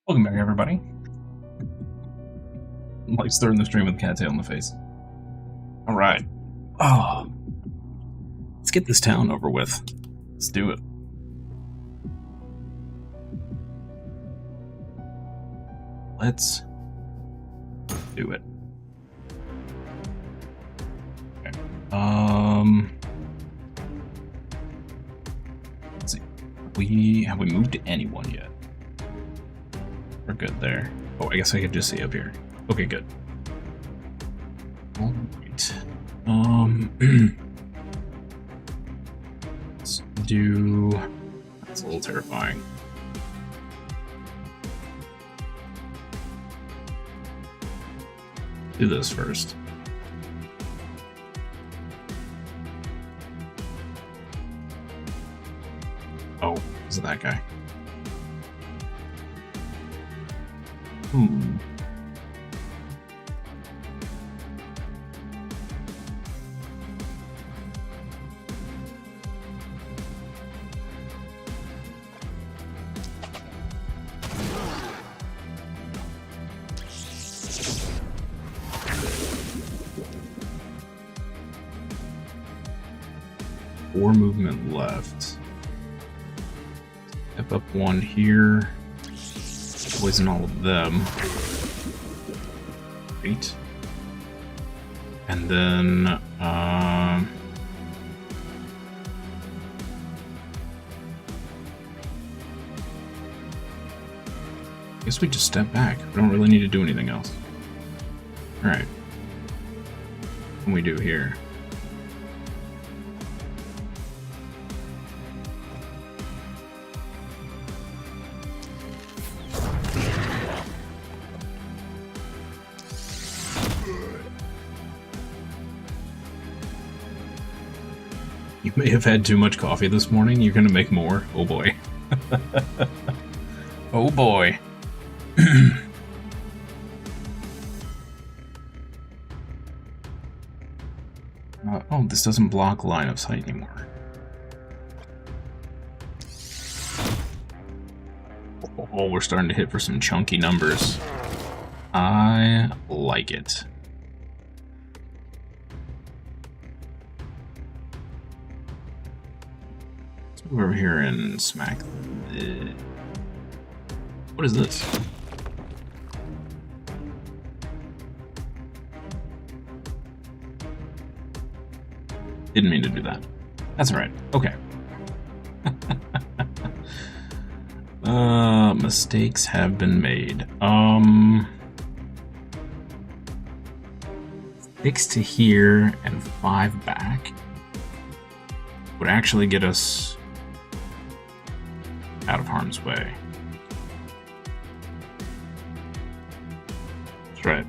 Welcome back, everybody. Like starting the stream with a cattail in the face. All right. Oh, let's get this town over with. Let's do it. Let's do it. Okay. Let's see. Have we moved to anyone yet? We're good there. Oh, I guess I could just see up here. Okay, good. All right. Let's do. That's a little terrifying. Do this first. Oh, is it that guy? Hmm. Four movement left. Step up one here. Poison all of them. Great. And then, I guess we just step back. We don't really need to do anything else. Alright. What can we do here? You may have had too much coffee this morning. You're gonna make more. Oh boy. Oh boy. Oh, this doesn't block line of sight anymore. Oh, we're starting to hit for some chunky numbers. I like it. Move over here and smack the... What is this? Didn't mean to do that. That's alright. Okay. Mistakes have been made. 6 to here and 5 back would actually get us out of harm's way. That's right.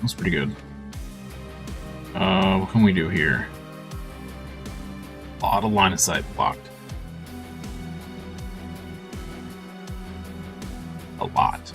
That's pretty good. What can we do here? A lot of line of sight blocked. A lot.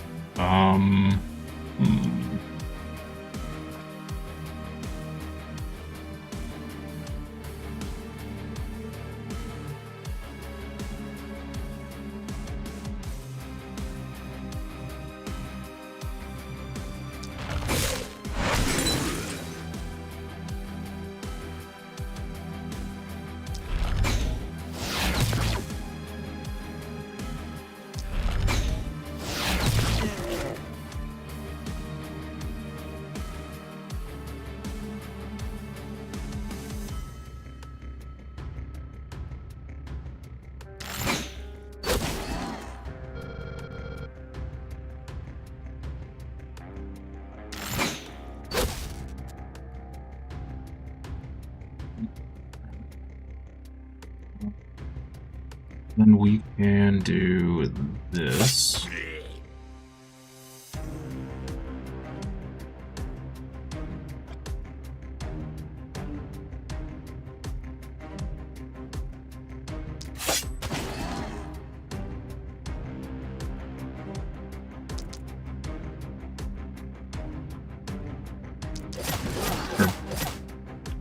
And we can do this.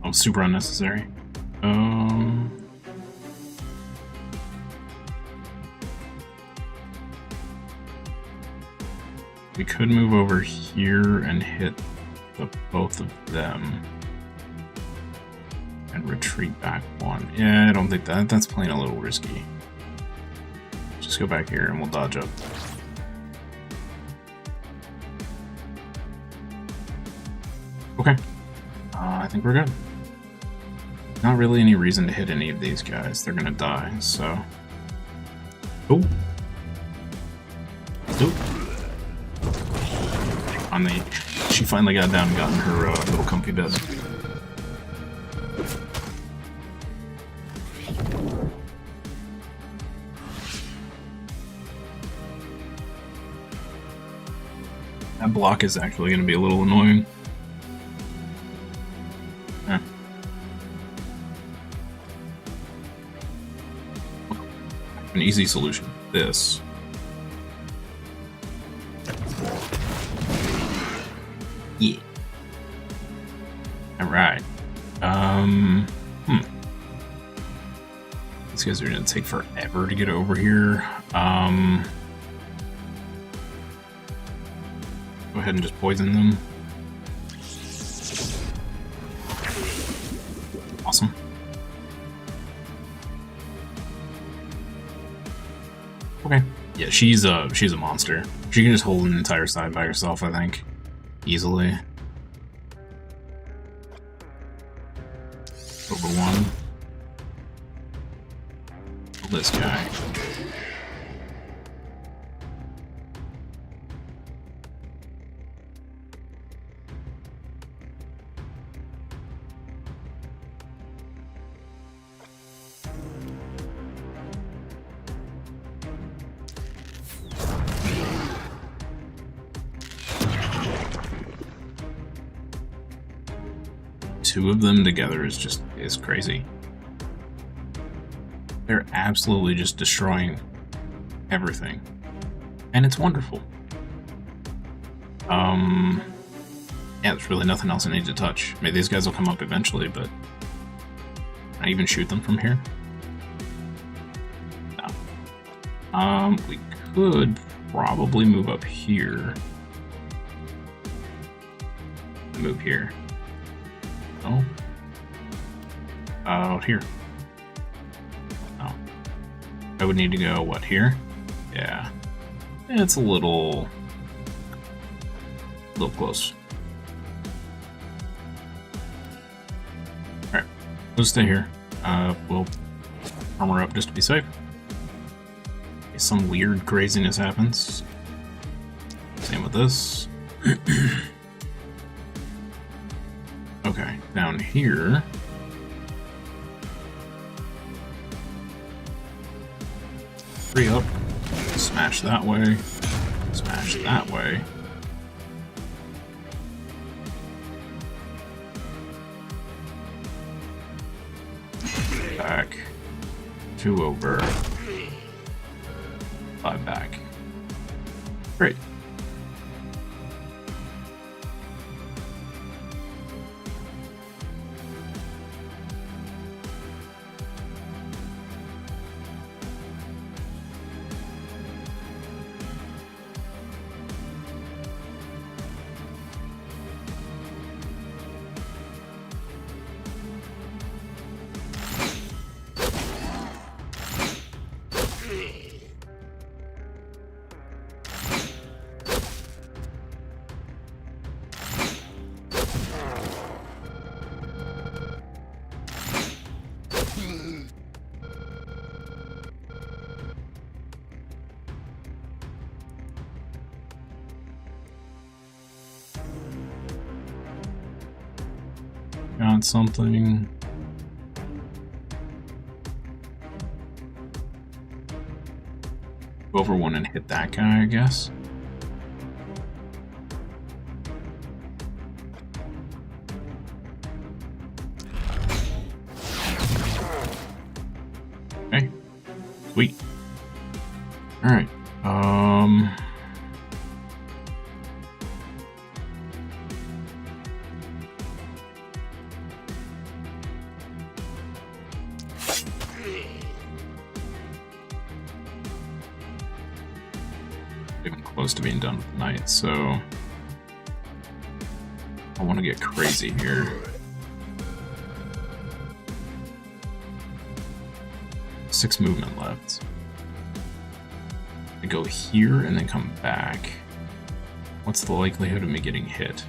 Oh, super unnecessary. We could move over here and hit both of them and retreat back one. Yeah, I don't think that's playing a little risky. Just go back here and we'll dodge up. Okay. I think we're good. Not really any reason to hit any of these guys. They're gonna die, so... Oh! Nope. She finally got down and got in her little comfy bed. That block is actually going to be a little annoying. An easy solution. This. Yeah. Alright. These guys are gonna take forever to get over here. Go ahead and just poison them. Awesome. Okay. Yeah, she's a monster. She can just hold an entire side by herself, I think. Easily. Over one. This guy. Two of them together is crazy. They're absolutely just destroying everything. And it's wonderful. Yeah, there's really nothing else I need to touch. Maybe these guys will come up eventually, but can I even shoot them from here? No. We could probably move up here. Move here. Oh. Out here. Oh. I would need to go, what, here? Yeah. It's a little close. Alright. We'll stay here. We'll armor up just to be safe. If some weird craziness happens. Same with this. Okay, down here. Free up. Smash that way. Smash that way. Back. 2 over. 5 back. Great. Got something. Go over one and hit that guy, I guess. Okay. Sweet. Alright. Even close to being done with the night, so I want to get crazy here. 6 movement left. I go here and then come back. What's the likelihood of me getting hit?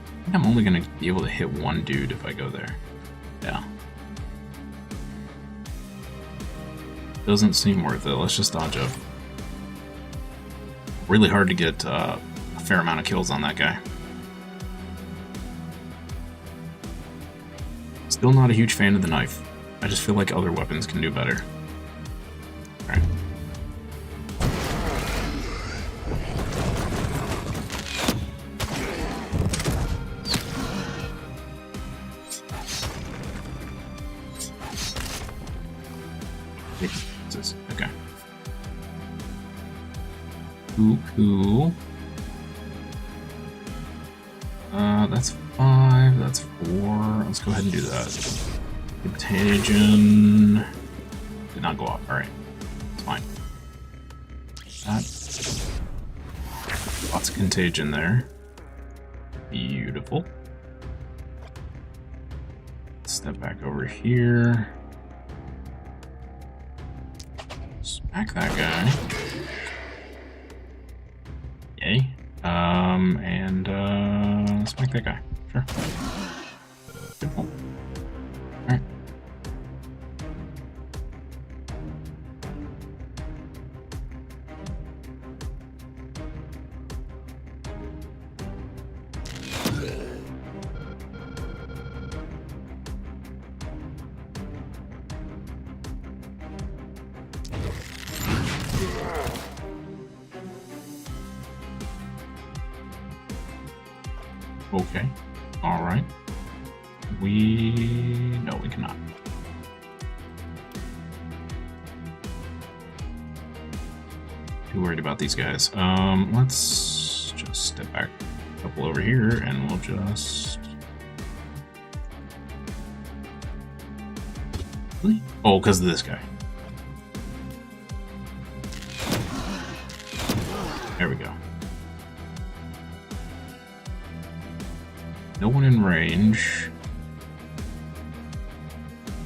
I think I'm only going to be able to hit one dude if I go there. Yeah. Doesn't seem worth it. Let's just dodge up. Really hard to get a fair amount of kills on that guy. Still not a huge fan of the knife. I just feel like other weapons can do better. Alright. Okay. Cool. That's 5, that's 4. Let's go ahead and do that. Contagion did not go off. Alright. It's fine. That. Lots of contagion there. Beautiful. Step back over here. Smack that guy. Yay. And smack that guy. Sure. Good point. Alright. Okay. Alright. No, we cannot. Too worried about these guys. Let's just step back a couple over here and we'll just... Really? Oh, because of this guy. There we go. No one in range.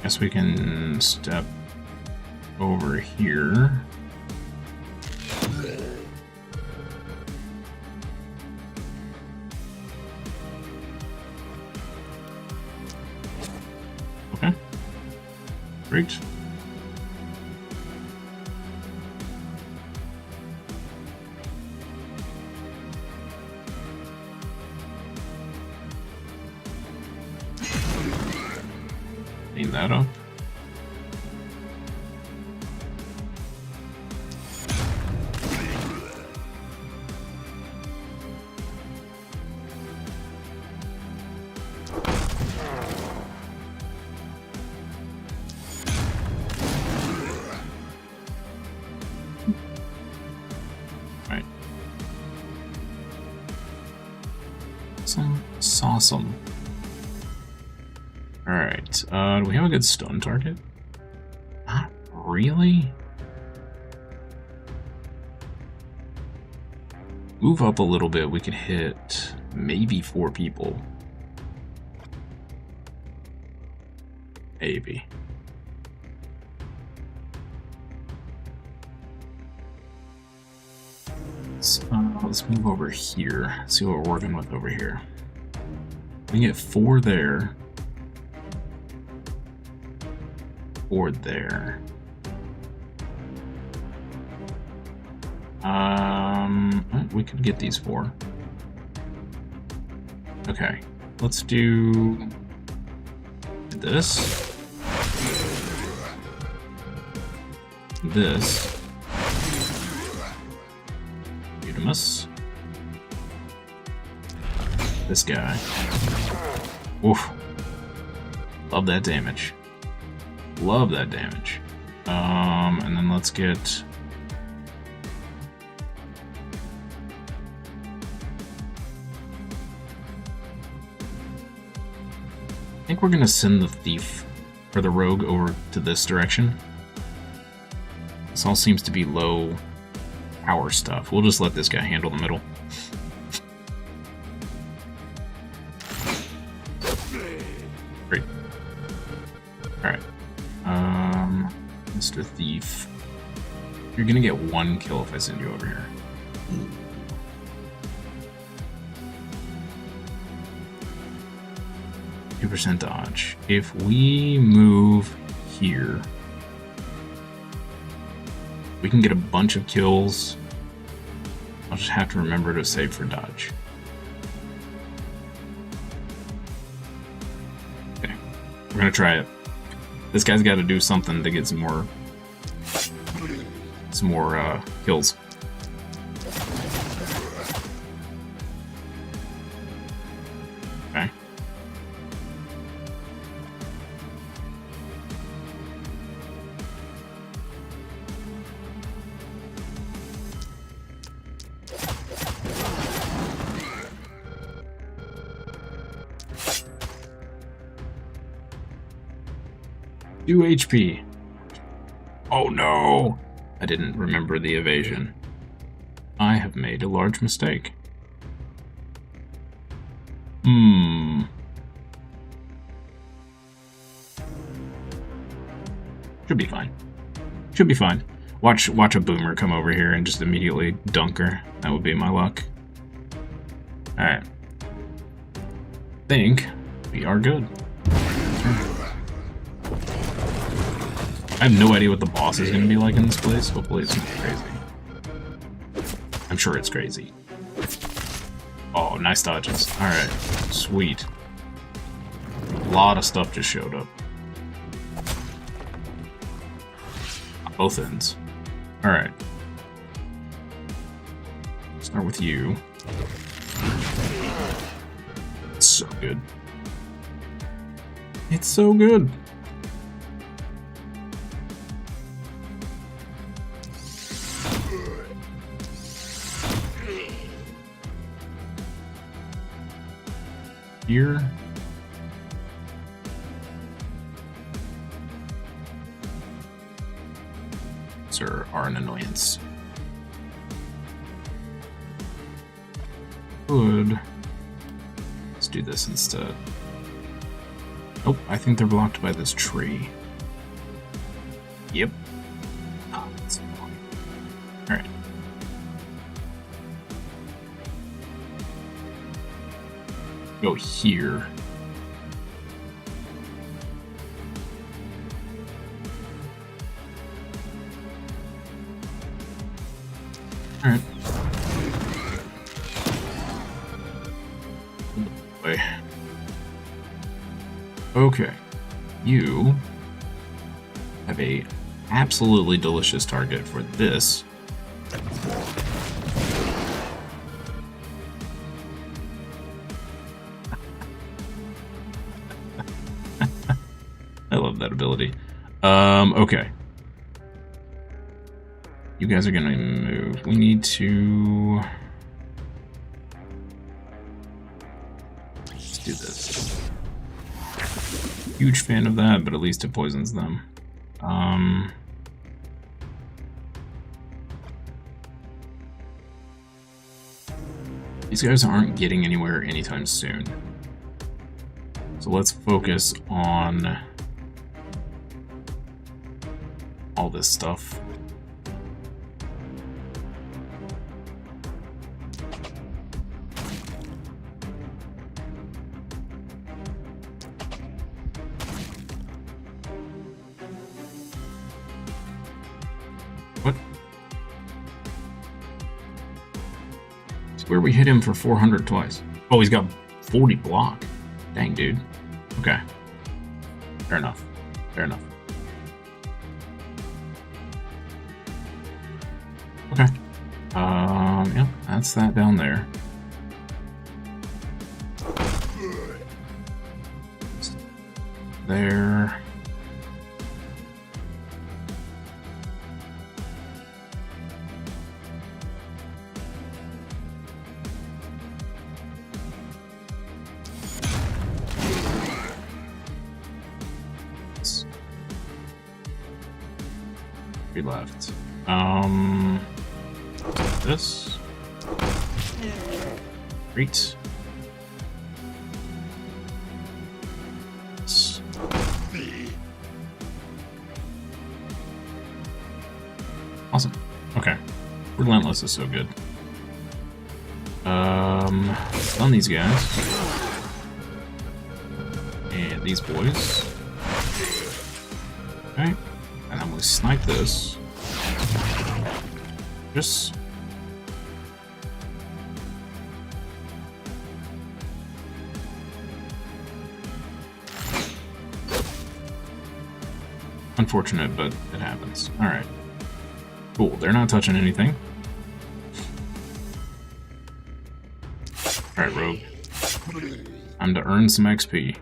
Guess we can step over here. Okay. Great. Clean that up. Right. Awesome. Alright, do we have a good stun target? Not really? Move up a little bit, we could hit maybe 4 people. Maybe. Let's move over here, see what we're working with over here. We can get 4 there. 4 there. We could get these 4. Okay, let's do this. this. Utimus. This guy. Oof. Love that damage. Love that damage. And then let's get... I think we're gonna send the thief, or the rogue, over to this direction. This all seems to be low power stuff. We'll just let this guy handle the middle. Great. Alright. Mr. Thief. You're gonna get 1 kill if I send you over here. 2% dodge. If we move here, we can get a bunch of kills. I'll just have to remember to save for dodge. Okay, we're gonna try it. This guy's got to do something to get some more kills. Okay. Two HP. Oh no! I didn't remember the evasion. I have made a large mistake. Should be fine. Should be fine. Watch a boomer come over here and just immediately dunk her. That would be my luck. Alright. Think we are good. I have no idea what the boss is going to be like in this place. Hopefully it's not crazy. I'm sure it's crazy. Oh, nice dodges. Alright, sweet. A lot of stuff just showed up. Both ends. Alright. Start with you. It's so good. It's so good. Here. Sir, are an annoyance. Good. Let's do this instead. Nope, I think they're blocked by this tree. Yep. Oh, that's annoying. Alright. Go here. Alright. Okay. You have a absolutely delicious target for this. I love that ability. Okay. You guys are gonna move. We need to... Let's do this. Huge fan of that, but at least it poisons them. These guys aren't getting anywhere anytime soon. So let's focus on all this stuff. What? It's where we hit him for 400 twice. Oh, he's got 40 block. Dang, dude. Okay. Fair enough. Fair enough. Okay. Yep, that's that down there. There. We left. This. Great. This. Awesome. Okay. Relentless is so good. On these guys. And these boys. Okay. And I'm gonna snipe this. Just. Unfortunate, but it happens. Alright. Cool, they're not touching anything. Alright, Rogue. Time to earn some XP.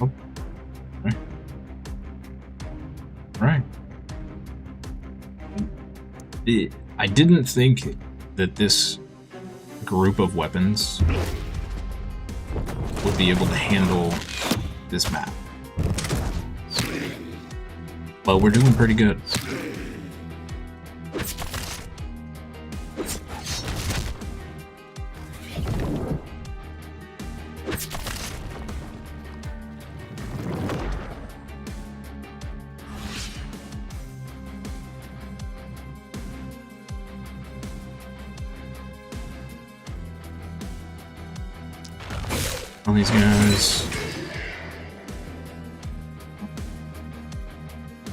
Oh. Okay. Right. I didn't think that this group of weapons would be able to handle this map. But we're doing pretty good. All these guys.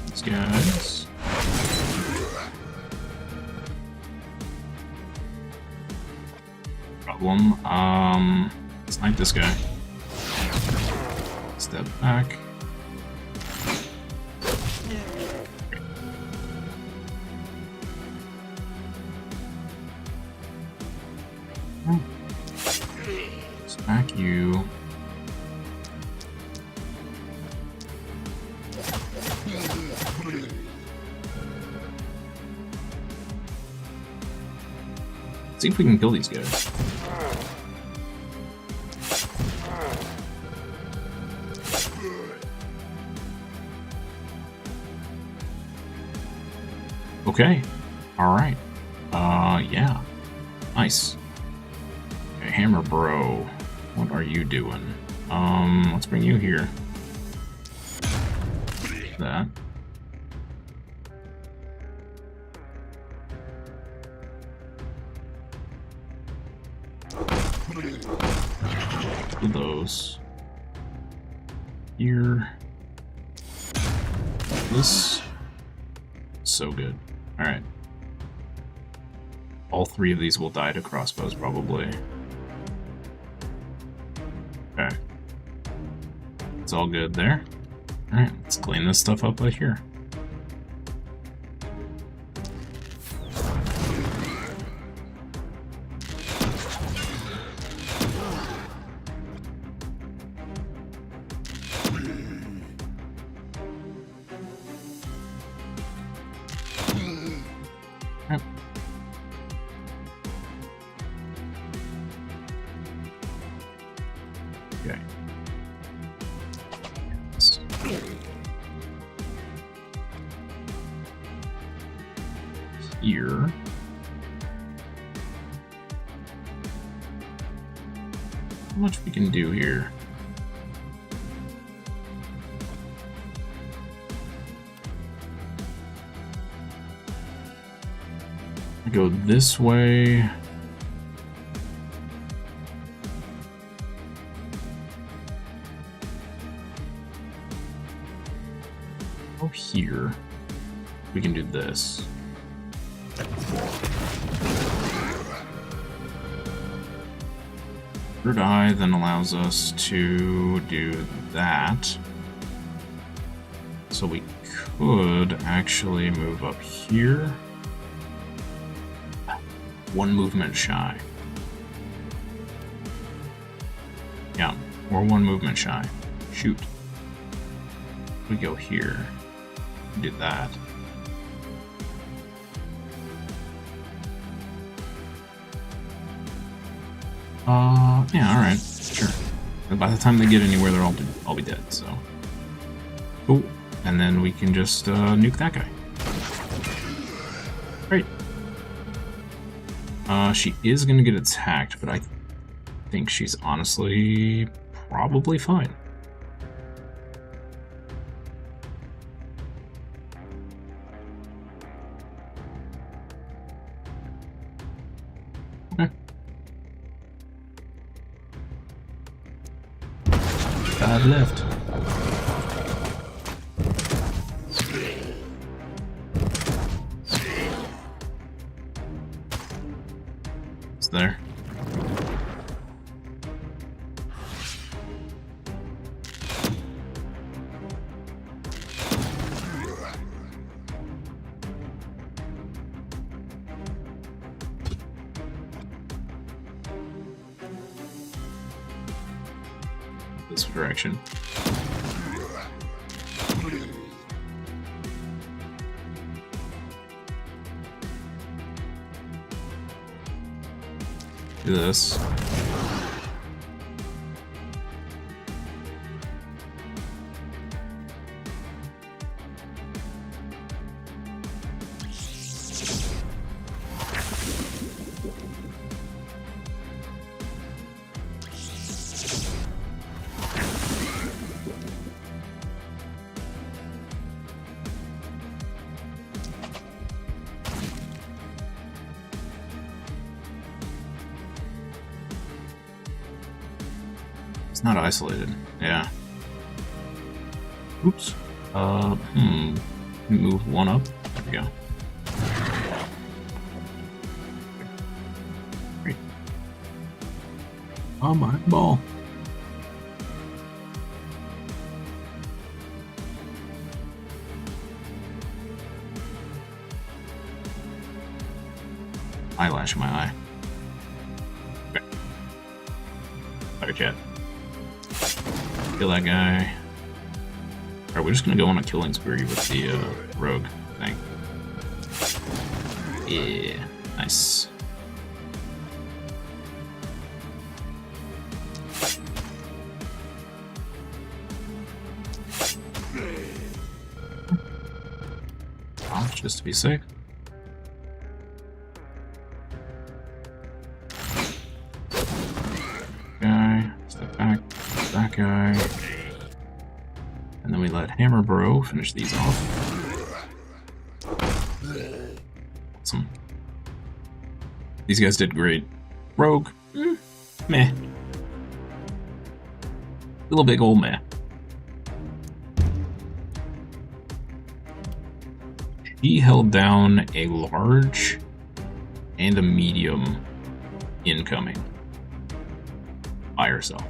These guys. Problem. Snipe this guy. Step back. Smack you. Let's see if we can kill these guys. Okay. Alright. Yeah. Nice. Okay, Hammer Bro. What are you doing? Let's bring you here. That. Those. Here. This. So good. Alright. All three of these will die to crossbows, probably. Okay. It's all good there. Alright, let's clean this stuff up right here. Yep. Okay. Here. How much we can do here? I go this way. Oh, here. We can do this. Third eye then allows us to do that. So we could actually move up here. One movement shy. Yeah, we're one movement shy. Shoot. We go here. Do that. Yeah, alright. Sure. But by the time they get anywhere, I'll be dead, so. Oh, and then we can just nuke that guy. Great. She is gonna get attacked, but I think she's honestly probably fine. Okay. Bad left. It's there. This direction. Do this. It's not isolated. Yeah. Oops. Move one up. There we go. Great. Oh my ball. Eyelash in my eye. Okay. Fire jet. Kill that guy. Alright, we're just gonna go on a killing spree with the rogue thing. Yeah, nice. Just to be safe. Guy, step back, that guy. And then we let Hammer Bro finish these off. Awesome. These guys did great. Rogue, meh. Little big old meh. He held down a large and a medium incoming by herself.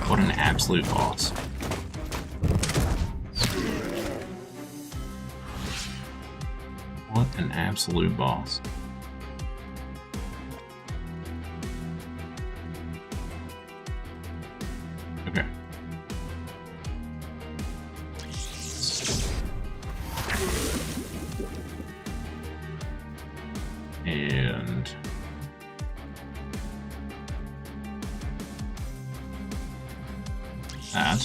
What an absolute boss. What an absolute boss. Okay. And that.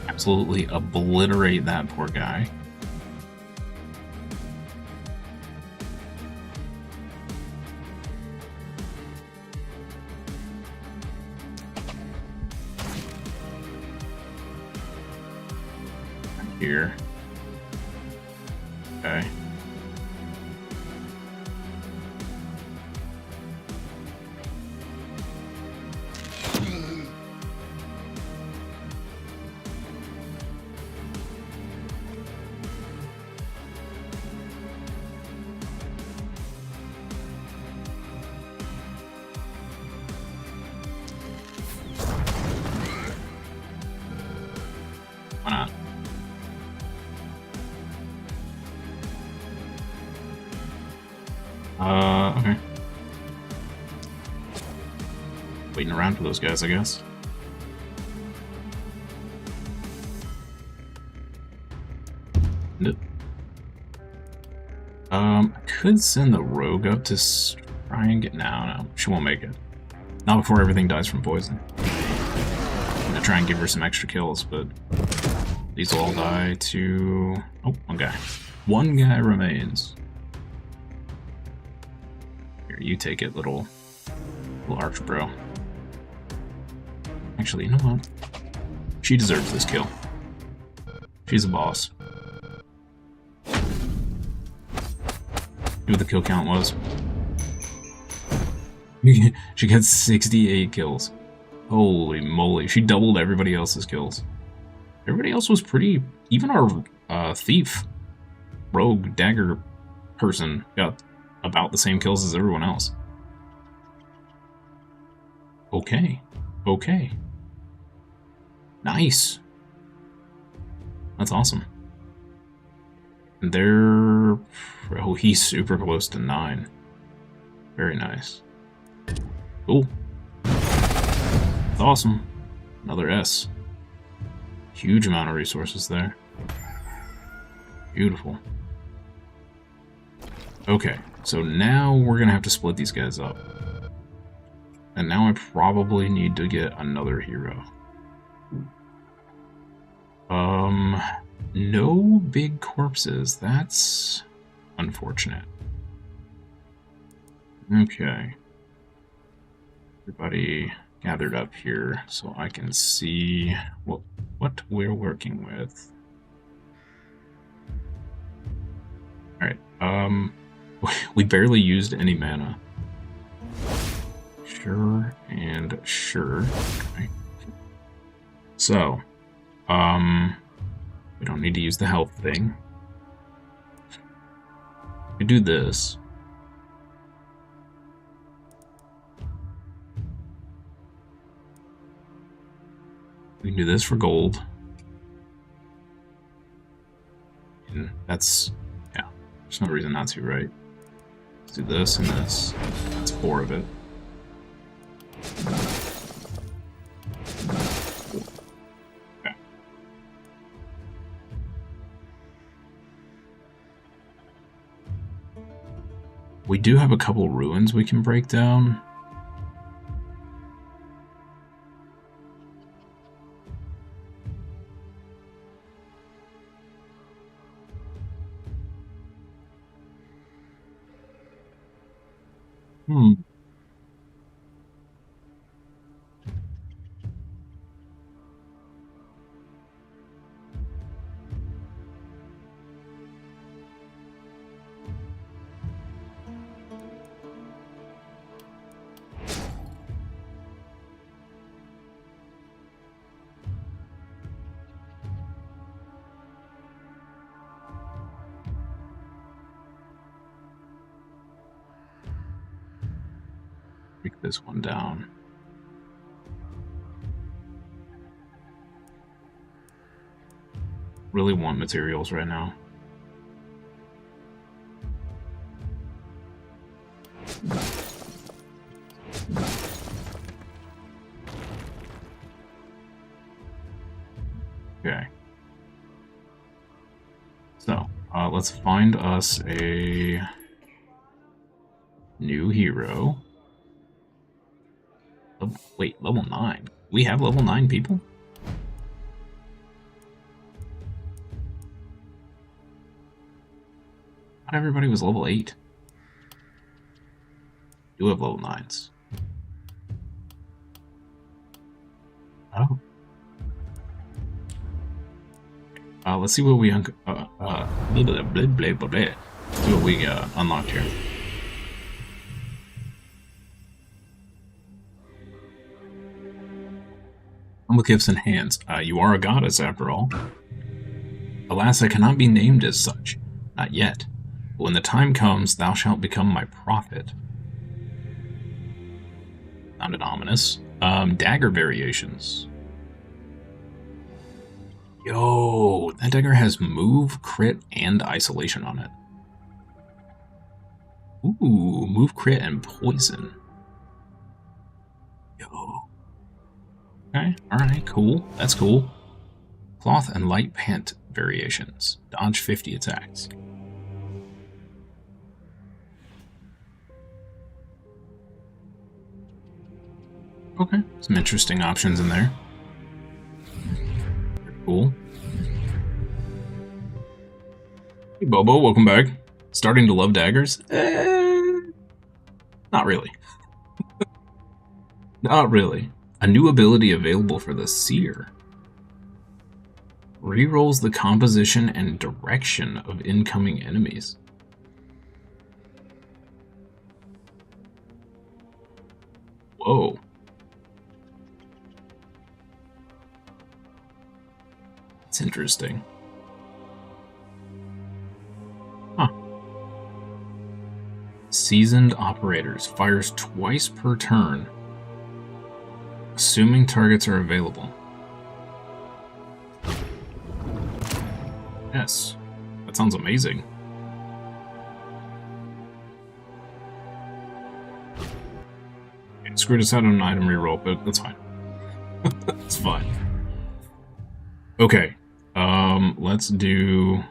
Absolutely obliterate that poor guy. here. Okay. Why not? Okay. Waiting around for those guys, I guess. I could send the rogue up to try and get... No, she won't make it. Not before everything dies from poison. I'm gonna try and give her some extra kills, but these will all die to... Oh, one guy. One guy remains. Here, you take it, little arch bro. Actually, you know what? She deserves this kill. She's a boss. See what the kill count was. She got 68 kills. Holy moly, she doubled everybody else's kills. Everybody else was pretty... Even our thief, rogue, dagger person got about the same kills as everyone else. Okay. Okay. Nice. That's awesome. And they're... Oh, he's super close to 9. Very nice. Cool. That's awesome. Another S. Huge amount of resources there. Beautiful. Okay, so now we're gonna have to split these guys up. And now I probably need to get another hero. No big corpses. That's unfortunate. Okay. Everybody gathered up here so I can see what we're working with. Alright, we barely used any mana. Sure and sure. Okay. So, we don't need to use the health thing. We do this. We can do this for gold. And that's, yeah, there's no reason not to, right? Let's do this and this. That's 4 of it. Okay. We do have a couple ruins we can break down. Break this one down. Really want materials right now. Okay. So, let's find us a new hero. Wait, level 9. We have level 9 people? Not everybody was level 8. You have level 9s. Oh. Let's see what we blah, blah, blah, blah, blah, blah. See what we unlocked here. Humble gifts and hands. You are a goddess, after all. Alas, I cannot be named as such. Not yet. But when the time comes, thou shalt become my prophet. Sounded ominous. Dagger variations. Yo, that dagger has move, crit, and isolation on it. Ooh, move, crit, and poison. Yo. Okay, alright, cool. That's cool. Cloth and light pant variations. Dodge 50 attacks. Okay, some interesting options in there. Cool. Hey Bobo, welcome back. Starting to love daggers? Not really. Not really. A new ability available for the Seer. Rerolls the composition and direction of incoming enemies. Whoa. That's interesting. Huh. Seasoned Operators. Fires twice per turn, assuming targets are available. Yes. That sounds amazing. Okay, screwed us out on an item reroll, but that's fine. That's fine. Okay. Let's do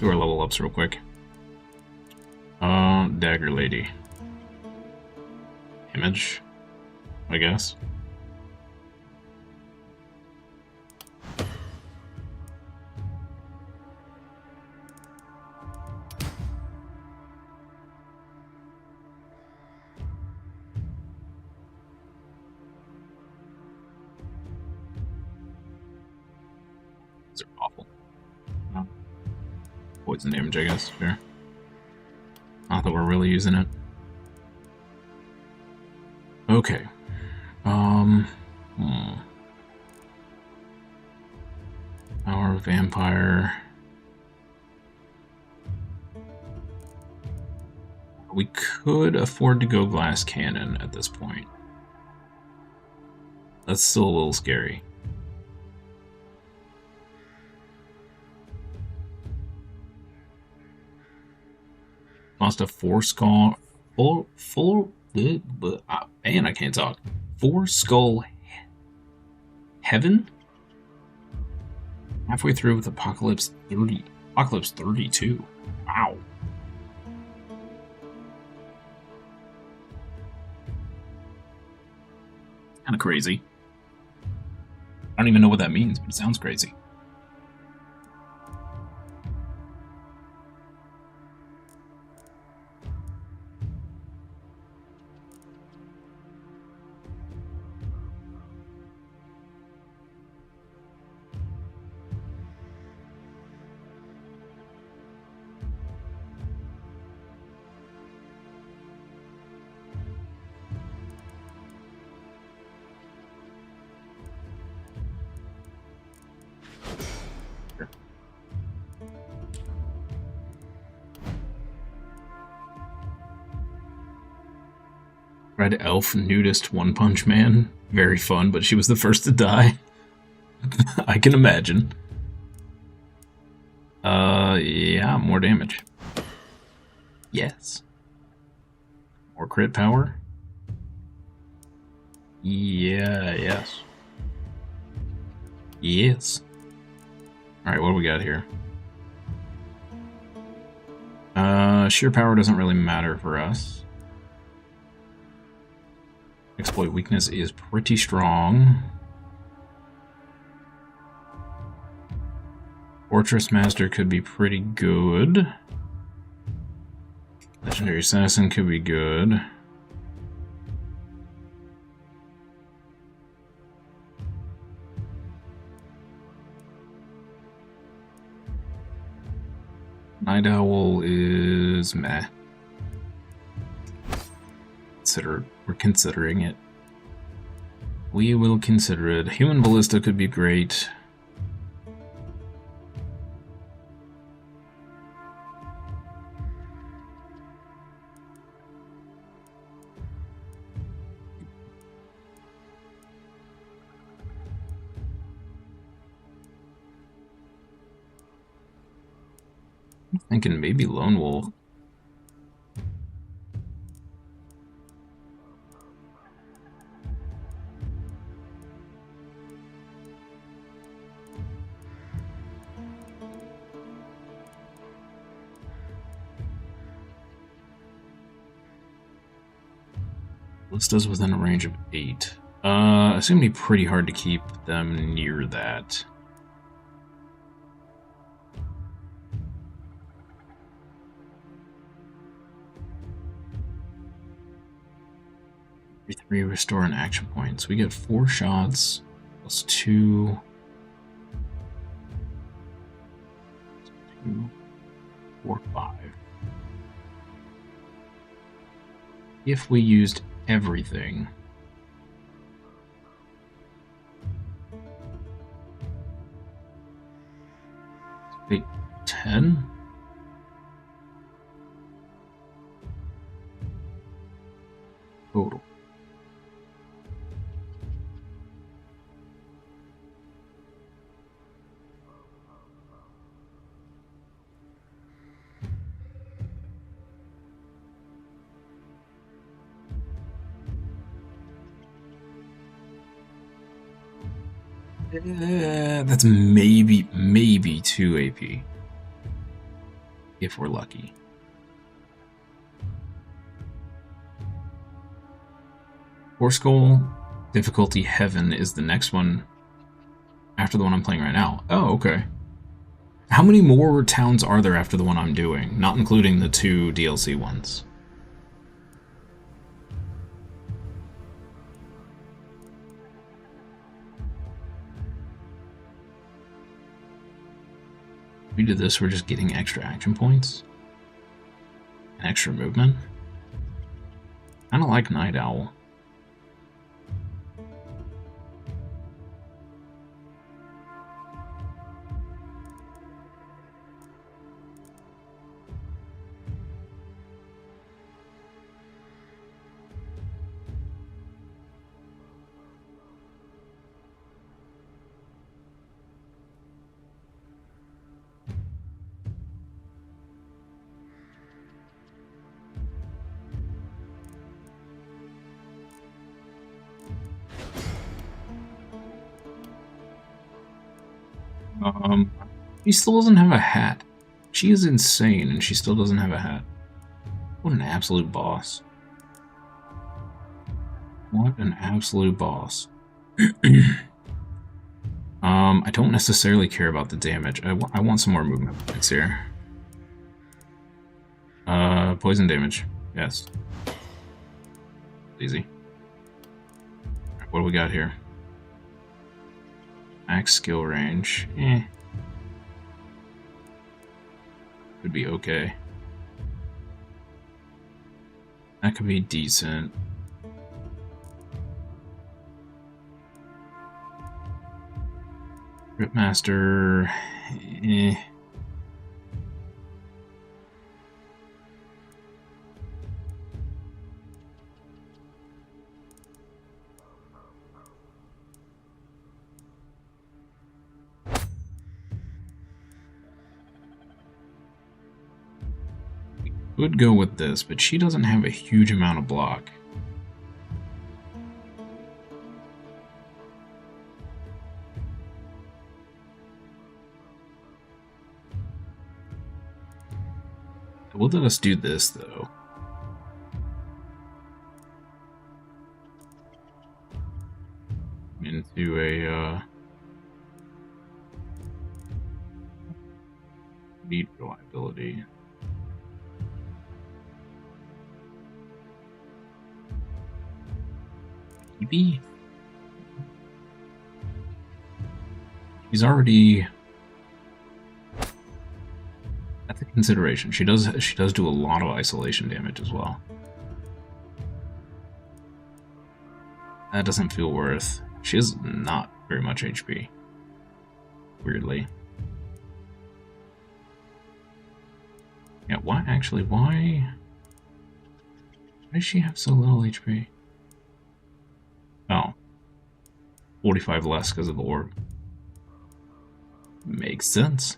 our level ups real quick. Dagger Lady. Image, I guess. These are awful. No. Poison damage, I guess. Fair. Not that we're really using it. Okay. Our vampire. We could afford to go glass cannon at this point. That's still a little scary. Lost a 4 skull, man, I can't talk. 4 skull heaven. Halfway through with Apocalypse 32. Wow. Kind of crazy. I don't even know what that means, but it sounds crazy. Red Elf Nudist One Punch Man. Very fun, but she was the first to die. I can imagine. Yeah, more damage. Yes. More crit power. Yeah, yes. Yes. Alright, what do we got here? Sheer power doesn't really matter for us. Exploit weakness is pretty strong. Fortress Master could be pretty good. Legendary Assassin could be good. Night Owl is meh. We're considering it. We will consider it. Human Ballista could be great. I'm thinking maybe Lone Wolf. Ballistas within a range of 8. It's gonna be pretty hard to keep them near that. Every 3 restore an action point. So we get 4 shots plus 2. 2, 4, 5. If we used everything. Wait, 10? Total. That's maybe 2 AP. If we're lucky. Horse Goal, difficulty Heaven is the next one after the one I'm playing right now. Oh, okay. How many more towns are there after the one I'm doing? Not including the 2 DLC ones. If we do this, we're just getting extra action points and extra movement. I don't like Night Owl. She still doesn't have a hat. She is insane, and she still doesn't have a hat. What an absolute boss. What an absolute boss. I don't necessarily care about the damage. I want some more movement points here. Poison damage. Yes. Easy. What do we got here? Max skill range. Could be okay. That could be decent. Ripmaster. Would go with this, but she doesn't have a huge amount of block. We'll let us do this though. Into a need reliability. He's already... I think consideration. She does do a lot of isolation damage as well. That doesn't feel worth. She has not very much HP. Weirdly. Yeah, why actually, why does she have so little HP? Oh. 45 less because of the orb. Makes sense.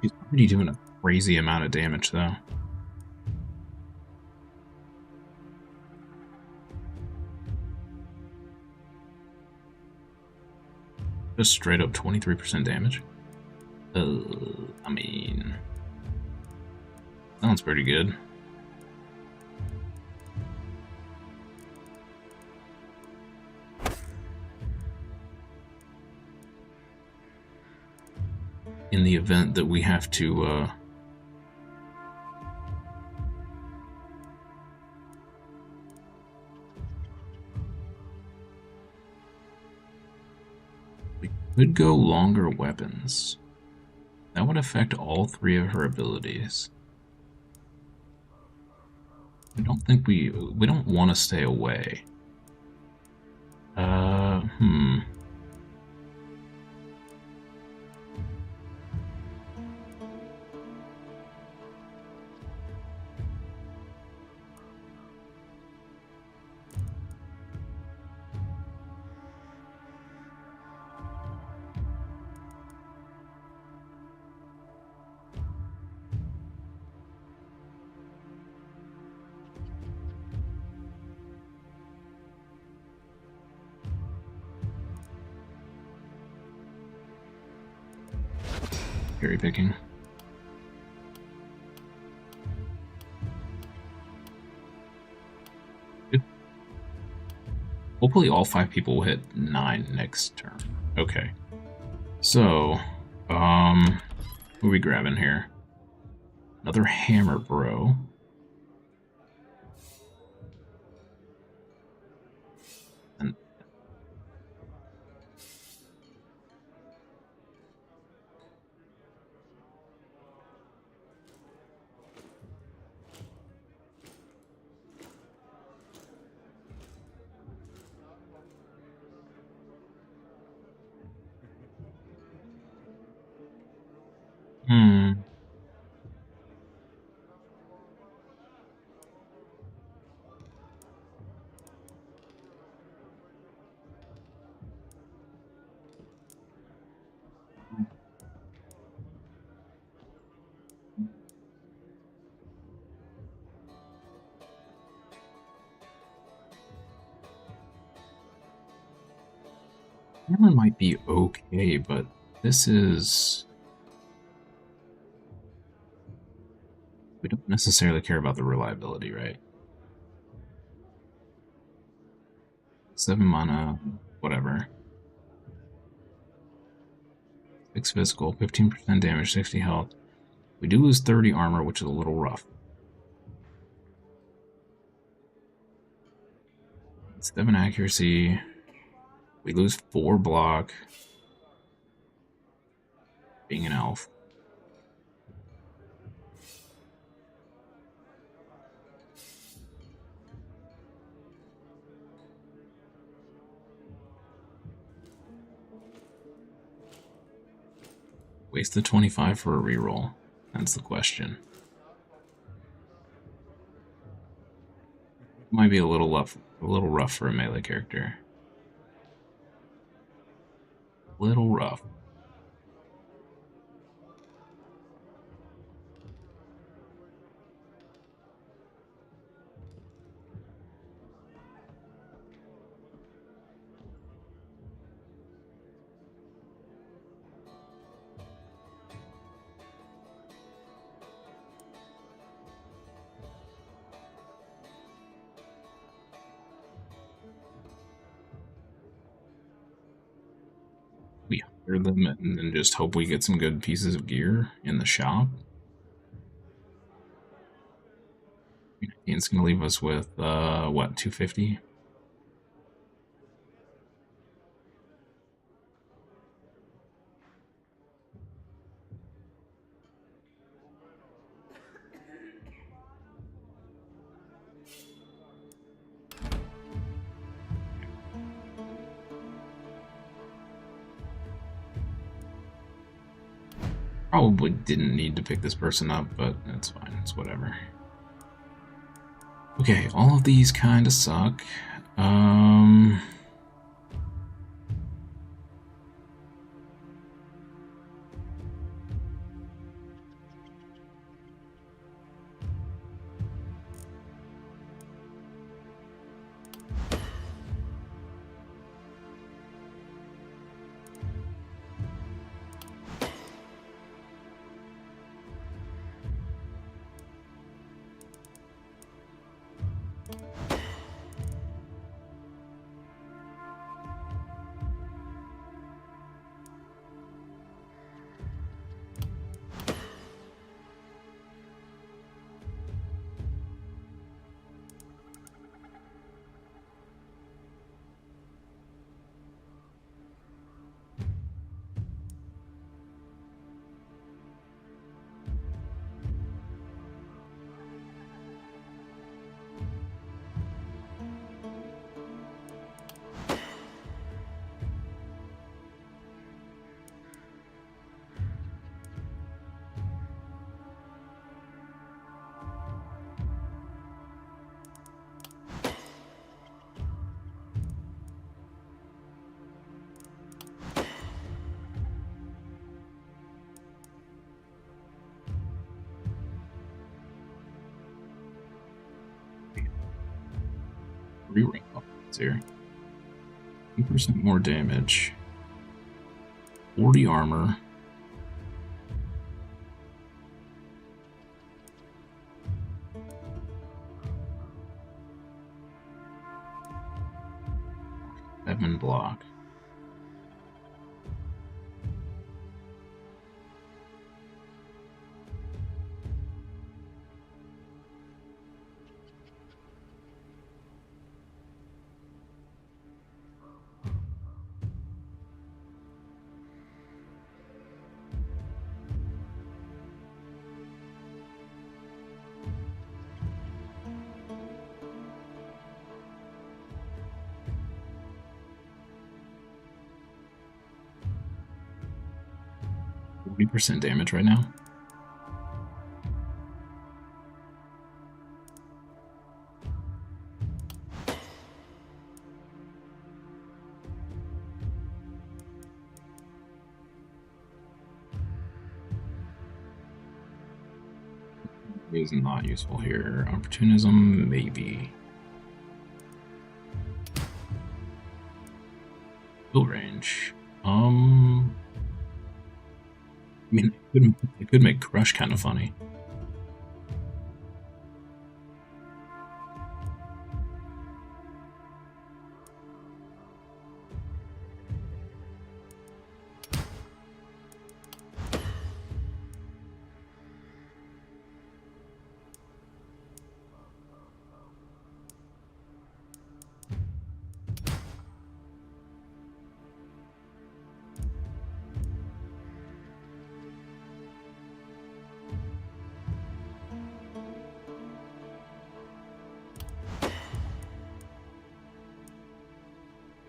She's already doing a crazy amount of damage, though. Just straight up 23% damage. I mean, sounds pretty good. In the event that we have to, we could go longer weapons. That would affect all 3 of her abilities. I don't think we don't want to stay away. Cherry picking. Good. Hopefully all 5 people will hit 9 next turn. Okay. So, what are we grabbing here? Another hammer, bro. And hammer might be okay, but this is... We don't necessarily care about the reliability, right? 7 mana, whatever. 6 physical, 15% damage, 60 health. We do lose 30 armor, which is a little rough. 7 accuracy. We lose 4 block. Being an elf. Waste the 25 for a reroll. That's the question. Might be a little rough for a melee character. Little rough. clear them and then just hope we get some good pieces of gear in the shop. It's gonna leave us with what, 250? Probably didn't need to pick this person up, but that's fine. It's whatever. Okay, all of these kind of suck. Re-rank upgrades here. 2% more damage. 40 armor. Seven block. %, damage right now. Is not useful here. Opportunism, maybe. Kill range. I mean, it could make Crush kind of funny.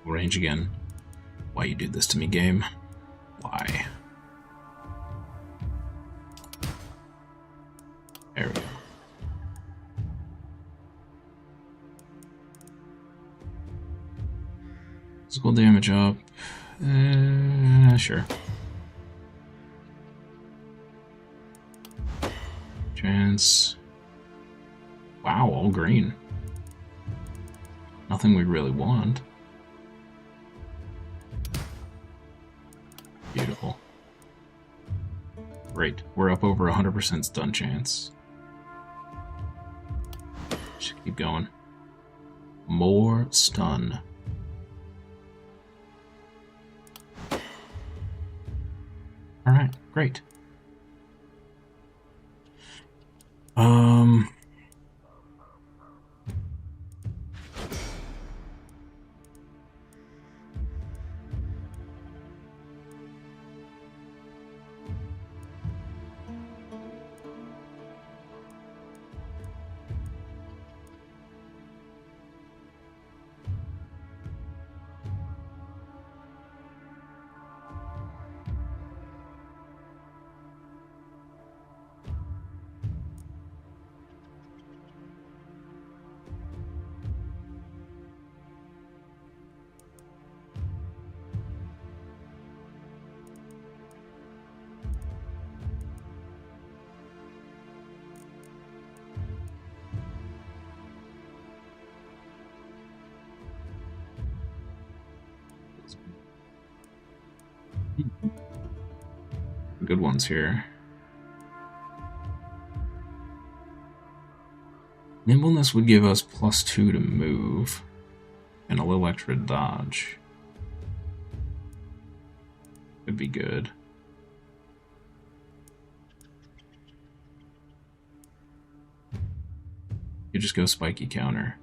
Range again. Why you do this to me, game? Why? There we go. Physical damage up. Sure. Chance. Wow, all green. Nothing we really want. Beautiful. Great. We're up over 100% stun chance. Should keep going. More stun. Great. Good ones here. Nimbleness would give us +2 to move, and a little extra dodge. Could be good. You just go spiky counter.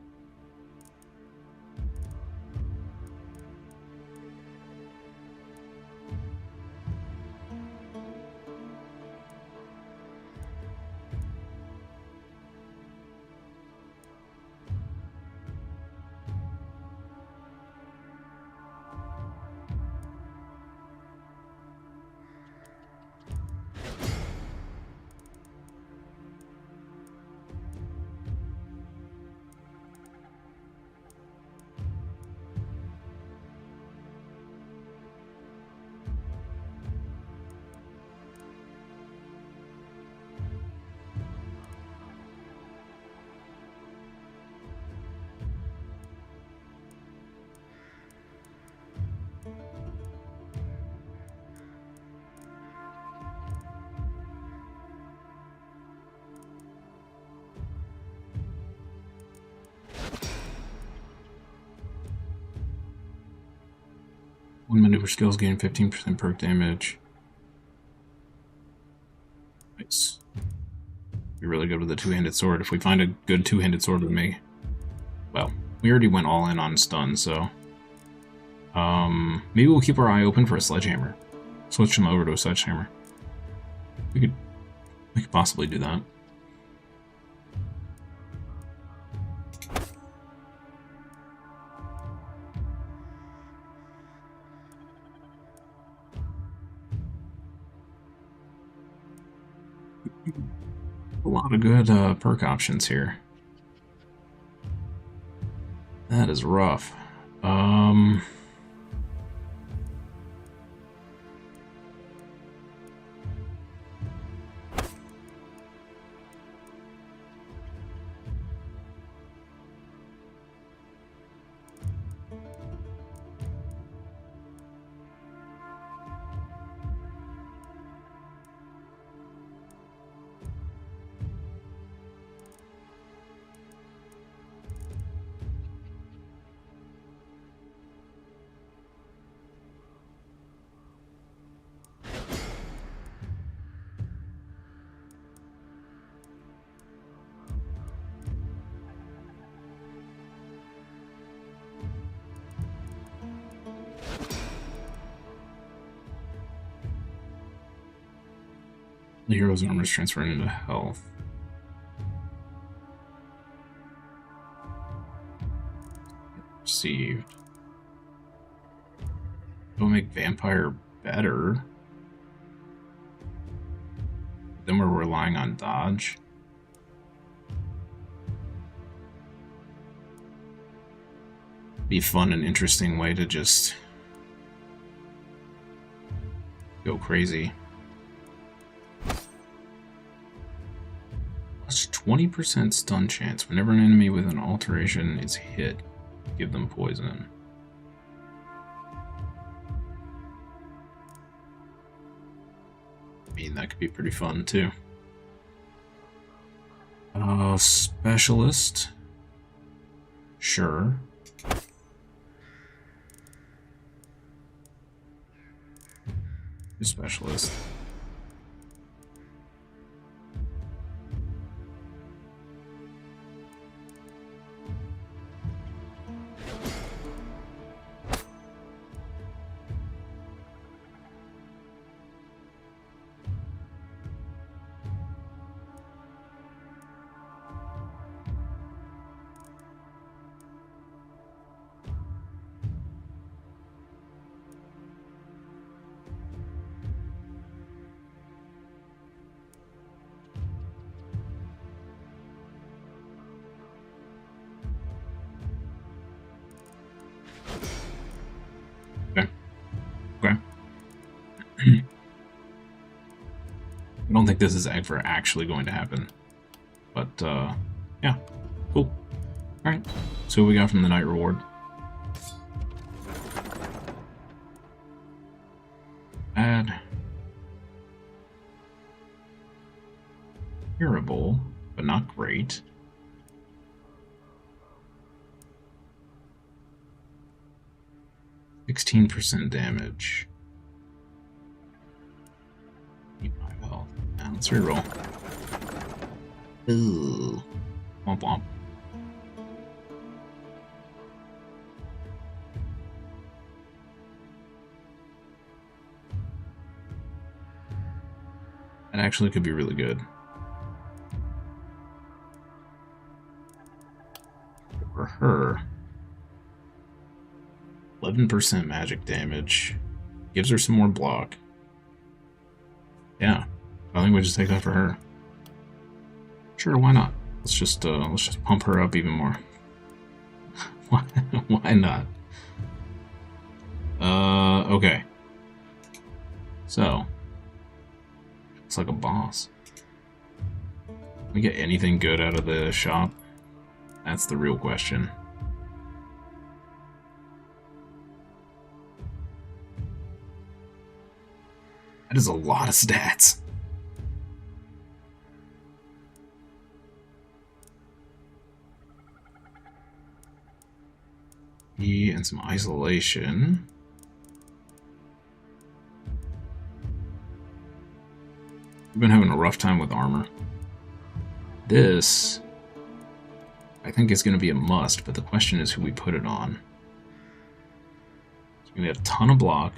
One maneuver skills gain 15% perk damage. Nice. Be really good with a two-handed sword. If we find a good two-handed sword with me. Well, we already went all in on stun, so... maybe we'll keep our eye open for a sledgehammer. Switch them over to a sledgehammer. We could possibly do that. A lot of good perk options here. That is rough. The hero's armor is transferred into health. Received. Don't make vampire better. Then we're relying on dodge. Be a fun and interesting way to just go crazy. Plus 20% stun chance. Whenever an enemy with an alteration is hit, give them poison. I mean, that could be pretty fun too. Specialist. Sure. Specialist. think this is ever actually going to happen. But, yeah. Cool. Alright. So what we got from the night reward. Bad. Terrible, but not great. %16 damage. Keep 5 health. Now let's reroll. Ooh. Womp womp. That actually could be really good. For her, 11% magic damage. Gives her some more block. Yeah. I think we just take that for her. Sure, why not? Let's just pump her up even more. Why not? Okay. So, it's like a boss. Can we get anything good out of the shop? That's the real question. That is a lot of stats. And some isolation. We've been having a rough time with armor. This, I think, is going to be a must, but the question is who we put it on. So we have a ton of block,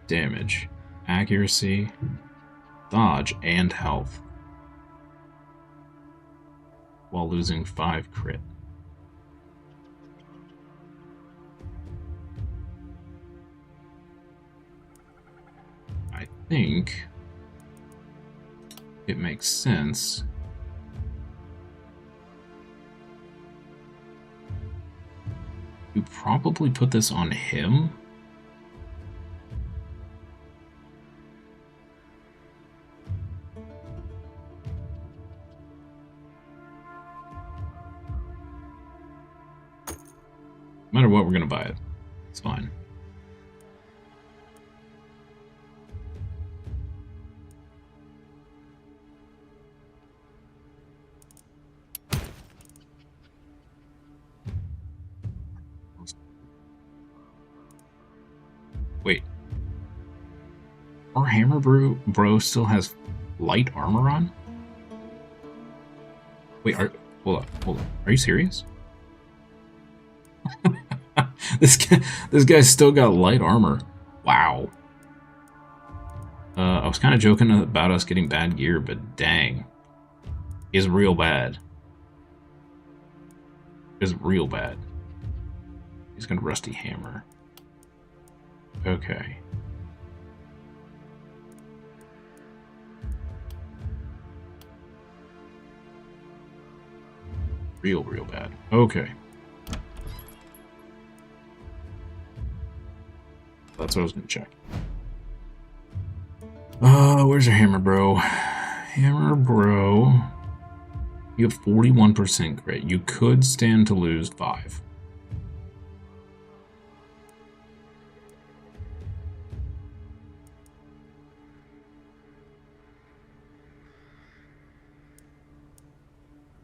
damage, accuracy, dodge, and health, while losing 5 crit. I think it makes sense to probably put this on him. No matter what, we're gonna buy it. It's fine. Wait. Our hammer bro still has light armor on? Wait, hold on. Are you serious? This guy's still got light armor. Wow. I was kind of joking about us getting bad gear, but dang. He's real bad. He's real bad. He's got a rusty hammer. Okay. Real bad. Okay. That's what I was gonna check. Where's your hammer, bro? Hammer, bro. You have 41% crit. You could stand to lose 5.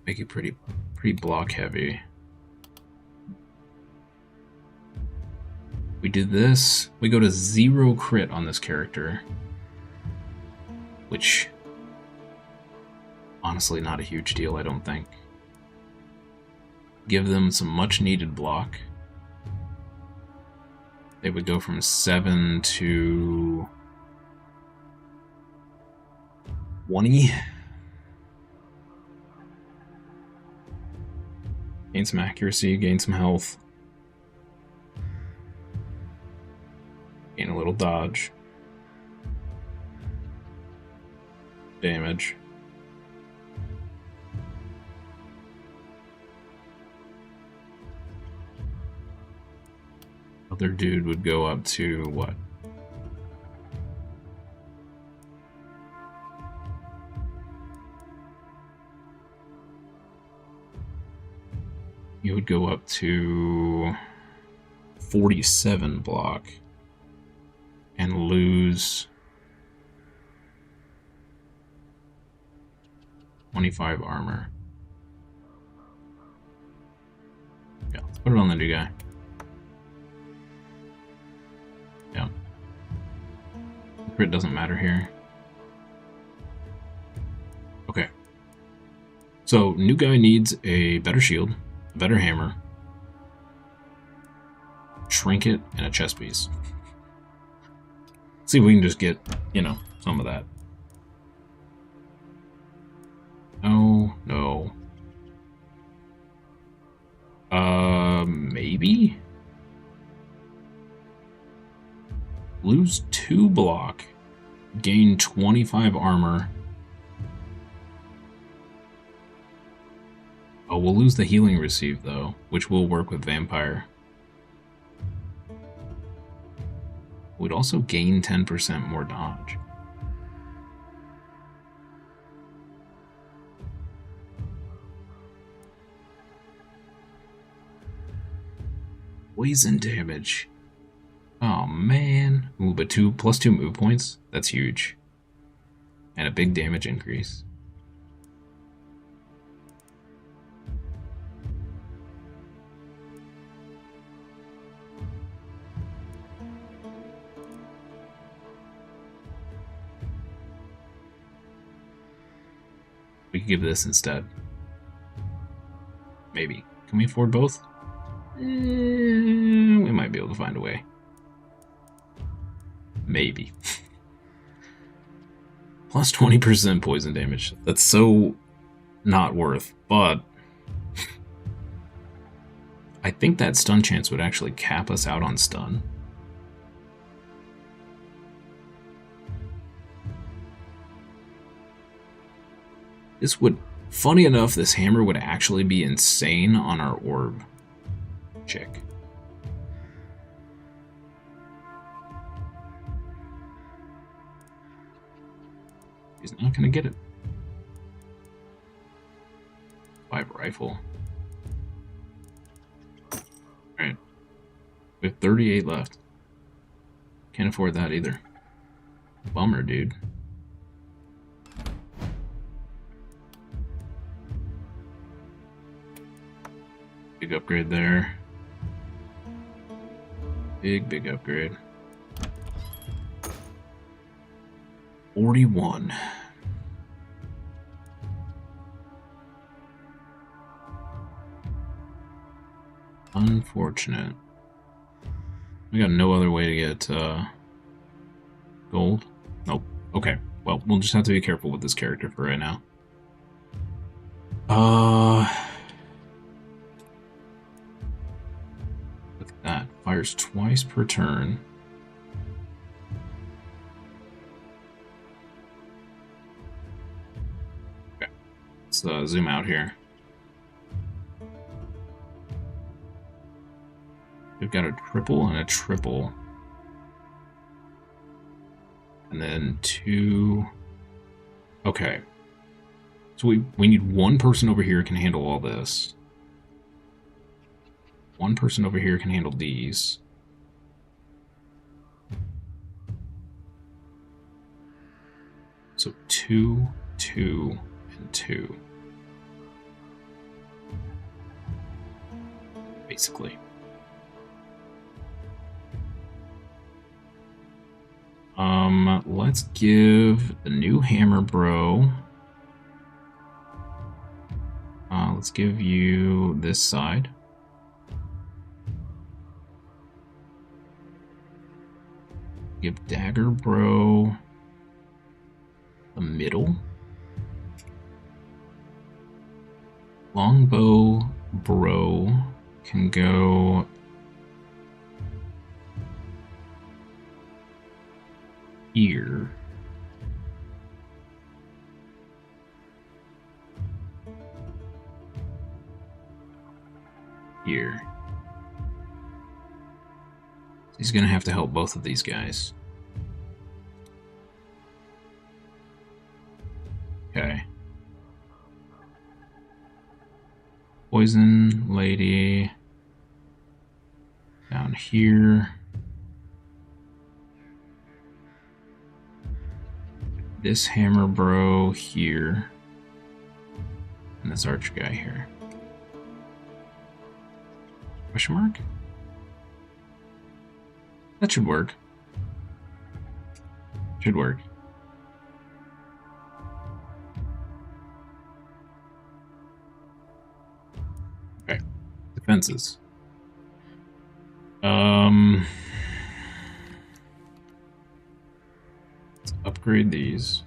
Make it pretty block heavy. We do this, we go to 0 crit on this character, which honestly not a huge deal, I don't think. Give them some much needed block. They would go from 7 to 20. Gain some accuracy, gain some health. Gain a little dodge. Damage. Other dude would go up to what? you would go up to 47 block and lose 25 armor. Yeah, let's put it on the new guy. Yeah. Crit doesn't matter here. Okay. So, new guy needs a better shield, a better hammer, trinket, and a chest piece. See if we can just get, you know, some of that. No, no. Maybe? Lose 2 block. Gain 25 armor. Oh, we'll lose the healing received, though, which will work with Vampire. We'd also gain 10% more dodge. Poison damage. Oh, man. Ooh, but +2 move points? That's huge. And a big damage increase. We could give this instead. Maybe. Can we afford both? We might be able to find a way. Maybe. Plus 20% poison damage. That's so not worth, but I think that stun chance would actually cap us out on stun. This would, funny enough, this hammer would actually be insane on our orb chick. He's not gonna get it. 5 rifle. Alright. We have 38 left. Can't afford that either. Bummer, dude. Big upgrade there. Big upgrade. 41. Unfortunate. We got no other way to get gold. Nope. Okay. Well, we'll just have to be careful with this character for right now. Look at that. Fires twice per turn. Okay. Let's zoom out here. We've got a triple and a triple. And then 2. Okay. So we need one person over here can handle all this. One person over here can handle these. So 2, 2, and 2. Basically. Let's give the new hammer bro. Let's give you this side. Give dagger bro the middle. Longbow bro can go here. Here. He's gonna have to help both of these guys. Okay. poison lady down here. This hammer bro here. And this archer guy here. Question mark? That should work. Should work. Okay. Defenses. Let's upgrade these.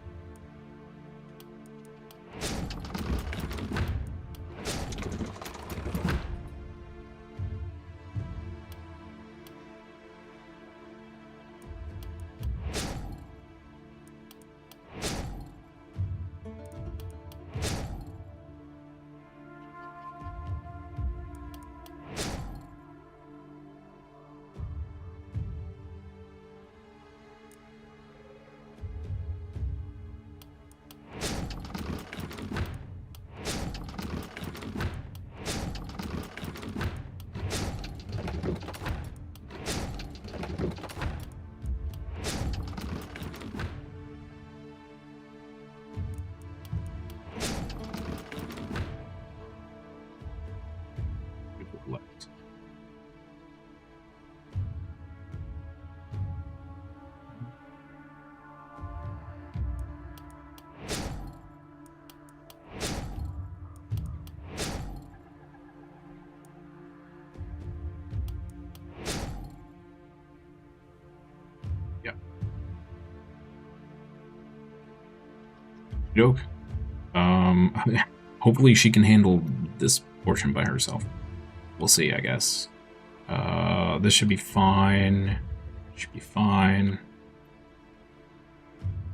Left. Yep. Joke. Hopefully she can handle this portion by herself. We'll see, I guess. This should be fine. Should be fine.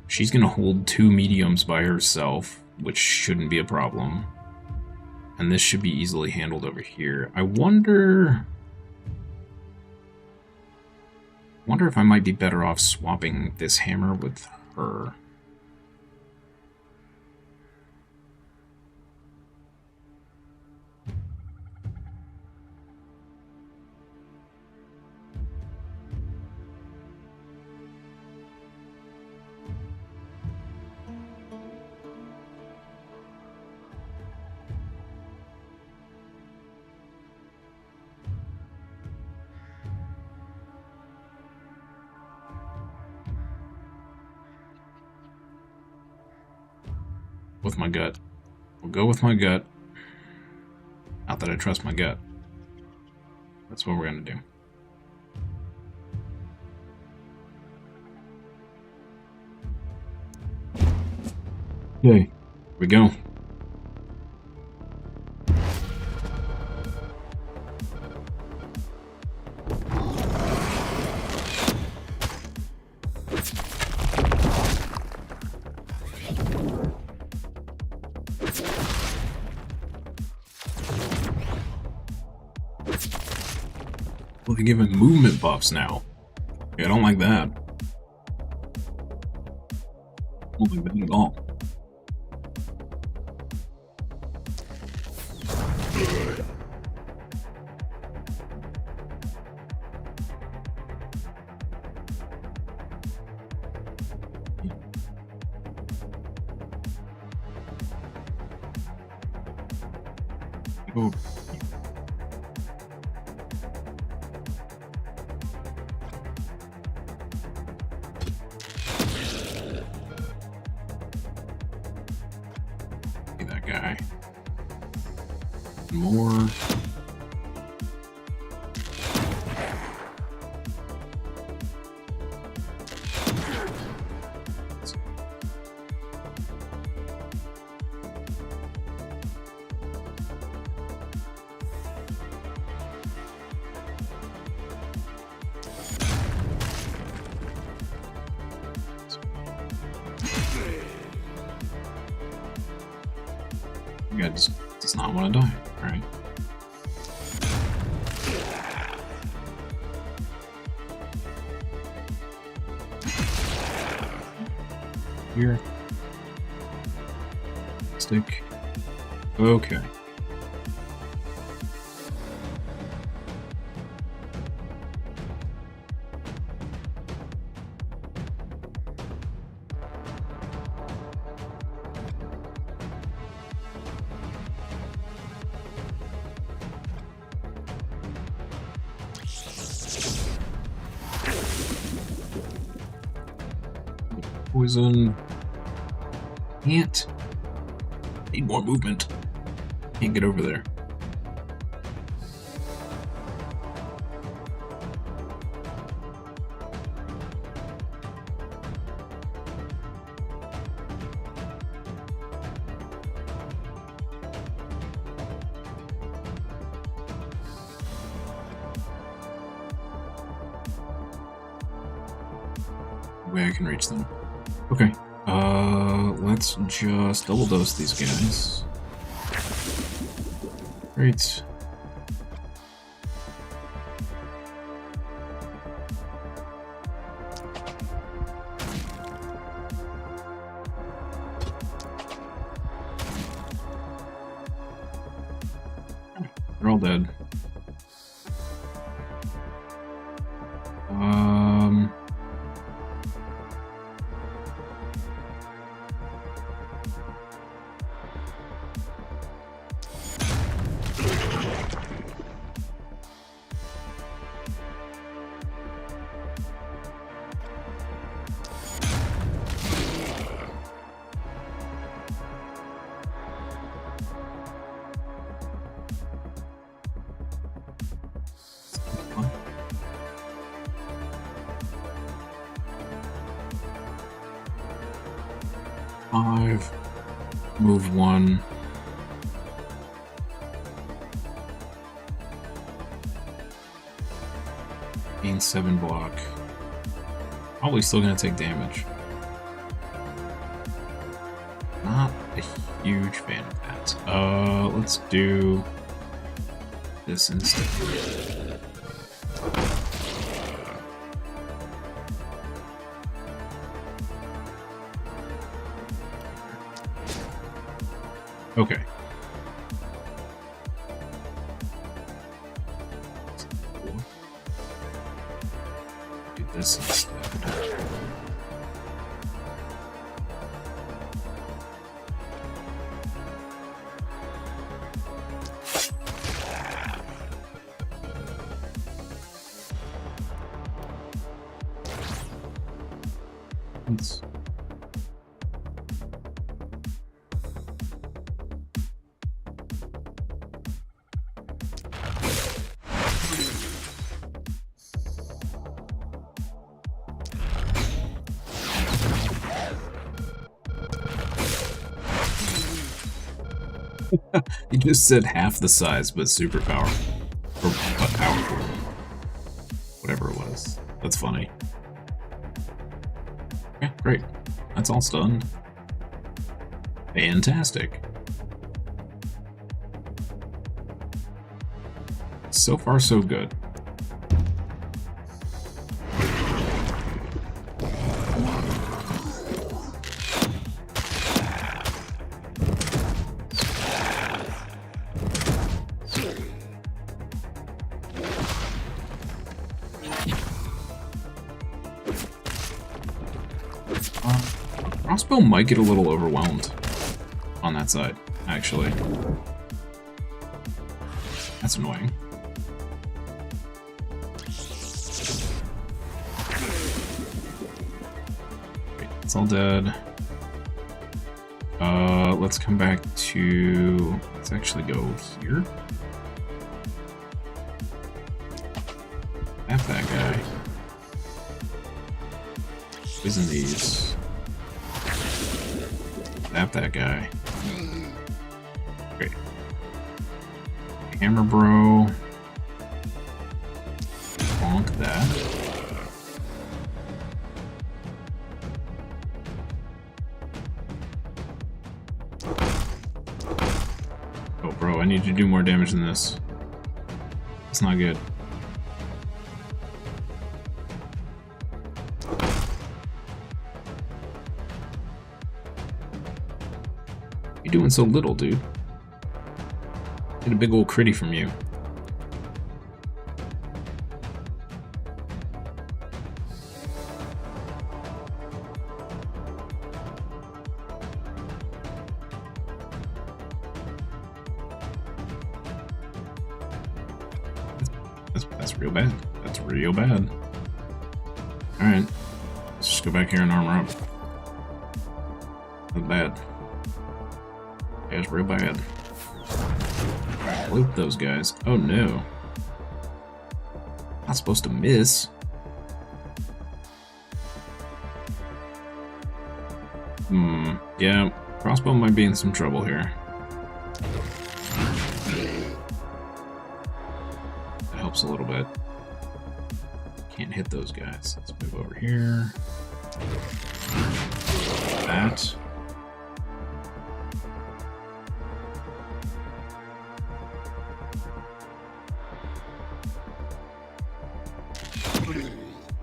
She's gonna hold 2 mediums by herself, which shouldn't be a problem. And this should be easily handled over here. I wonder if I might be better off swapping this hammer with her. With my gut. We'll go with my gut. Not that I trust my gut. That's what we're gonna do. Okay, here we go. Well, they're giving movement buffs now. Yeah, I don't like that. I don't like that at all. Oh. That guy. More. The guy just does not want to die. Alright. Here. Stick. Okay. Poison. Can't. Need more movement. Can't get over there. Way I can reach them. Okay. Let's just double dose these guys. Great. They're all dead. Five, move one. Gain 7 block. Probably still gonna take damage. Not a huge fan of that. Let's do this instead. Okay. Do this instead. Let's You just said half the size, but super powerful. Or but powerful. Whatever it was. That's funny. Okay, great. That's all stunned. Fantastic. So far, so good. Crossbow might get a little overwhelmed on that side, actually. That's annoying. Great, it's all dead. Let's come back to... Let's actually go here. F that guy. Poison these. Zap that guy. Great. Hammer bro. Bonk that. Oh bro, I need you to do more damage than this. It's not good. You're doing so little, dude. Get a big old critty from you. That's real bad. That's real bad. Alright. Let's just go back here and armor up. Not bad. That's real bad. Loot those guys. Oh no. Not supposed to miss. Yeah. Crossbow might be in some trouble here. That helps a little bit. Can't hit those guys. Let's move over here. That.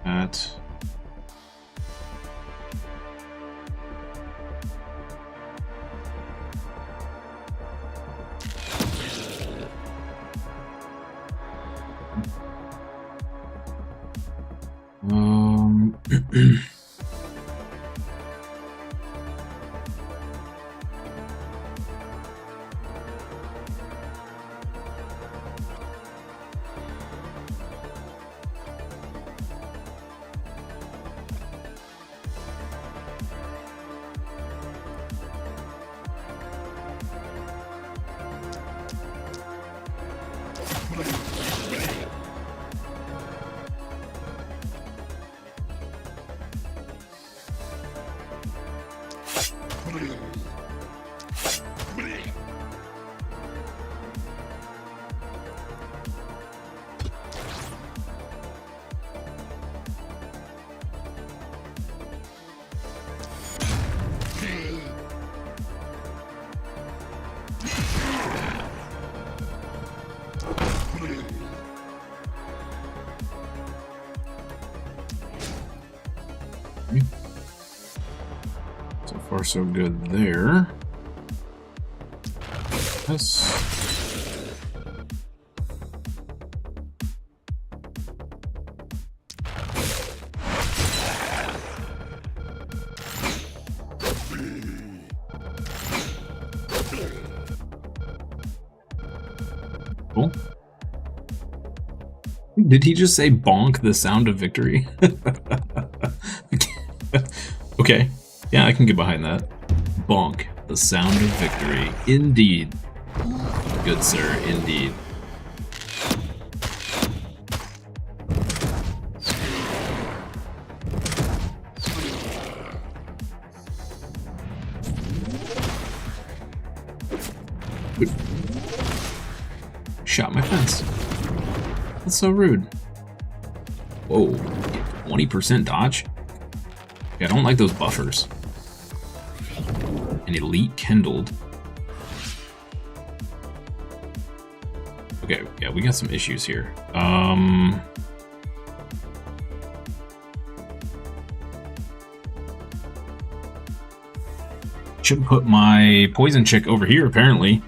That. So far, so good there. Yes. Cool. Did he just say bonk the sound of victory? Okay. Yeah, I can get behind that. Bonk the sound of victory. Indeed. Good sir, indeed. Shot my fence. That's so rude. Whoa, 20% dodge? Yeah, I don't like those buffers. An elite kindled. Okay, yeah, we got some issues here. Should put my poison chick over here, apparently.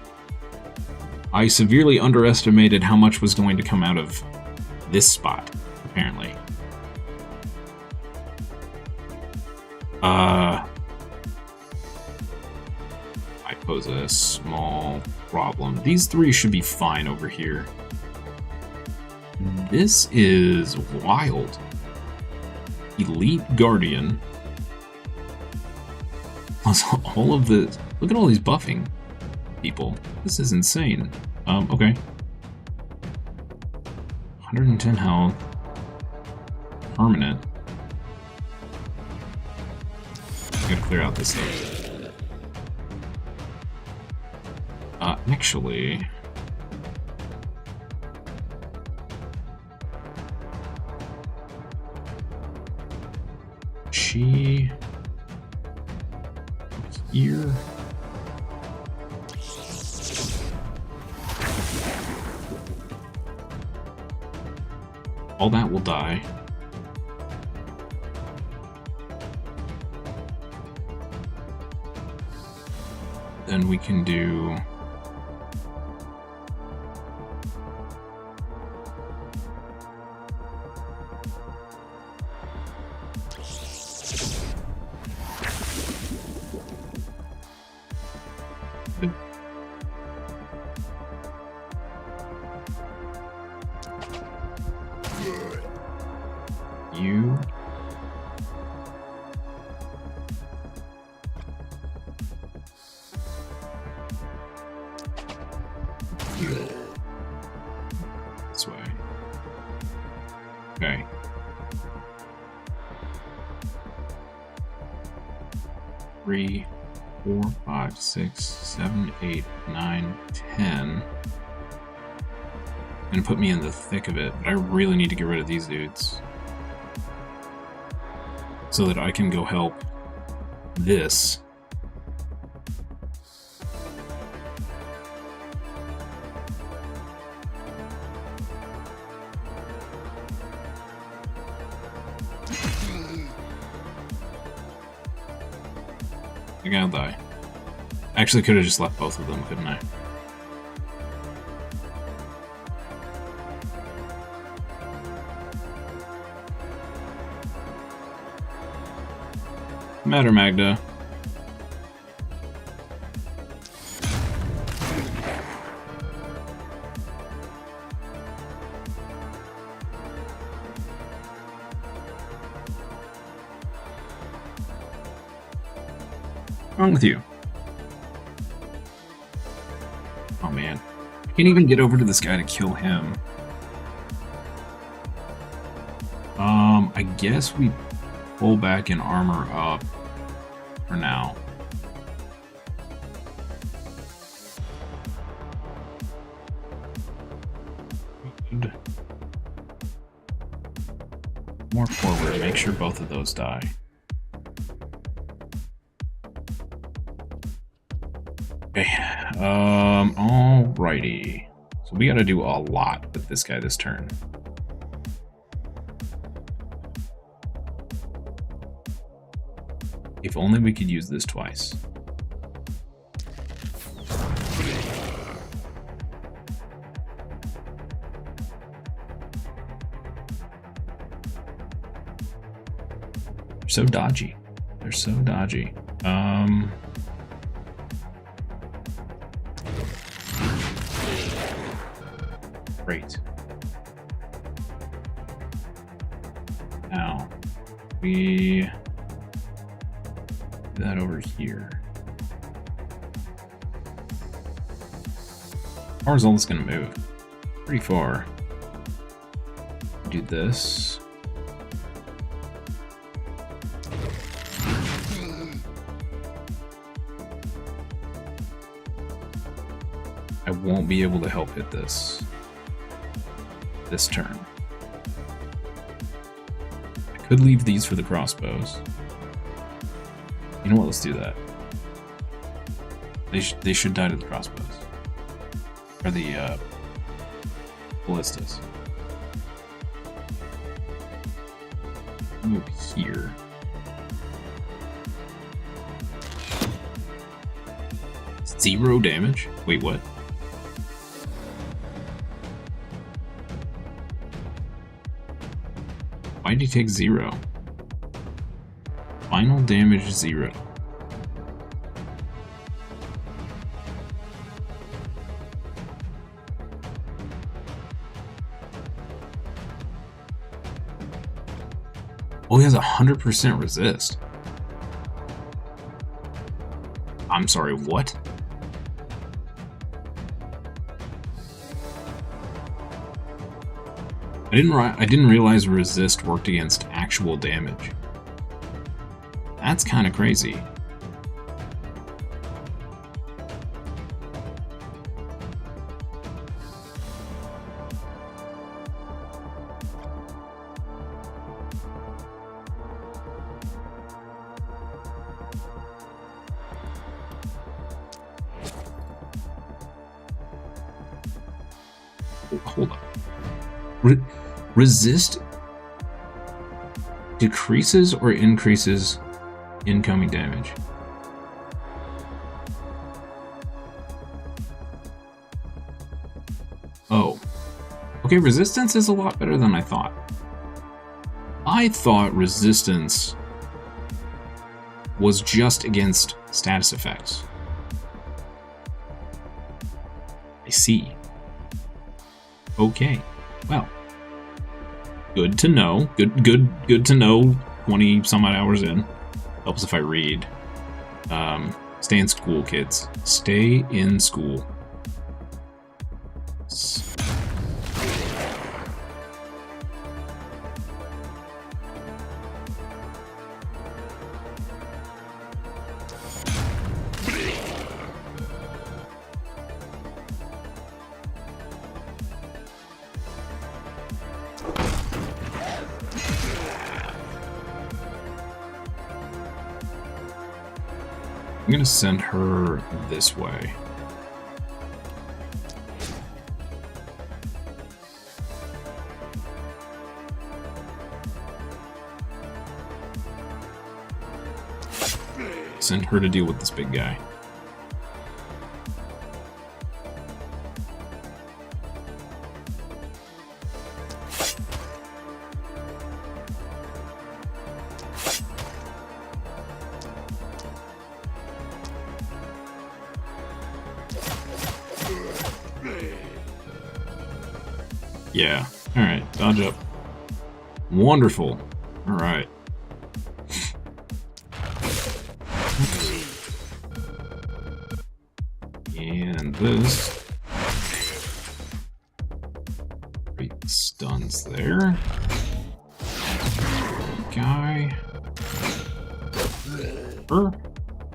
I severely underestimated how much was going to come out of this spot, apparently. Might pose a small problem. These three should be fine over here. This is wild. Elite Guardian. Plus all of the... Look at all these buffing people. This is insane. Okay. 110 health. Permanent. I gotta clear out this stuff. Actually... She... Here... All that will die. Then we can do... You... This way. Okay. Three, 4, 5, 6, 7, 8, 9, 10. Gonna put me in the thick of it, but I really need to get rid of these dudes so that I can go help this. I gotta die. Actually, could have just left both of them, couldn't I? Matter, Magda. What's wrong with you? Oh man. I can't even get over to this guy to kill him. I guess we pull back and armor up for now. Good. More forward, make sure both of those die. Okay, alrighty. So we gotta do a lot with this guy this turn. If only we could use this twice. They're so dodgy. They're so dodgy. Great. Now, we do that over here. How far is all this gonna move? Pretty far. Do this. I won't be able to help hit this turn. I could leave these for the crossbows. You know what? Let's do that. They should die to the crossbows or the ballistas. Move here. Zero damage? Wait, what? Why did he take 0? Final damage 0. Oh, he has 100% resist. I'm sorry, what? I didn't realize resist worked against actual damage. That's kind of crazy. Hold on. Resist decreases or increases incoming damage? Oh. Okay, resistance is a lot better than I thought. I thought resistance was just against status effects. I see. Okay. Well. Good to know. Good to know. 20 some odd hours in. Helps if I read. Stay in school, kids. Stay in school. I'm gonna send her this way. Send her to deal with this big guy. Yeah. Alright, dodge up. Wonderful. Alright. And this. Great stuns there. Guy.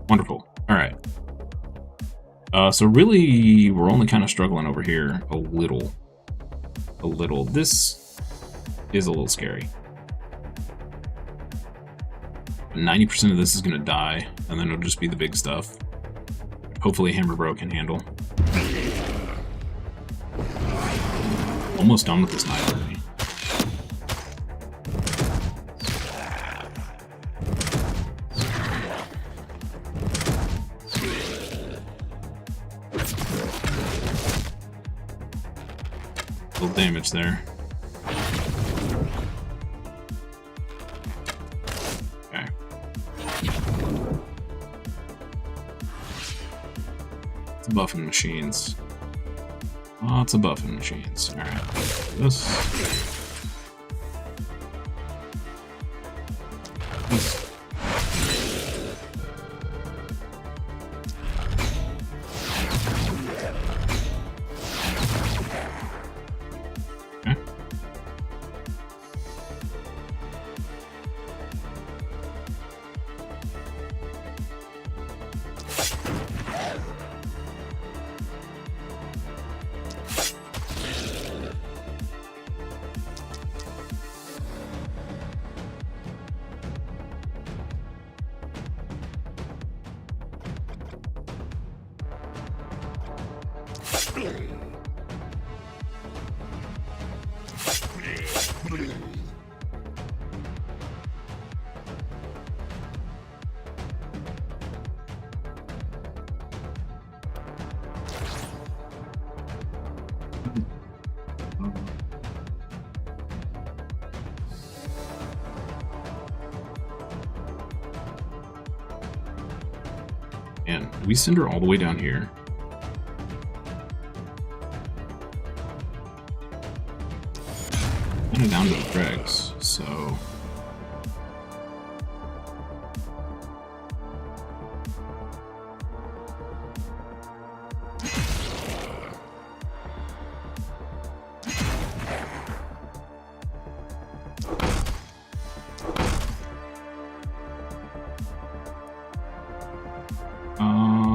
Wonderful. Alright. So really, we're only kind of struggling over here a little. This is a little scary. 90% of this is going to die, and then it'll just be the big stuff. Hopefully Hammer Bro can handle. Almost done with this night already. Little damage there. Okay. It's buffing machines. Lots of buffing machines. Alright. This. And we send her all the way down here. Kind of down to the dregs, so...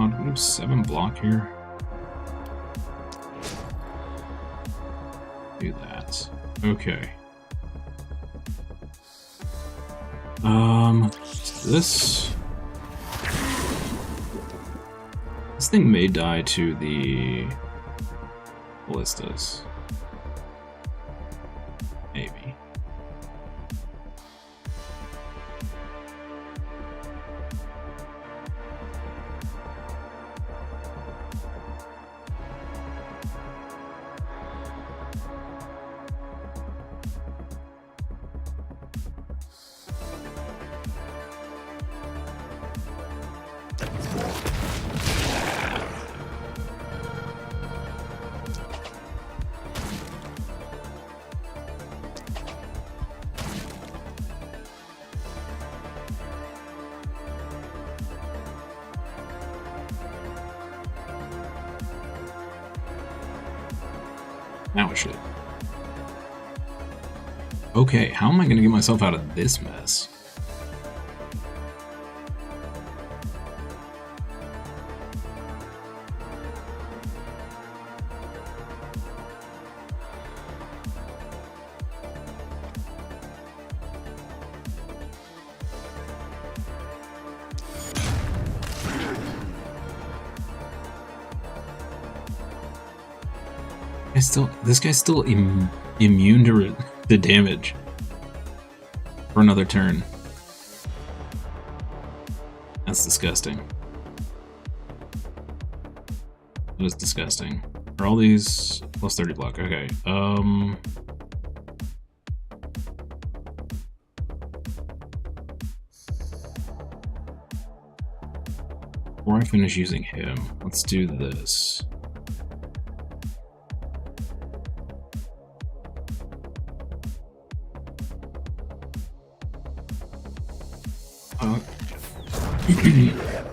do we have 7 block here? Do that. Okay. This thing may die to the ballistas. Maybe. Now it should. Okay, how am I going to get myself out of this mess? This guy's still immune to the damage for another turn. That's disgusting. That is disgusting. Are all these plus 30 block? Okay. Before I finish using him, let's do this.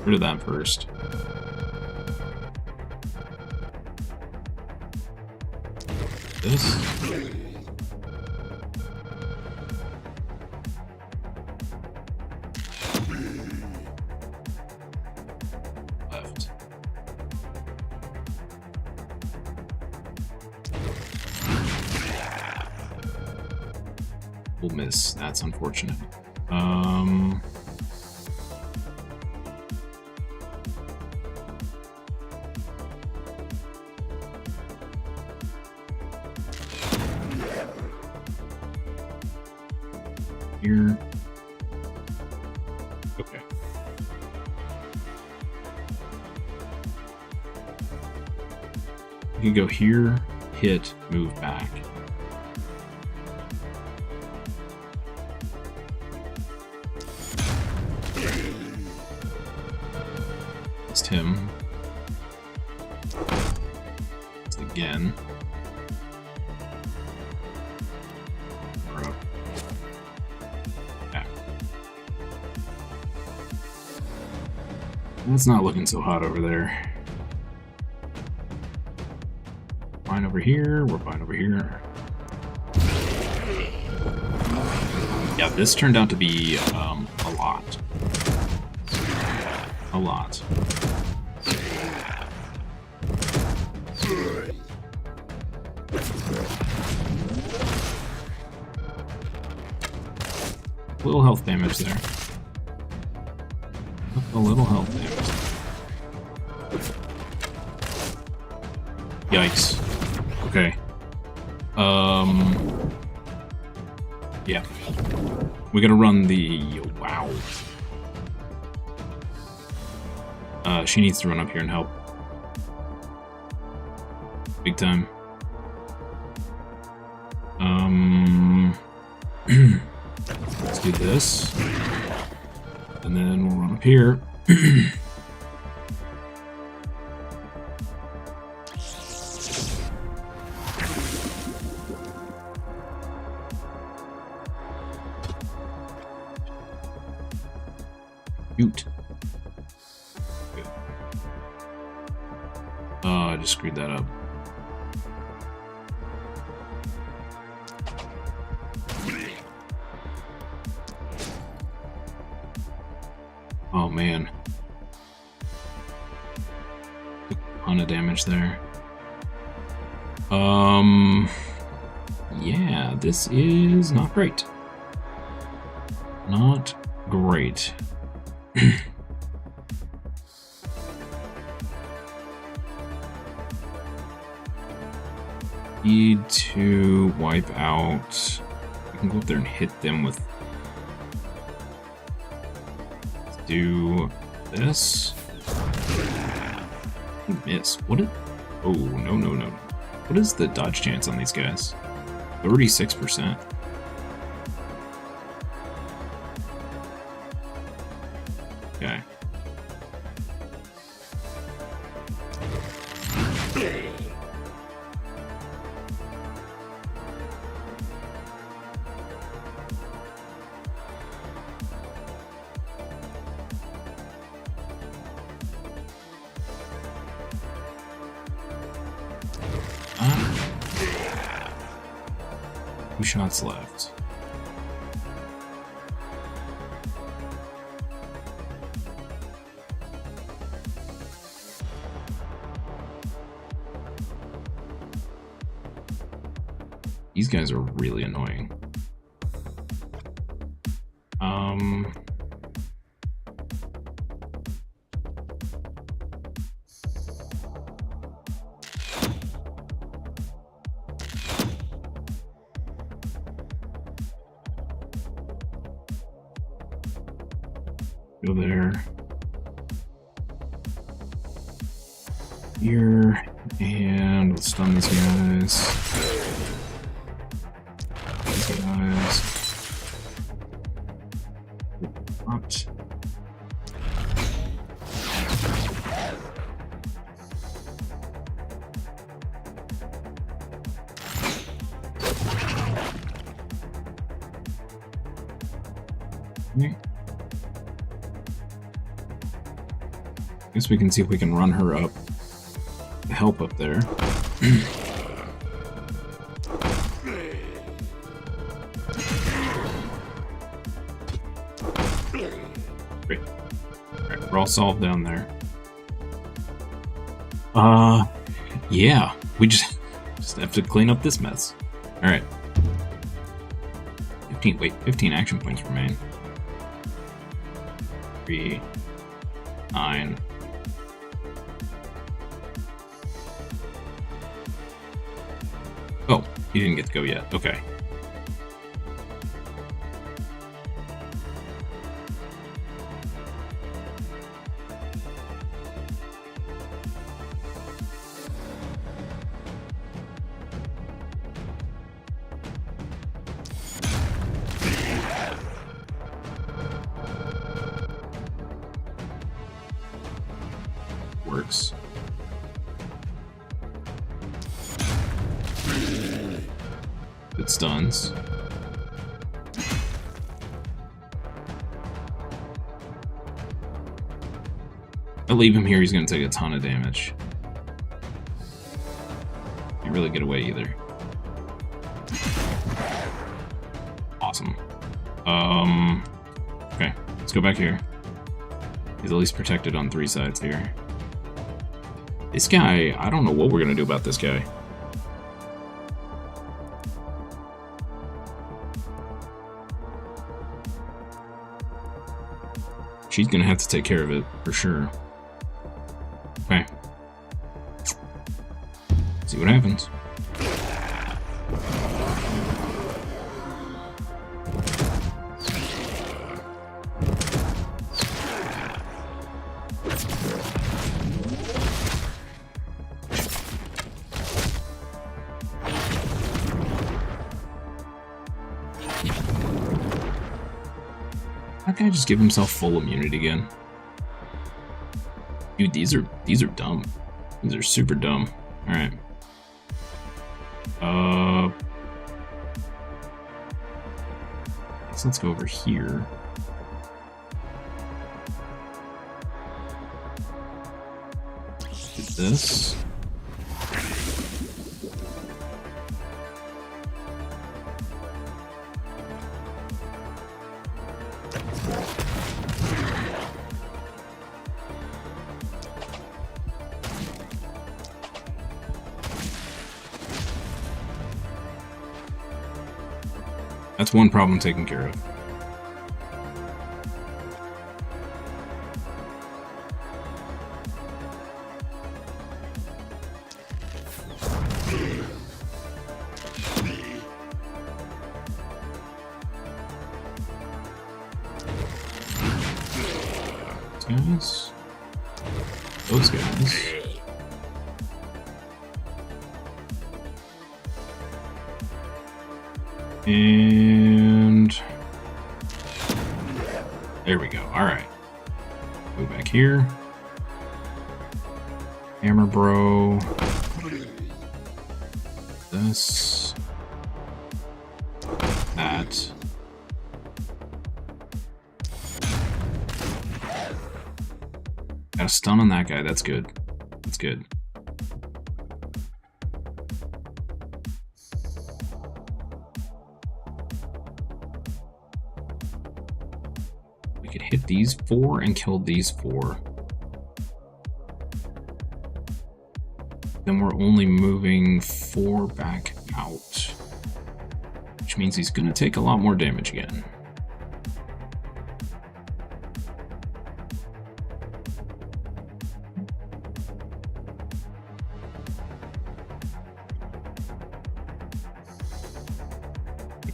Rid of that first. This. Left. We'll miss. That's unfortunate. Here. Okay. You can go here, hit, move back. It's him. It's again. It's not looking so hot over there. Fine over here, we're fine over here. Yeah, this turned out to be a lot. A lot. A little health damage there. A little health damage. Yikes. Okay. Yeah. We gotta run the... Wow. She needs to run up here and help. Big time. Let's do this. And then we'll run up here. Shoot. Good. I just screwed that up. Oh man. Took a ton of damage there. Yeah, this is not great. Not great. Need to wipe out. We can go up there and hit them with. Let's do this. Miss. What is. Oh, no, no, no. What is the dodge chance on these guys? 36%. Okay. Two shots left. These guys are really annoying. Go there. Here. And let's stun these guys. These guys. What? Okay. Guess we can see if we can run her up. Help up there. Great. Alright, we're all solved down there. Yeah. We just have to clean up this mess. Alright. 15 action points remain. 3, 9. Oh, he didn't get to go yet. Okay. Works. It stuns. I leave him here, he's gonna take a ton of damage. Can't really get away either. Awesome. Okay, let's go back here. He's at least protected on 3 sides here. This guy, I don't know what we're gonna do about this guy. She's gonna have to take care of it, for sure. Okay. See what happens. How can I just give himself full immunity again? Dude, these are dumb. These are super dumb. Alright. So let's go over here. Do this. That's one problem taken care of. Those guys. And there we go. All right. Go back here. Hammer bro. This. That. Got a stun on that guy. That's good. That's good. We could hit these 4 and kill these 4. Then we're only moving 4 back out, which means he's going to take a lot more damage again.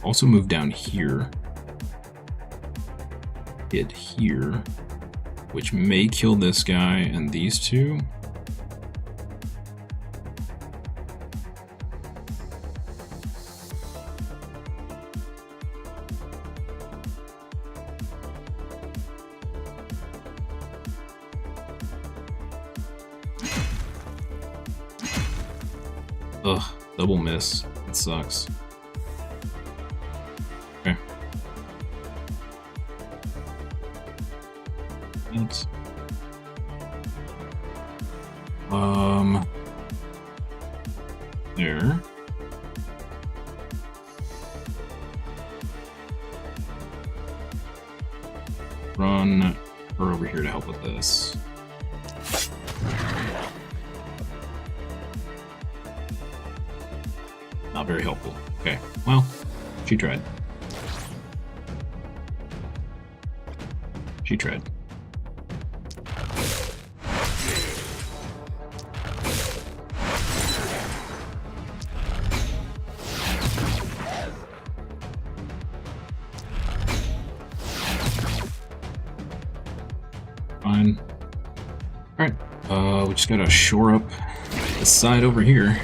Also move down here. Hit here. which may kill this guy and these two. Ugh, double miss. It sucks. Okay. Oops. There. Run her over here to help with this. Not very helpful. Okay, well, she tried. She tried. Fine. Alright, we just gotta shore up this side over here.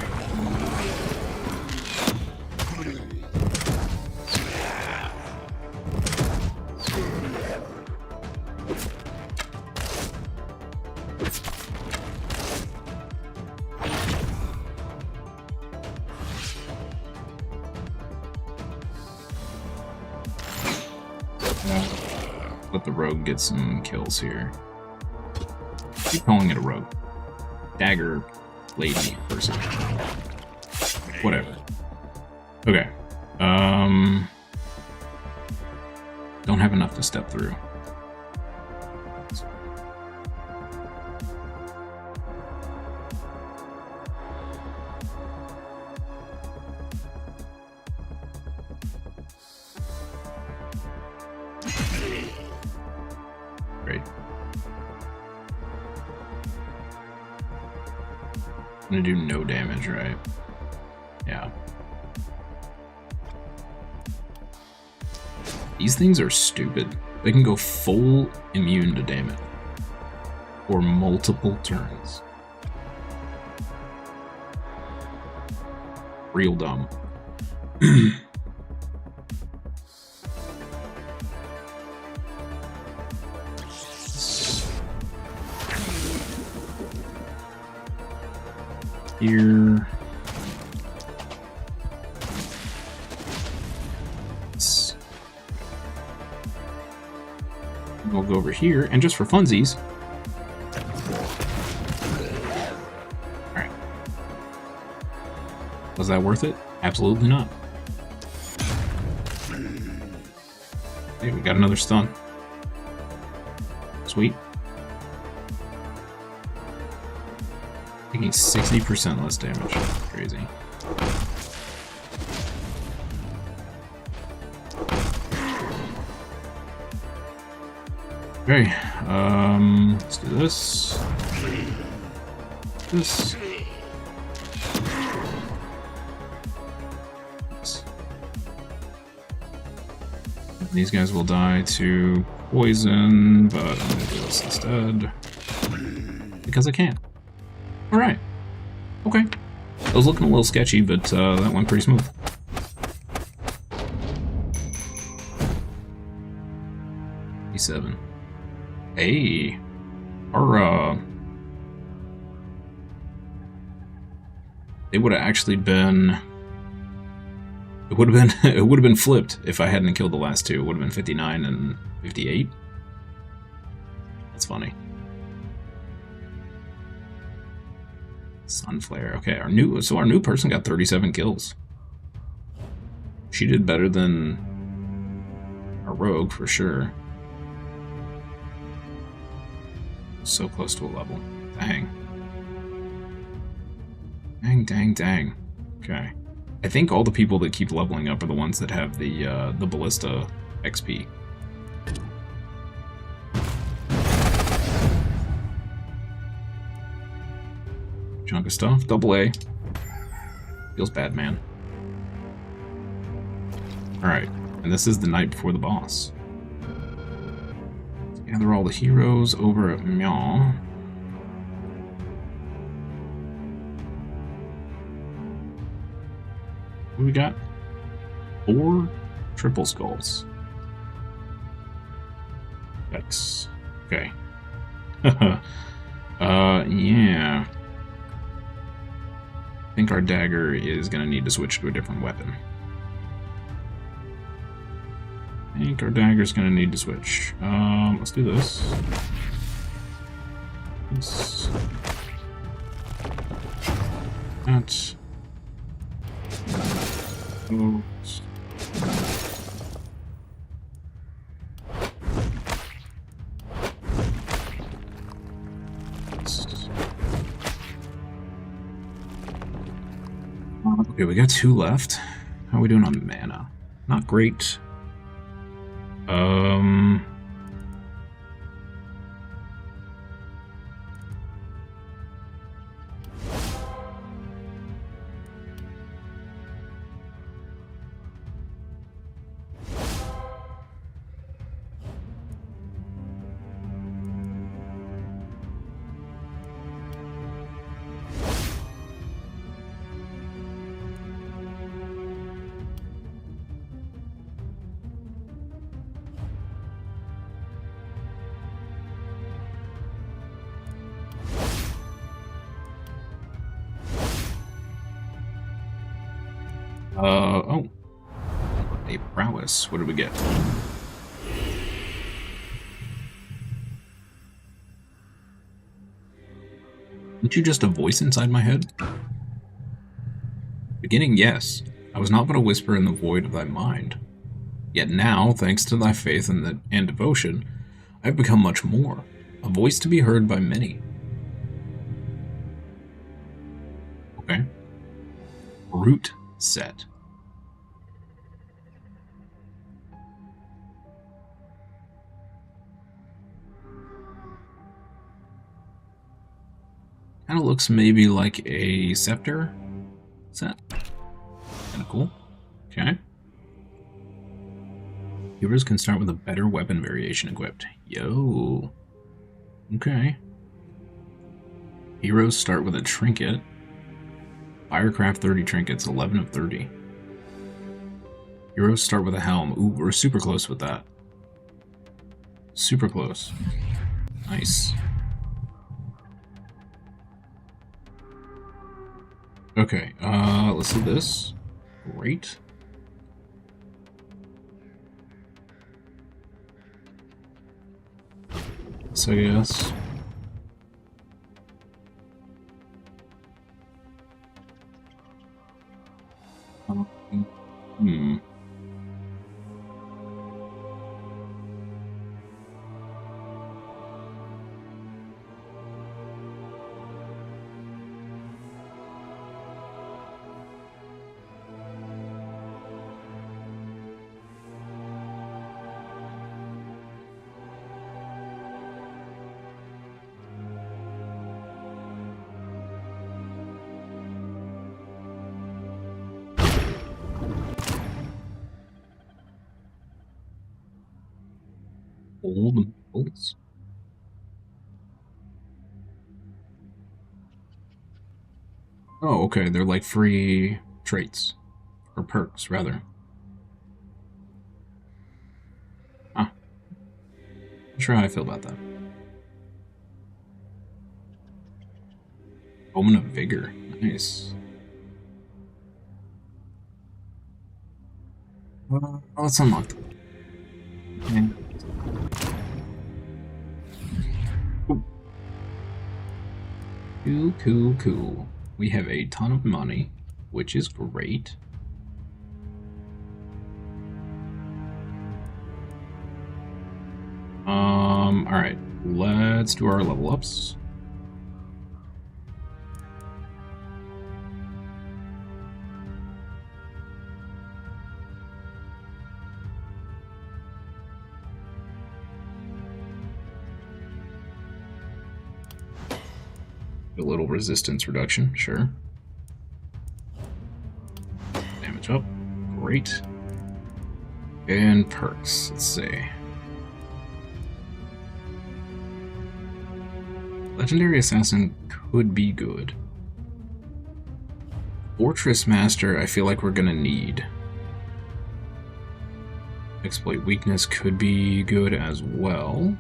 Let the rogue get some kills here. Keep calling it a rogue. Dagger lady person. Whatever. Okay. Don't have enough to step through. Great. I'm gonna do no damage, right? Yeah. These things are stupid. They can go full immune to damage. For multiple turns. Real dumb. Here. We'll go over here, and just for funsies. Alright. Was that worth it? Absolutely not. Hey, we got another stun. Sweet. Taking 60% less damage. Crazy. Okay, let's do this. This. These guys will die to poison, but I'm gonna do this instead. Because I can. Alright. Okay. That was looking a little sketchy, but that went pretty smooth. E7. Hey. Our, it would have actually been... It would have been it would have been flipped if I hadn't killed the last two. It would have been 59 and 58. That's funny. Sunflare. Okay, our new person got 37 kills. She did better than our rogue for sure. So close to a level. Dang. Dang, dang, dang. Okay. I think all the people that keep leveling up are the ones that have the ballista XP. Chunk of stuff. Double A. Feels bad, man. Alright. And this is the night before the boss. Gather all the heroes over at Meow. What we got? 4 triple skulls. Yikes. Okay. Yeah. I think our dagger is gonna need to switch to a different weapon. I think our dagger's gonna need to switch. Let's do this. That. Oh. Okay, we got 2 left. How are we doing on mana? Not great. Oh. A prowess. What did we get? Aren't you just a voice inside my head? Beginning, yes. I was not but a whisper in the void of thy mind. Yet now, thanks to thy faith and devotion, I have become much more. A voice to be heard by many. Okay. Root set. Kind of looks maybe like a scepter set. Kind of cool. Okay. Heroes can start with a better weapon variation equipped. Yo. Okay. Heroes start with a trinket. Firecraft 30 trinkets, 11 of 30. Heroes start with a helm. Ooh, we're super close with that. Super close. Nice. Okay, let's do this. Great. So yes. Old bolts. Oh, okay, they're like free traits. Or perks, rather. Huh. Not sure how I feel about that. Omen of Vigor. Nice. Let's unlock them. Okay. Cool, cool. We have a ton of money, which is great. Alright, let's do our level ups. A little resistance reduction, sure. Damage up, great. And perks, let's see. Legendary Assassin could be good. Fortress Master, I feel like we're gonna need. Exploit Weakness could be good as well.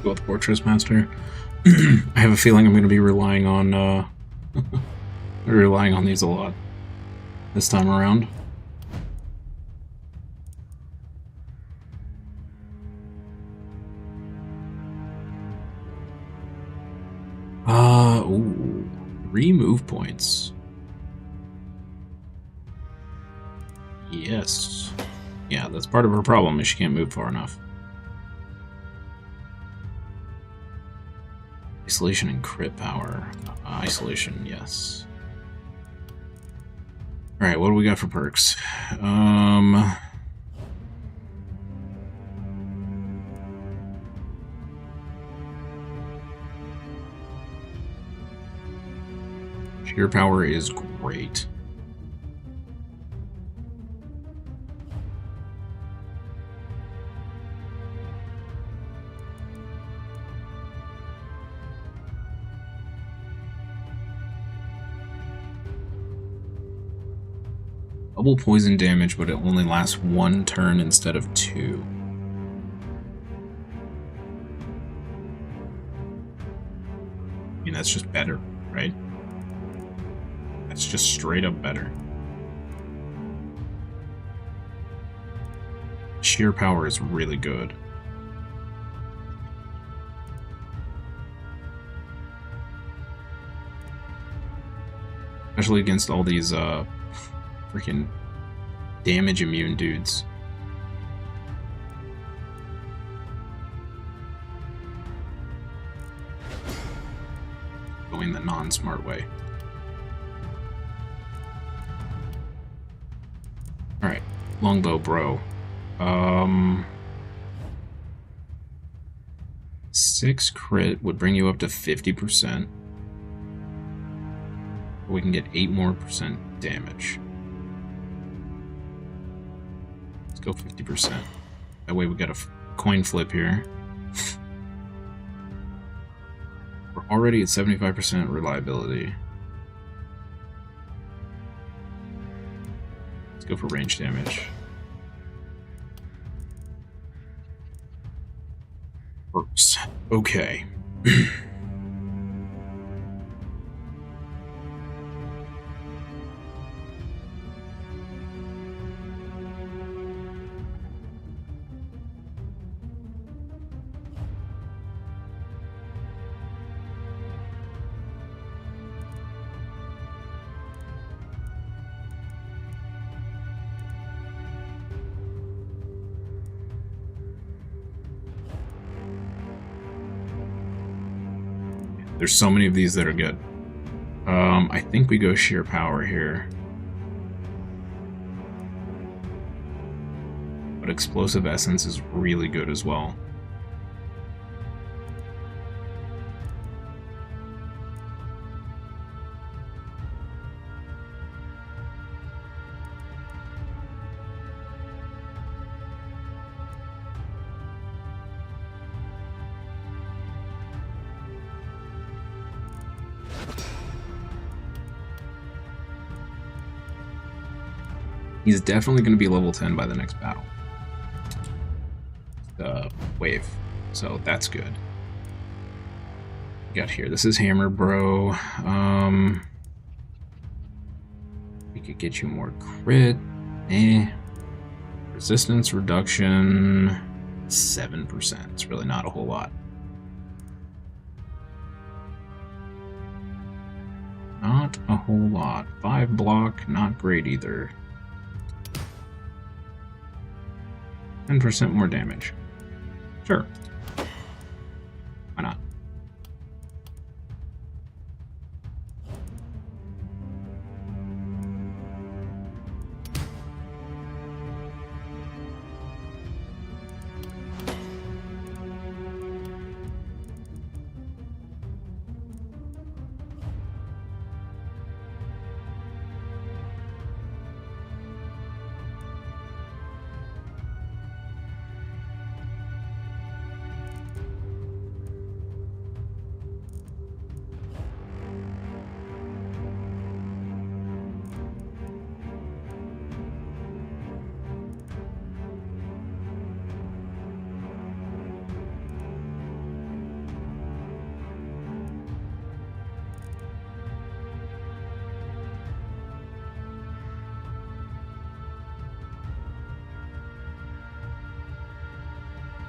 Go with Fortress Master. I have a feeling I'm going to be relying on these a lot this time around. Ooh, 3 move points. Yes. Yeah, that's part of her problem, is she can't move far enough. Isolation and crit power. Isolation, yes. Alright, what do we got for perks? Sheer power is great. Double poison damage, but it only lasts 1 turn instead of 2. I mean, that's just better, right? That's just straight up better. Sheer power is really good. Especially against all these, freaking damage immune dudes. Going the non-smart way. Alright, longbow bro. 6 crit would bring you up to 50%. We can get 8% more damage. Let's go 50%. That way we got a coin flip here. We're already at 75% reliability. Let's go for range damage. Works. Okay. There's so many of these that are good. I think we go sheer power here. But explosive essence is really good as well. He's definitely going to be level 10 by the next battle. Wave. So that's good. We got here. This is Hammer Bro. We could get you more crit. Resistance reduction 7%. It's really not a whole lot. Not a whole lot. 5 block, not great either. 10% more damage. Sure. Why not?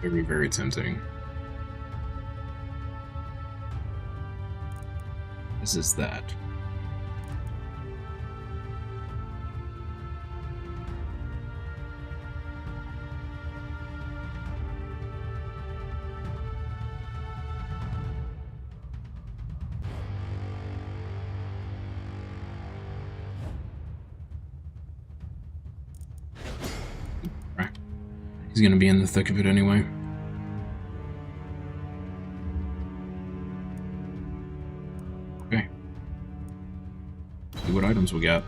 Very, very tempting. This is that. He's gonna be in the thick of it anyway. Okay. See what items we got.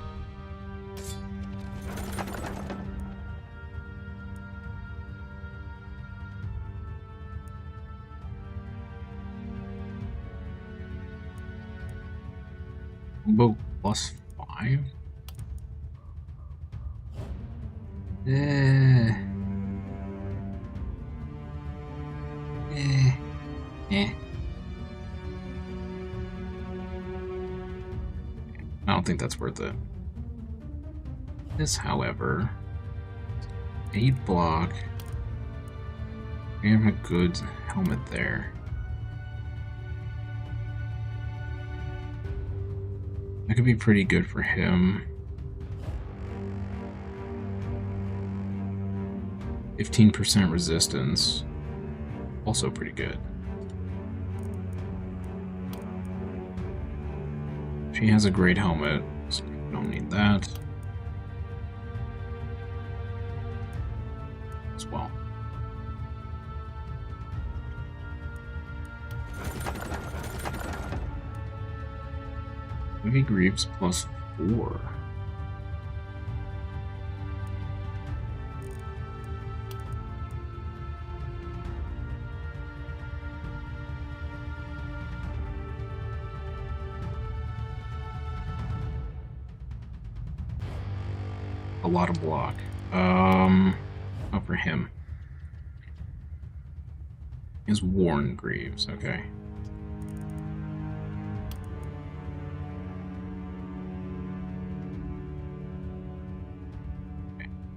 Boat +5. I don't think that's worth it. This, however, 8 block. We have a good helmet there. That could be pretty good for him. 15% resistance. Also pretty good. She has a great helmet, so we don't need that. As well. Heavy Greaves +4. A lot of block. Oh, for him. He has Worn Greaves, okay.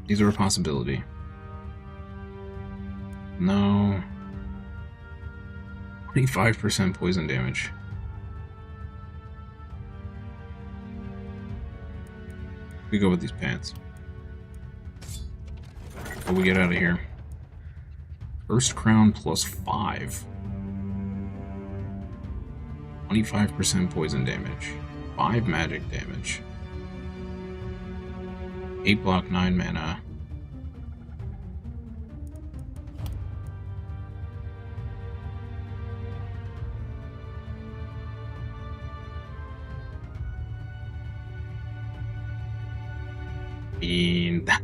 These are a possibility. No. 25% poison damage. We go with these pants. What we get out of here? First crown +5. 25% poison damage. 5 magic damage. 8 block, 9 mana.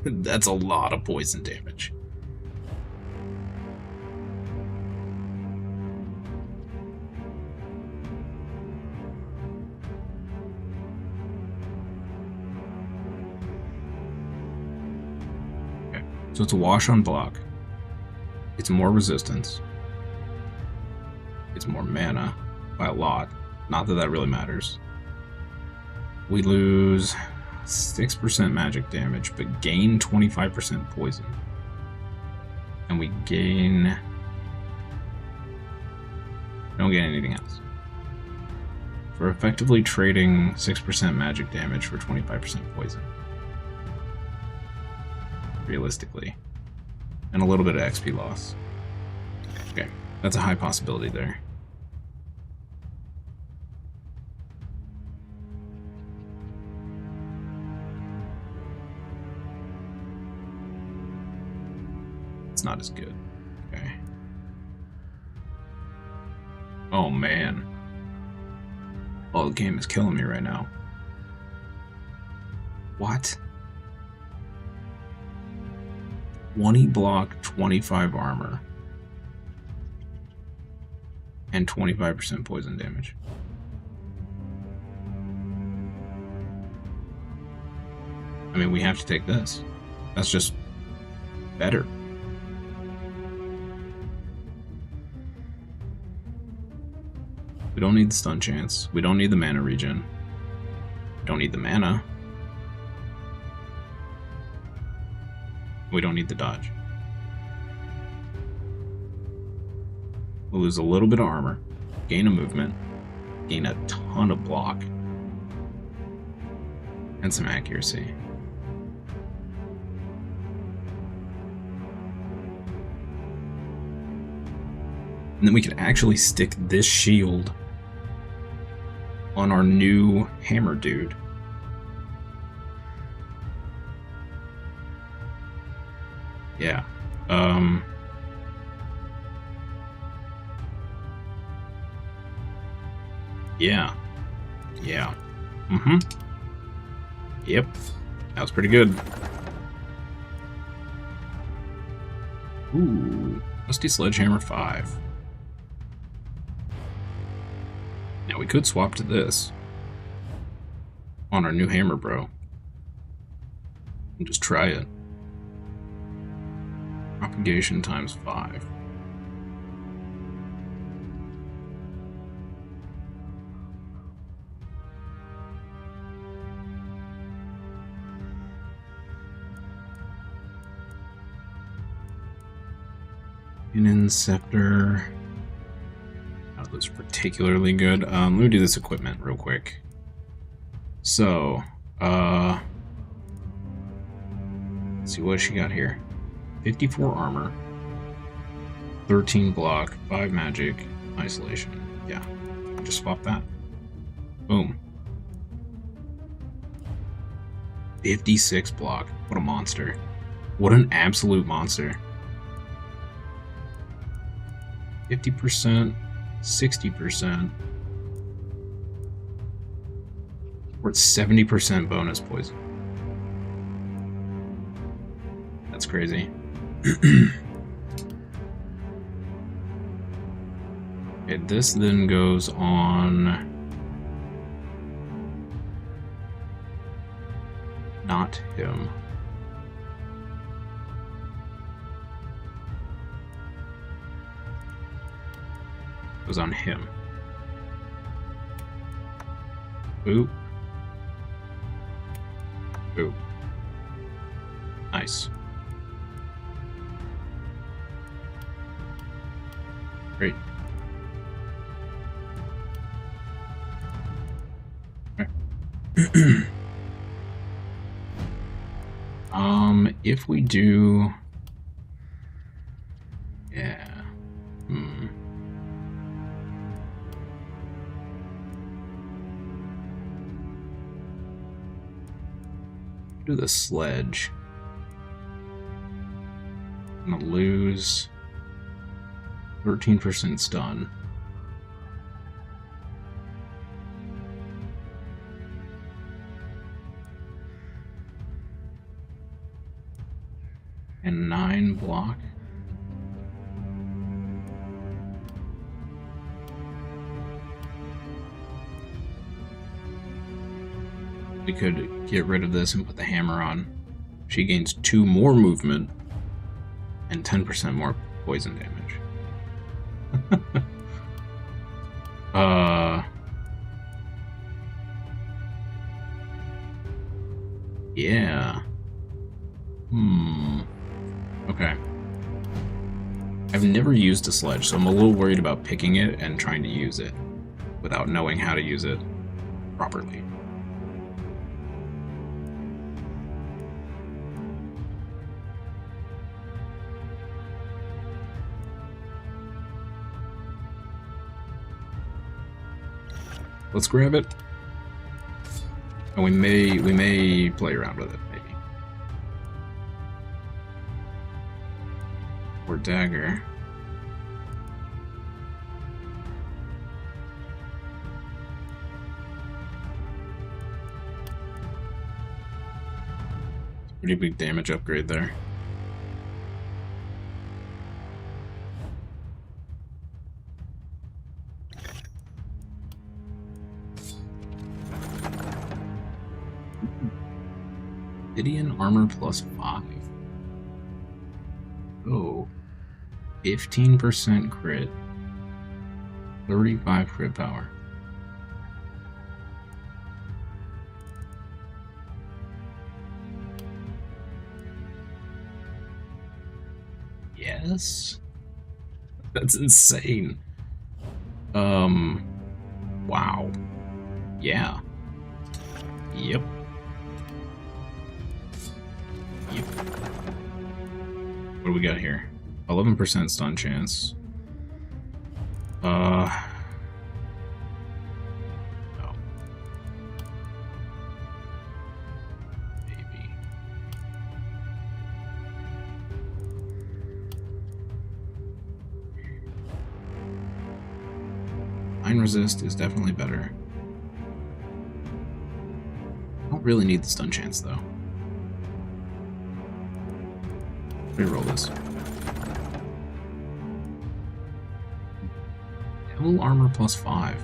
That's a lot of poison damage. Okay, so it's a wash on block. It's more resistance. It's more mana by a lot. Not that that really matters. We lose 6% magic damage, but gain 25% poison. And we don't get anything else. For effectively trading 6% magic damage for 25% poison. Realistically. And a little bit of XP loss. Okay, that's a high possibility there. It's not as good. Okay. Oh man. Oh, the game is killing me right now. What? 20 block, 25 armor. And 25% poison damage. I mean, we have to take this. That's just better. We don't need the stun chance. We don't need the mana regen. We don't need the mana. We don't need the dodge. We'll lose a little bit of armor, gain a movement, gain a ton of block, and some accuracy. And then we could actually stick this shield on our new hammer dude. Yeah. Yeah. Yeah. Mm-hmm. Yep. That was pretty good. Ooh. Rusty Sledgehammer 5. Now we could swap to this on our new hammer, bro. And just try it. Propagation times 5. An Scepter. That looks particularly good. Let me do this equipment real quick. So, let's see what she got here. 54 armor, 13 block, 5 magic, isolation. Yeah, just swap that. Boom. 56 block. What a monster. What an absolute monster. 50%, 60%. We're at 70% bonus poison. That's crazy. Okay, this then goes on not him. Goes on him. Boop. Boop. Nice. Great. Okay. If we do, yeah. Do the sledge. I'm gonna lose 13% stun. And 9 block. We could get rid of this and put the hammer on. She gains 2 more movement and 10% more poison damage. Yeah. Okay. I've never used a sledge, so I'm a little worried about picking it and trying to use it without knowing how to use it. properly. Let's grab it. And we may play around with it, maybe. Or dagger. Pretty big damage upgrade there. Obsidian armor +5. Oh. 15% crit. 35 crit power. Yes. That's insane. Wow. Yeah. Yep. Yep. What do we got here? 11% stun chance. No. Maybe. Mine resist is definitely better. I don't really need the stun chance though. Reroll this. Devil armor +5.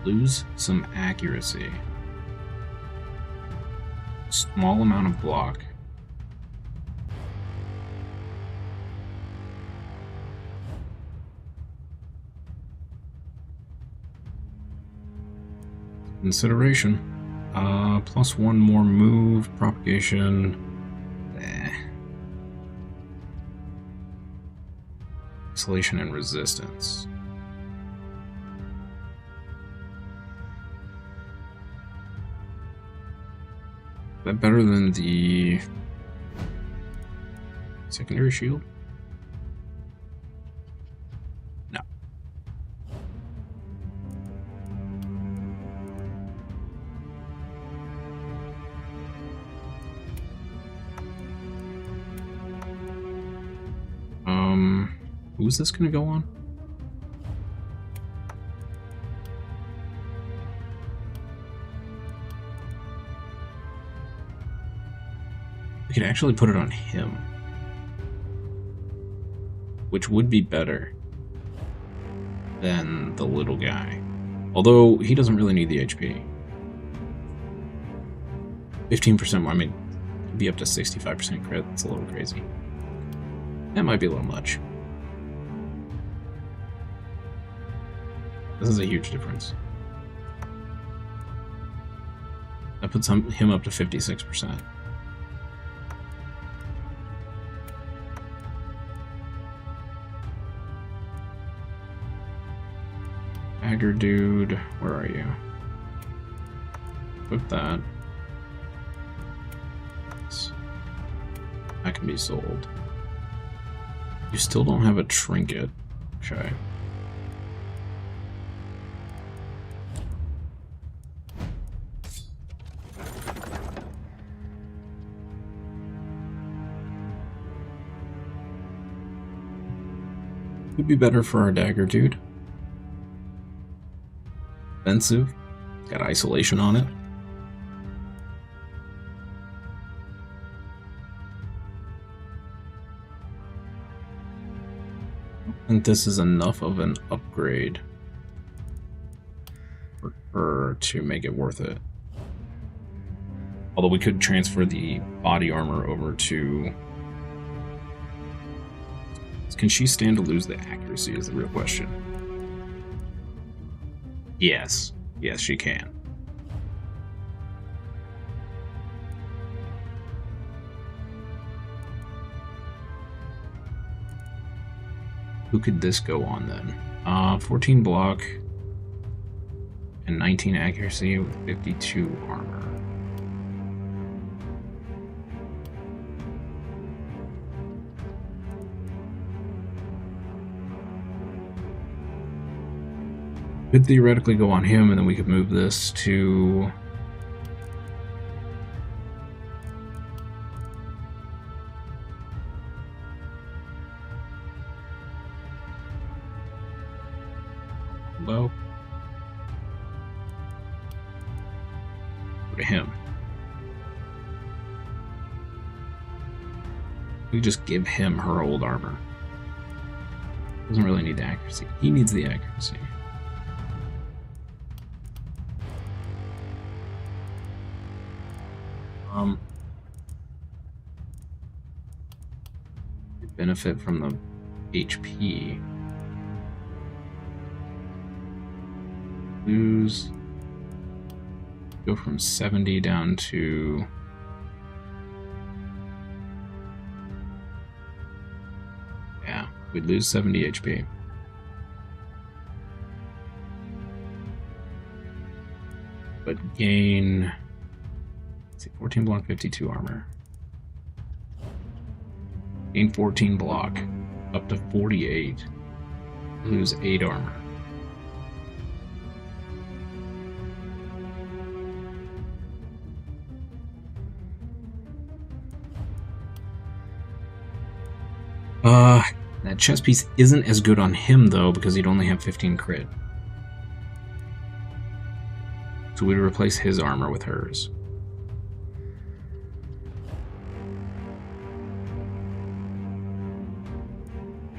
Lose some accuracy. Small amount of block. Consideration. +1 more move, propagation. Isolation and resistance. Is that better than the secondary shield? No. Who's this gonna go on? We could actually put it on him, which would be better than the little guy. Although he doesn't really need the HP. 15% more, I mean, it'd be up to 65% crit. That's a little crazy. That might be a little much. This is a huge difference. That puts him up to 56%. Dagger dude, where are you? Equip that. That can be sold. You still don't have a trinket. Okay. Would be better for our dagger dude. Offensive. Got isolation on it. I think this is enough of an upgrade for her to make it worth it. Although we could transfer the body armor over to... Can she stand to lose the accuracy is the real question. Yes. Yes, she can. Who could this go on then? 14 block and 19 accuracy with 52 armor. Could theoretically go on him, and then we could move this to... low. Go to him. We just give him her old armor. Doesn't really need the accuracy. He needs the accuracy. Benefit from the HP. Lose. Go from 70 down to... yeah, we'd lose 70 HP. But gain... let's see, 14 block, 52 armor. Gain 14 block, up to 48. Lose 8 armor. That chest piece isn't as good on him though, because he'd only have 15 crit. So we'd replace his armor with hers.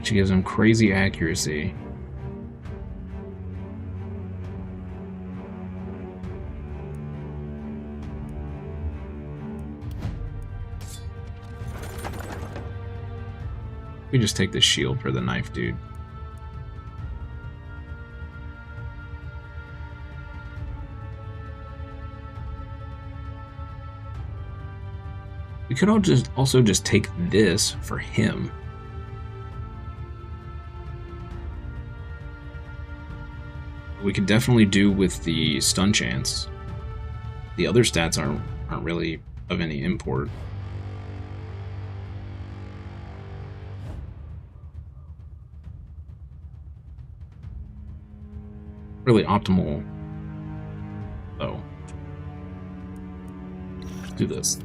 She gives him crazy accuracy. We just take the shield for the knife, dude. We could also just take this for him. We could definitely do with the stun chance. The other stats aren't really of any import. Really optimal, though. Let's do this.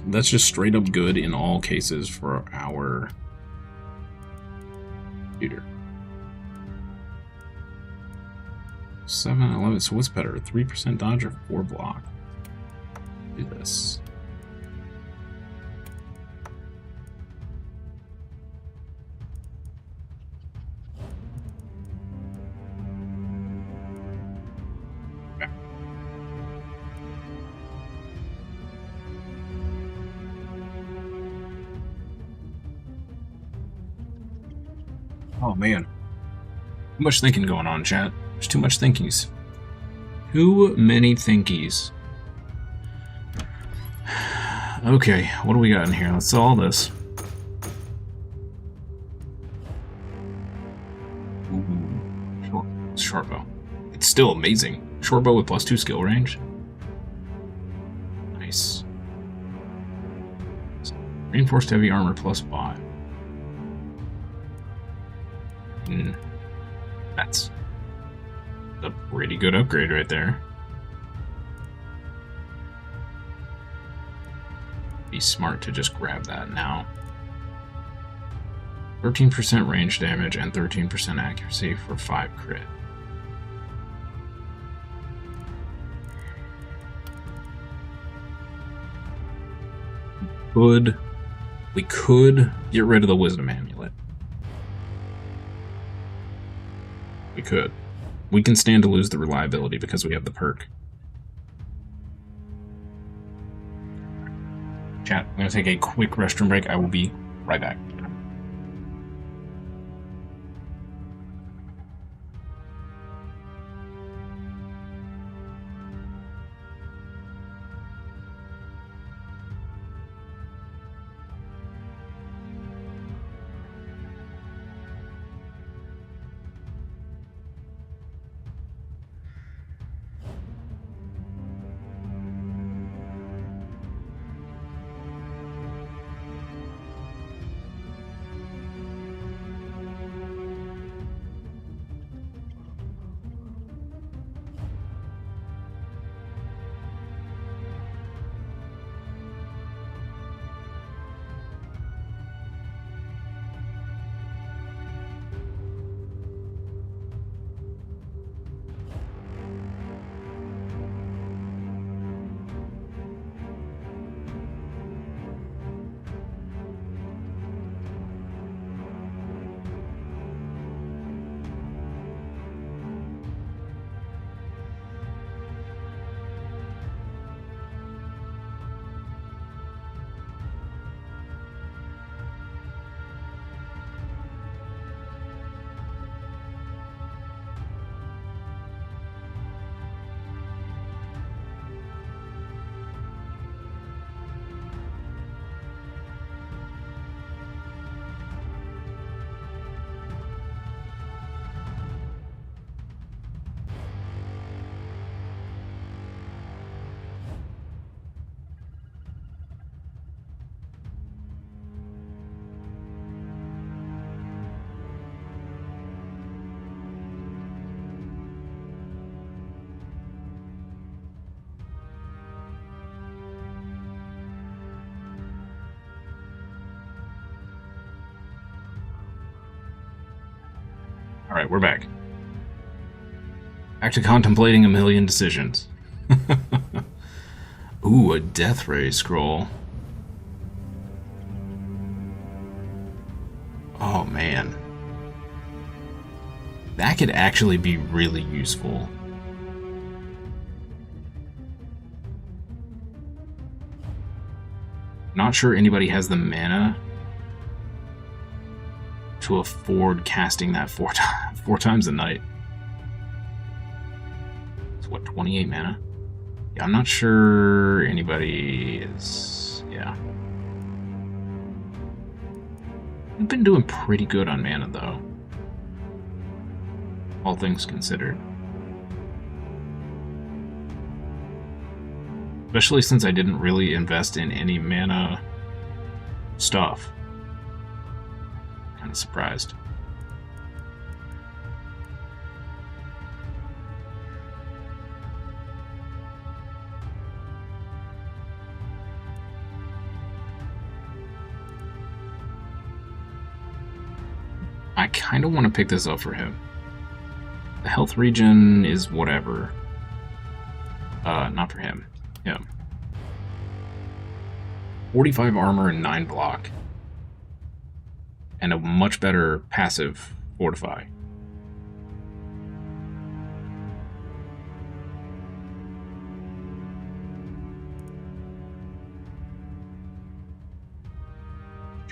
That's just straight up good in all cases for our shooter. 7, 11. So what's better, 3% dodge or 4 block? Do this. Okay. Oh man, too much thinking going on, chat. There's too much thinkies. Too many thinkies. Okay, what do we got in here? Let's solve this. Ooh, short bow. It's still amazing. Short bow with +2 skill range. Nice. Reinforced heavy armor plus bot. That's a pretty good upgrade right there. Be smart to just grab that now. 13% range damage and 13% accuracy for 5 crit. We could get rid of the Wisdom Amulet. We could. We can stand to lose the reliability because we have the perk. Chat, I'm going to take a quick restroom break. I will be right back. Alright, we're back. Back to contemplating a million decisions. Ooh, a death ray scroll. Oh man. That could actually be really useful. Not sure anybody has the mana to afford casting that four times a night. It's what, 28 mana? Yeah, I'm not sure anybody is... yeah. We've been doing pretty good on mana, though. All things considered. Especially since I didn't really invest in any mana stuff. Kind of surprised. I kind of want to pick this up for him. The health regen is whatever. Not for him. Him. 45 armor and 9 block. And a much better passive fortify.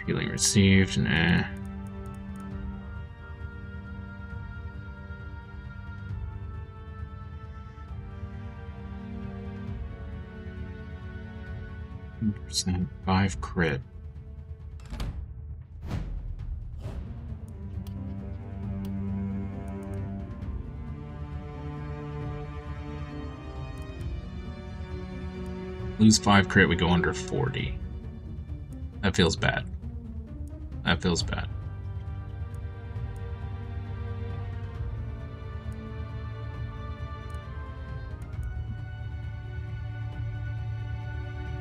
Healing received, nah. %, 5 crit. Lose 5 crit, we go under 40. That feels bad. That feels bad.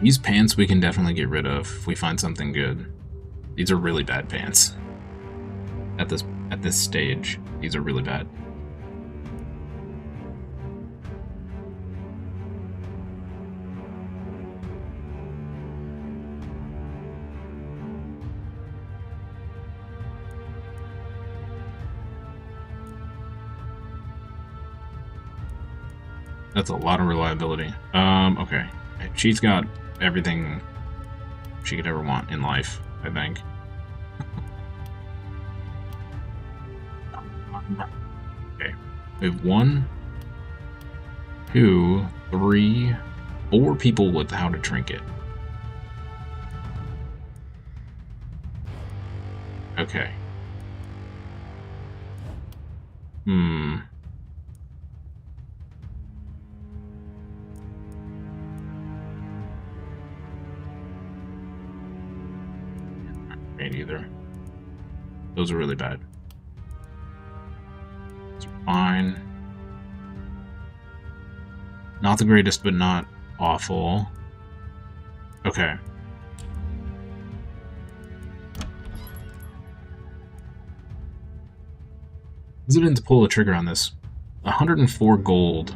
These pants we can definitely get rid of if we find something good. These are really bad pants. At this stage, these are really bad. That's a lot of reliability. Okay. She's got everything she could ever want in life, I think. Okay. We have 1, 2, 3, 4 people without a trinket. Okay. Either. Those are really bad. Those are fine. Not the greatest, but not awful. Okay. Hesitant to pull the trigger on this. 104 gold.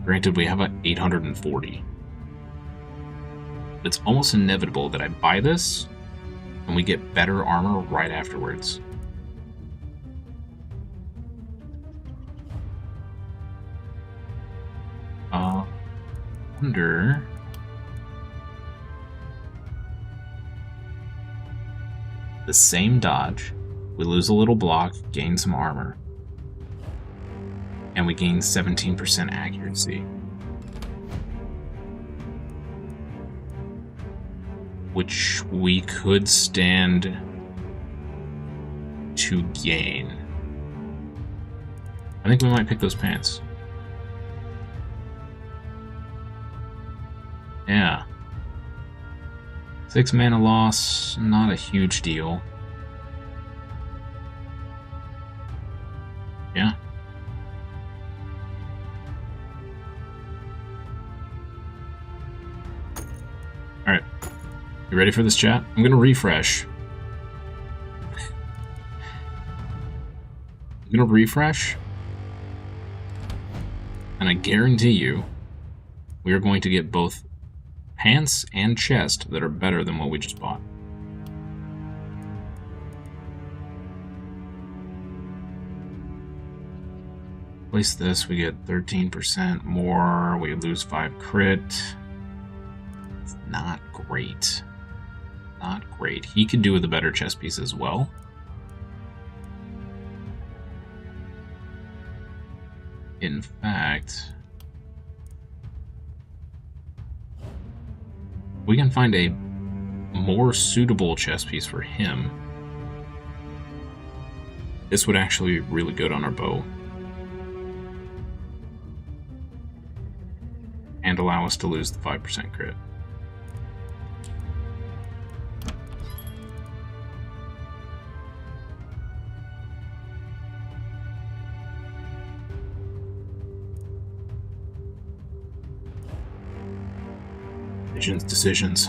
Granted, we have an 840. It's almost inevitable that I buy this and we get better armor right afterwards. Wonder... the same dodge. We lose a little block, gain some armor. And we gain 17% accuracy. Which we could stand to gain. I think we might pick those pants. Yeah. 6 mana loss, not a huge deal. Yeah. Alright. You ready for this, chat? I'm gonna refresh. I'm gonna refresh, and I guarantee you, we are going to get both pants and chest that are better than what we just bought. Place this, we get 13% more, we lose 5 crit. It's not great. Not great. He could do with a better chest piece as well. In fact, we can find a more suitable chest piece for him. This would actually be really good on our bow. And allow us to lose the 5% crit. Decisions.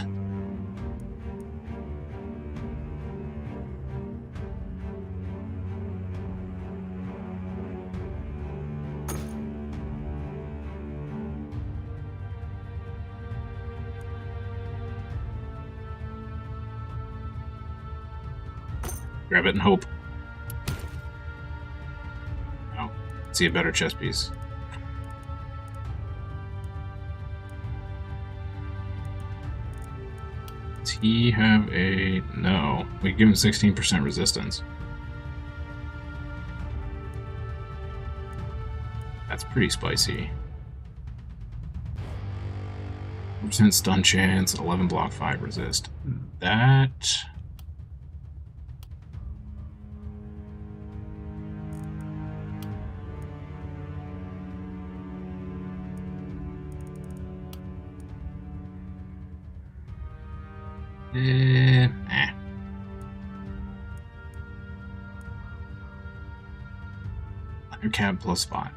Grab it and hope. No. See a better chest piece. Does he have a... No. We give him 16% resistance. That's pretty spicy. 4% stun chance, 11 block, 5 resist. That... Undercab plus 5.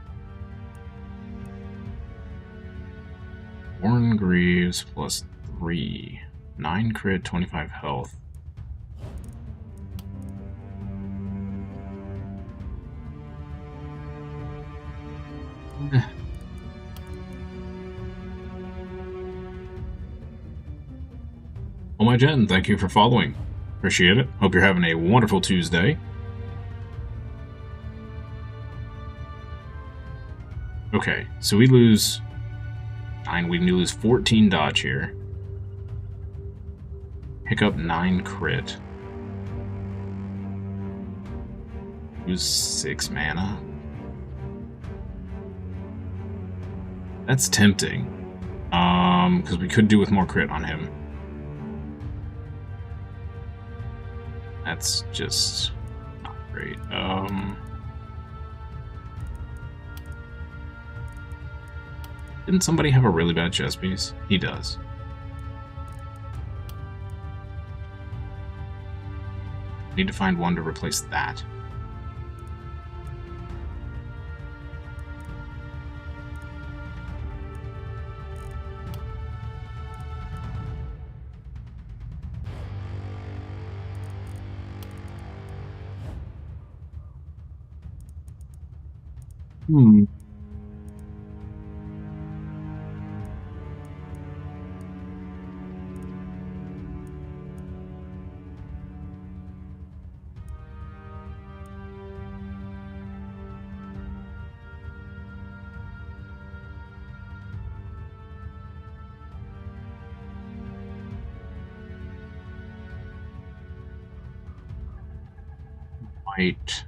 Warren Greaves plus 3. 9 crit, 25 health. Well, my Jen, thank you for following. Appreciate it. Hope you're having a wonderful Tuesday. Okay, so we lose 9. We lose 14 dodge here. Pick up 9 crit. Lose 6 mana. That's tempting. Because we could do with more crit on him. That's just not great. Didn't somebody have a really bad chest piece? He does. Need to find one to replace that. Right.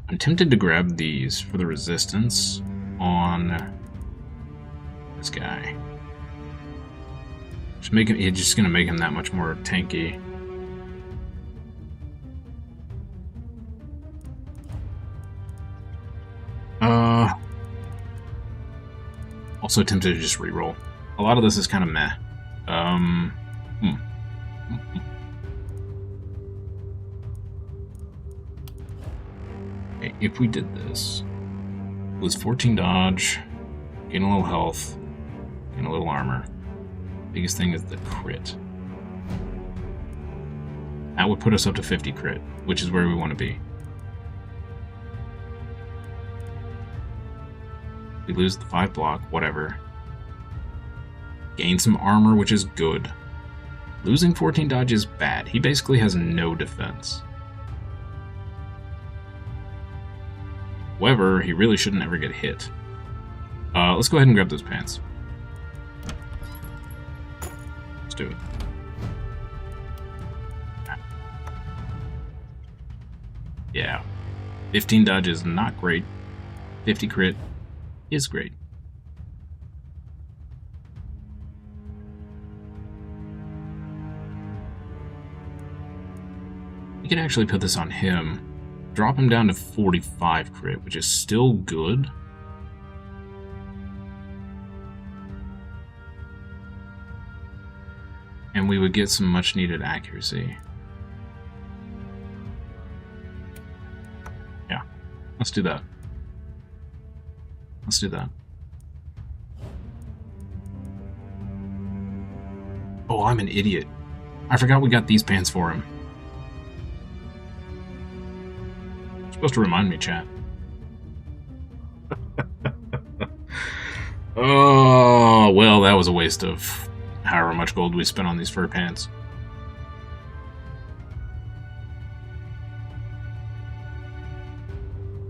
I'm tempted to grab these for the resistance on this guy. It's just gonna make him that much more tanky. Also tempted to just reroll. A lot of this is kind of meh. Okay, if we did this, lose 14 dodge, gain a little health, gain a little armor. Biggest thing is the crit. That would put us up to 50 crit, which is where we want to be. We lose the 5 block, whatever. Gain some armor, which is good. Losing 14 dodge is bad. He basically has no defense. However, he really shouldn't ever get hit. Let's go ahead and grab those pants. Let's do it. Yeah. 15 dodge is not great. 50 crit is great. We can actually put this on him. Drop him down to 45 crit, which is still good. And we would get some much needed accuracy. Yeah, let's do that. Let's do that. Oh, I'm an idiot. I forgot we got these pants for him. You're supposed to remind me, chat. Oh, well, that was a waste of however much gold we spent on these fur pants.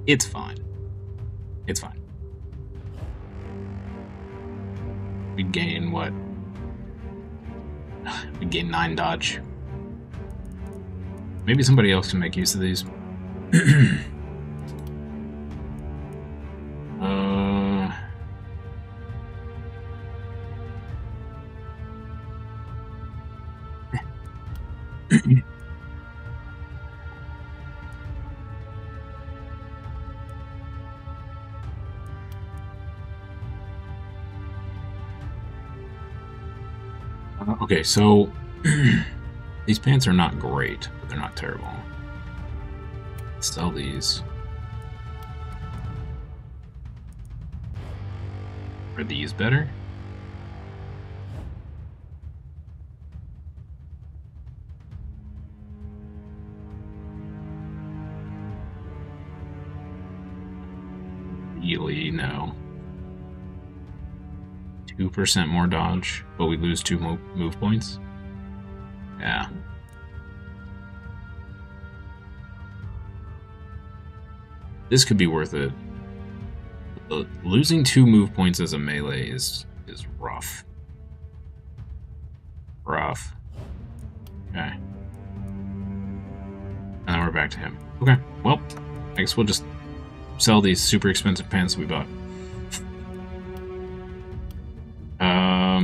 It's fine. It's fine. We gain what? We gain 9 dodge. Maybe somebody else can make use of these. Okay, so these pants are not great, but they're not terrible. Let's sell these. Are these better? Really, no. 2% more dodge, but we lose 2 move points? Yeah. This could be worth it. Losing 2 move points as a melee is rough. Rough. Okay. And then we're back to him. Okay, well, I guess we'll just sell these super expensive pants we bought.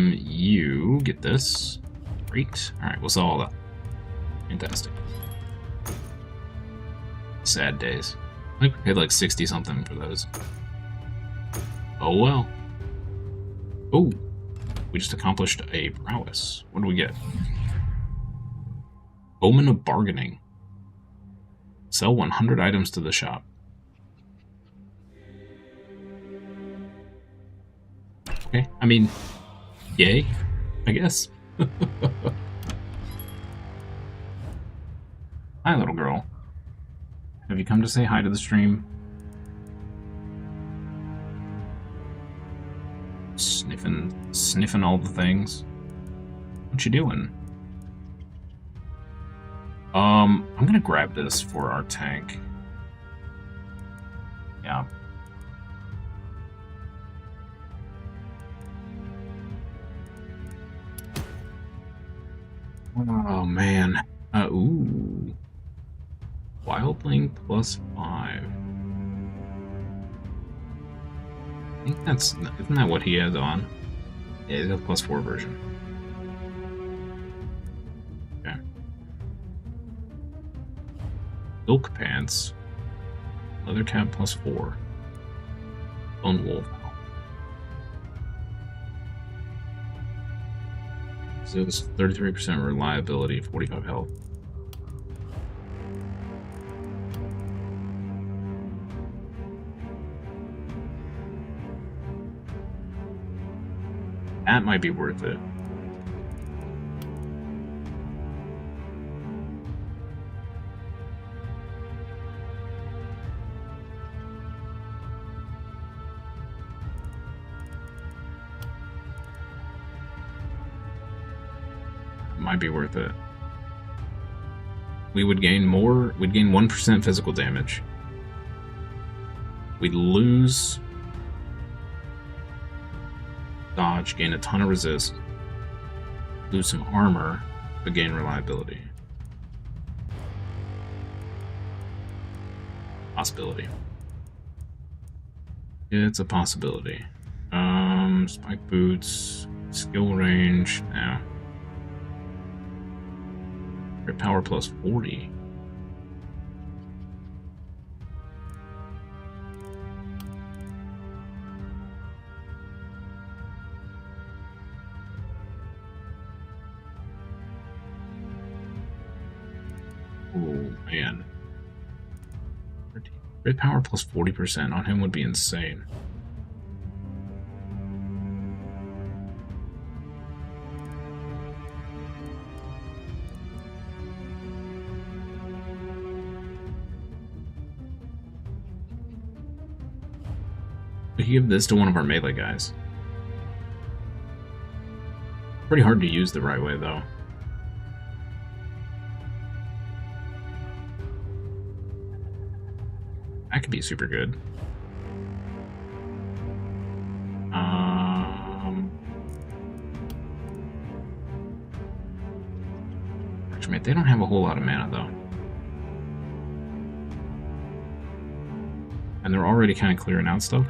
You get this. Great. Alright, we'll sell all that. Fantastic. Sad days. I think we paid like 60 something for those. Oh well. Oh, we just accomplished a prowess. What do we get? Omen of Bargaining. Sell 100 items to the shop. Okay, I mean, yay, I guess. Hi, little girl. Have you come to say hi to the stream? Sniffing all the things. What you doing? I'm gonna grab this for our tank. Yeah. Oh man. Ooh. Wild Link +5. I think that's, isn't that what he has on? Yeah, he's got the +4 version. Okay. Silk Pants. Leather Tab +4. Bone Wolf. So it's 33% reliability, 45 health. That might be worth it. might be worth it. We would gain more. We'd gain 1% physical damage. We'd lose dodge, gain a ton of resist, lose some armor, but gain reliability. Possibility. It's a possibility. Spike boots, skill range, no. Crit power plus 40. Oh man. Crit power plus 40% on him would be insane. We could give this to one of our melee guys. Pretty hard to use the right way, though. That could be super good. Exterminate. They don't have a whole lot of mana, though. And they're already kind of clearing out stuff.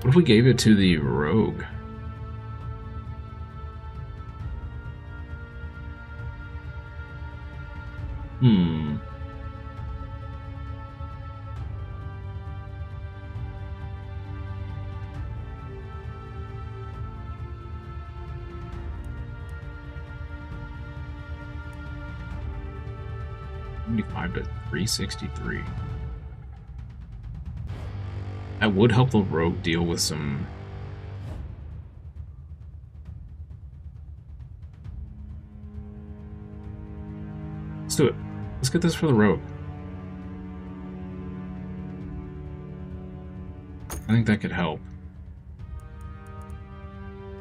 What if we gave it to the rogue? $75 to $363. That would help the rogue deal with some... Let's do it. Let's get this for the rogue. I think that could help.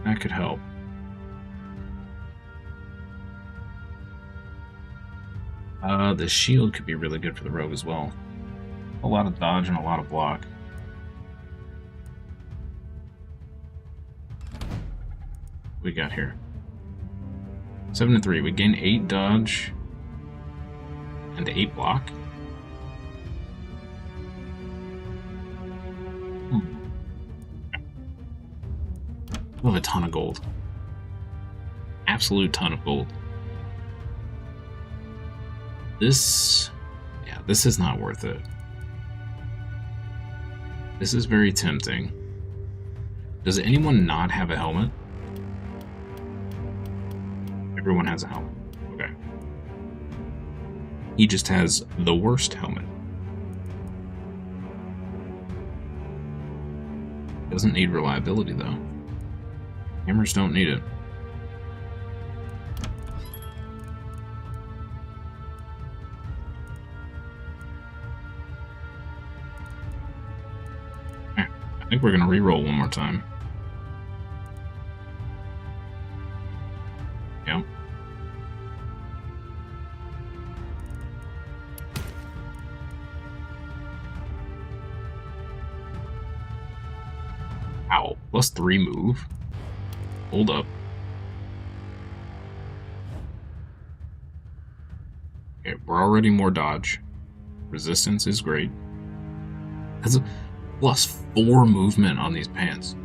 That could help. The shield could be really good for the rogue as well. A lot of dodge and a lot of block. What we got here? 7 to 3. We gain 8 dodge and 8 block. We'll have a ton of gold. Absolute ton of gold. This is not worth it. This is very tempting. Does anyone not have a helmet? Everyone has a helmet. Okay. He just has the worst helmet. Doesn't need reliability though. Hammers don't need it. I think we're gonna re-roll one more time. Yep. Ow. +3 move? Hold up. Okay, we're already more dodge. Resistance is great. That's a +4 movement on these pants.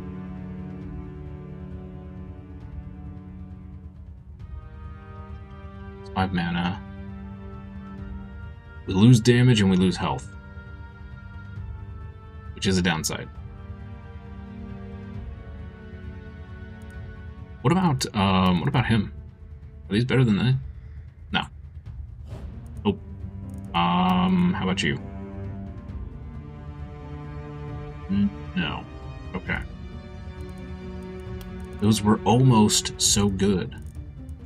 It's 5 mana. We lose damage and we lose health, which is a downside. What about him? Are these better than that? No. Nope. How about you? No. Okay. Those were almost so good.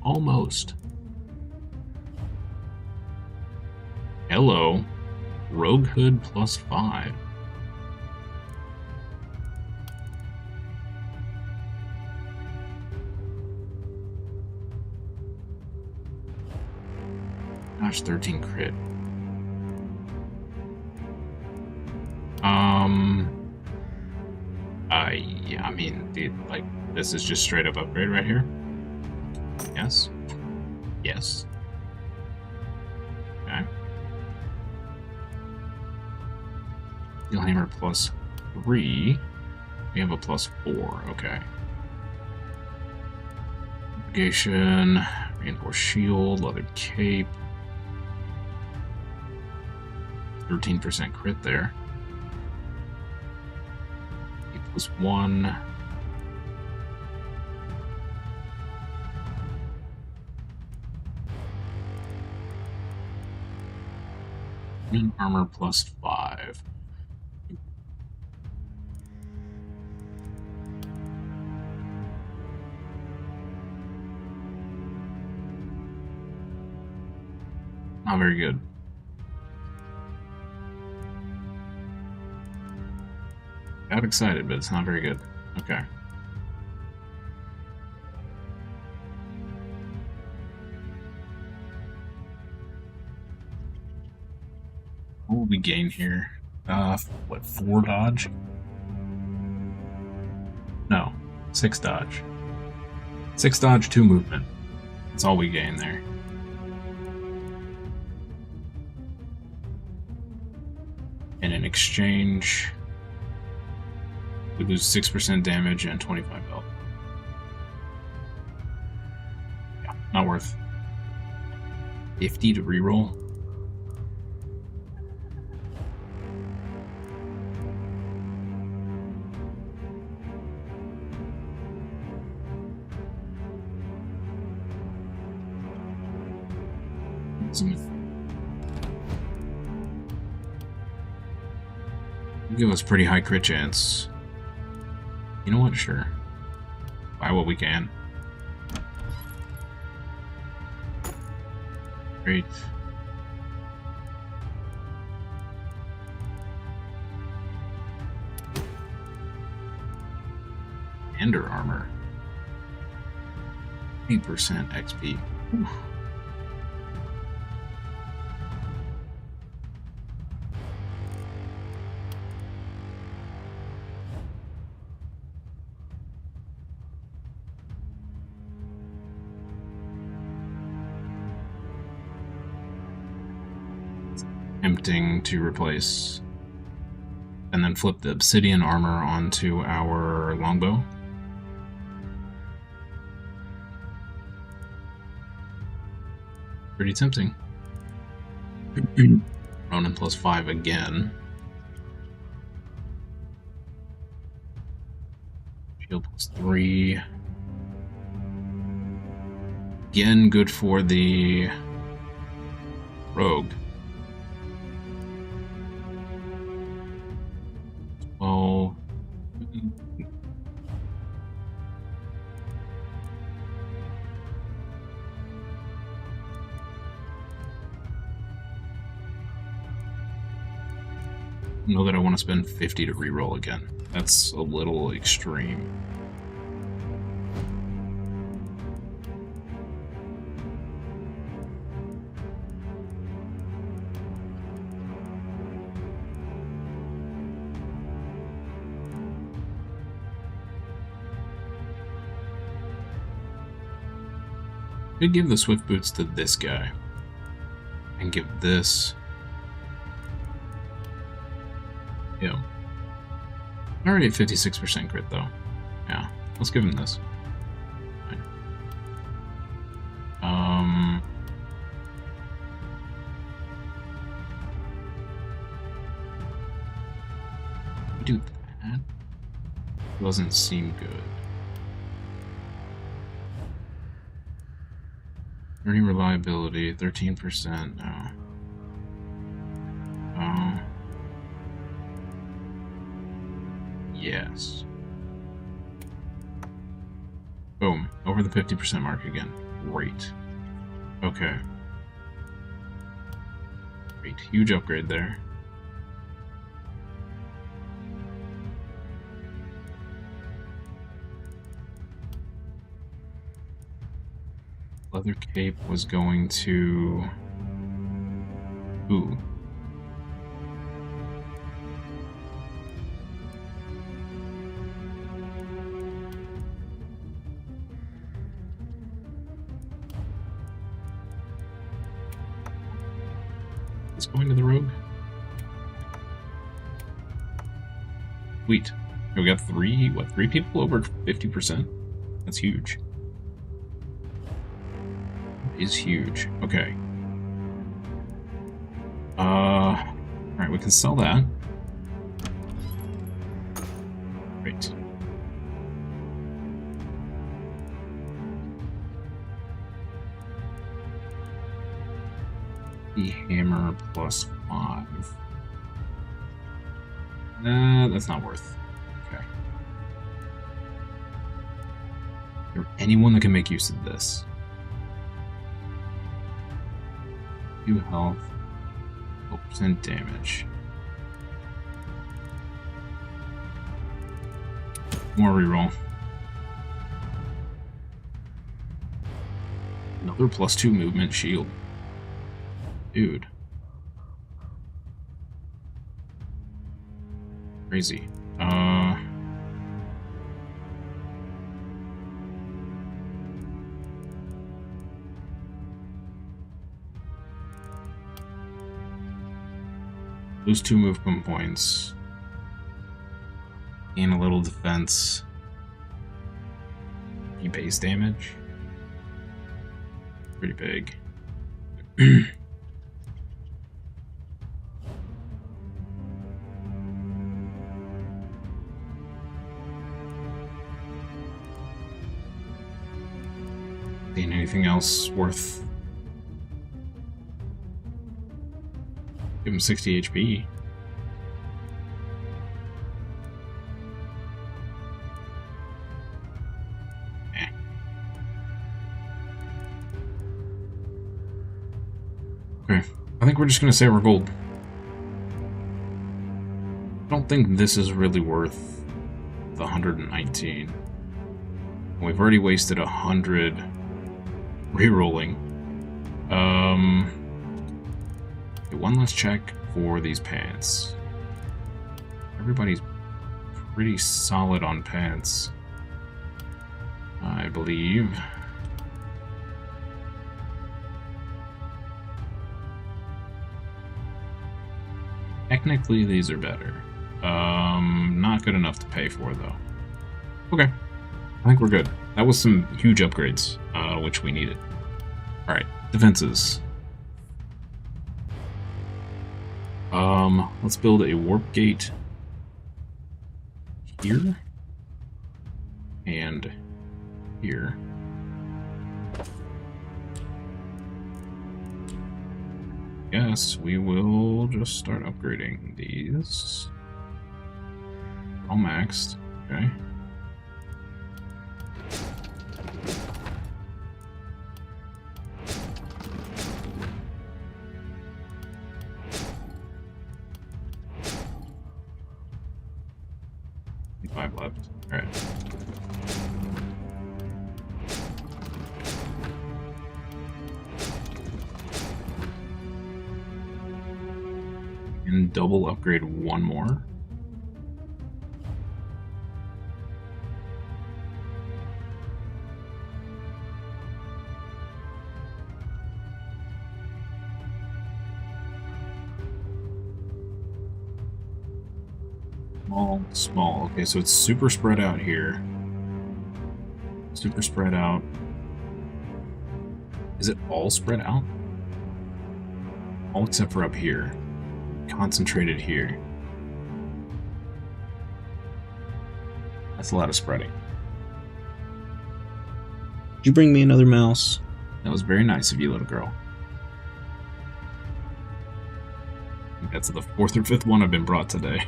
Almost. Hello. Rogue Hood +5. Gosh, 13 crit. Yeah, I mean, dude, like, this is just straight up upgrade right here. Yes. Yes. Okay. Steel hammer plus 3. We have a plus 4. Okay. Propagation, reinforced shield, leather cape. 13% crit there. Plus 1. And armor plus 5. Not very good. Got excited, but it's not very good. Okay. What will we gain here? What, 4 dodge? No, 6 dodge. 6 dodge, 2 movement. That's all we gain there. And in exchange, we lose 6% damage and 25 health. Yeah, not worth. 50 to reroll. Give us pretty high crit chance. You know what? Sure. Buy what we can. Great. Ender armor. 8% XP. Oof. Tempting to replace and then flip the obsidian armor onto our longbow. Pretty tempting. Ronin plus 5 again. Shield plus 3. Again, good for the rogue. Oh. Know that I want to spend 50 to reroll again. That's a little extreme. Could give the swift boots to this guy and give this. Yeah. Already at 56% crit though. Yeah, let's give him this. Fine. Do that. Doesn't seem good. 30 reliability, 13%. No. Yes. Boom. Over the 50% mark again. Great. Okay. Great. Huge upgrade there. Leather cape was going to Ooh. Let's go into the rogue. Sweet. We got three people over 50%? That's huge. That is huge. Okay. Alright, we can sell that. Great. The hammer plus 5. Nah, that's not worth. Okay. Is there anyone that can make use of this? 2 health, 4% damage. More reroll. Another +2 movement shield. Dude. Crazy. Lose 2 movement points. Gain a little defense. Base damage. Pretty big. Seen anything else worth? Give him 60 HP. Okay, I think we're just gonna say we're gold. I don't think this is really worth the 119. We've already wasted 100 rerolling. Okay, one last check for these pants. Everybody's pretty solid on pants, I believe. Technically, these are better. Not good enough to pay for, though. Okay. I think we're good. That was some huge upgrades, which we needed. Alright, defenses. Let's build a warp gate here. And here. Yes, we will just start upgrading these. All maxed, okay. Five left. All right. And double upgrade one more. Small. Okay, so it's super spread out here. Super spread out. Is it all spread out? All except for up here. Concentrated here. That's a lot of spreading. Did you bring me another mouse? That was very nice of you, little girl. I think that's the 4th or 5th one I've been brought today.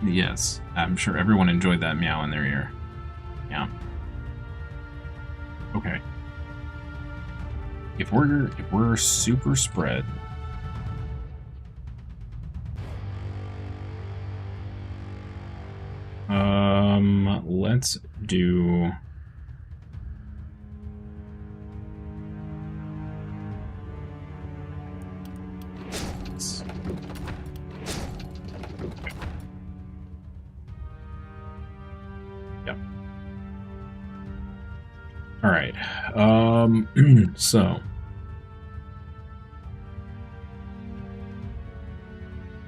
Yes, I'm sure everyone enjoyed that meow in their ear. Yeah. Okay. If we're super spread, let's do. Yep. All right. So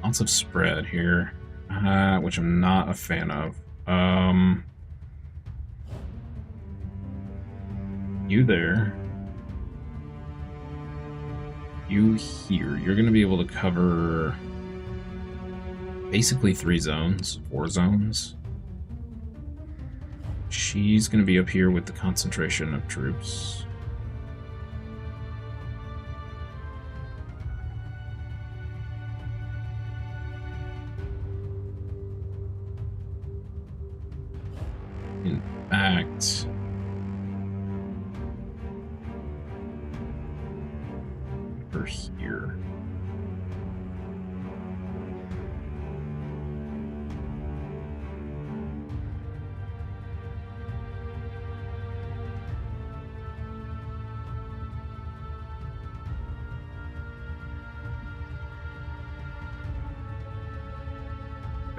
lots of spread here, which I'm not a fan of. You there. You here. You're going to be able to cover basically 4 zones. She's going to be up here with the concentration of troops. In fact, over here.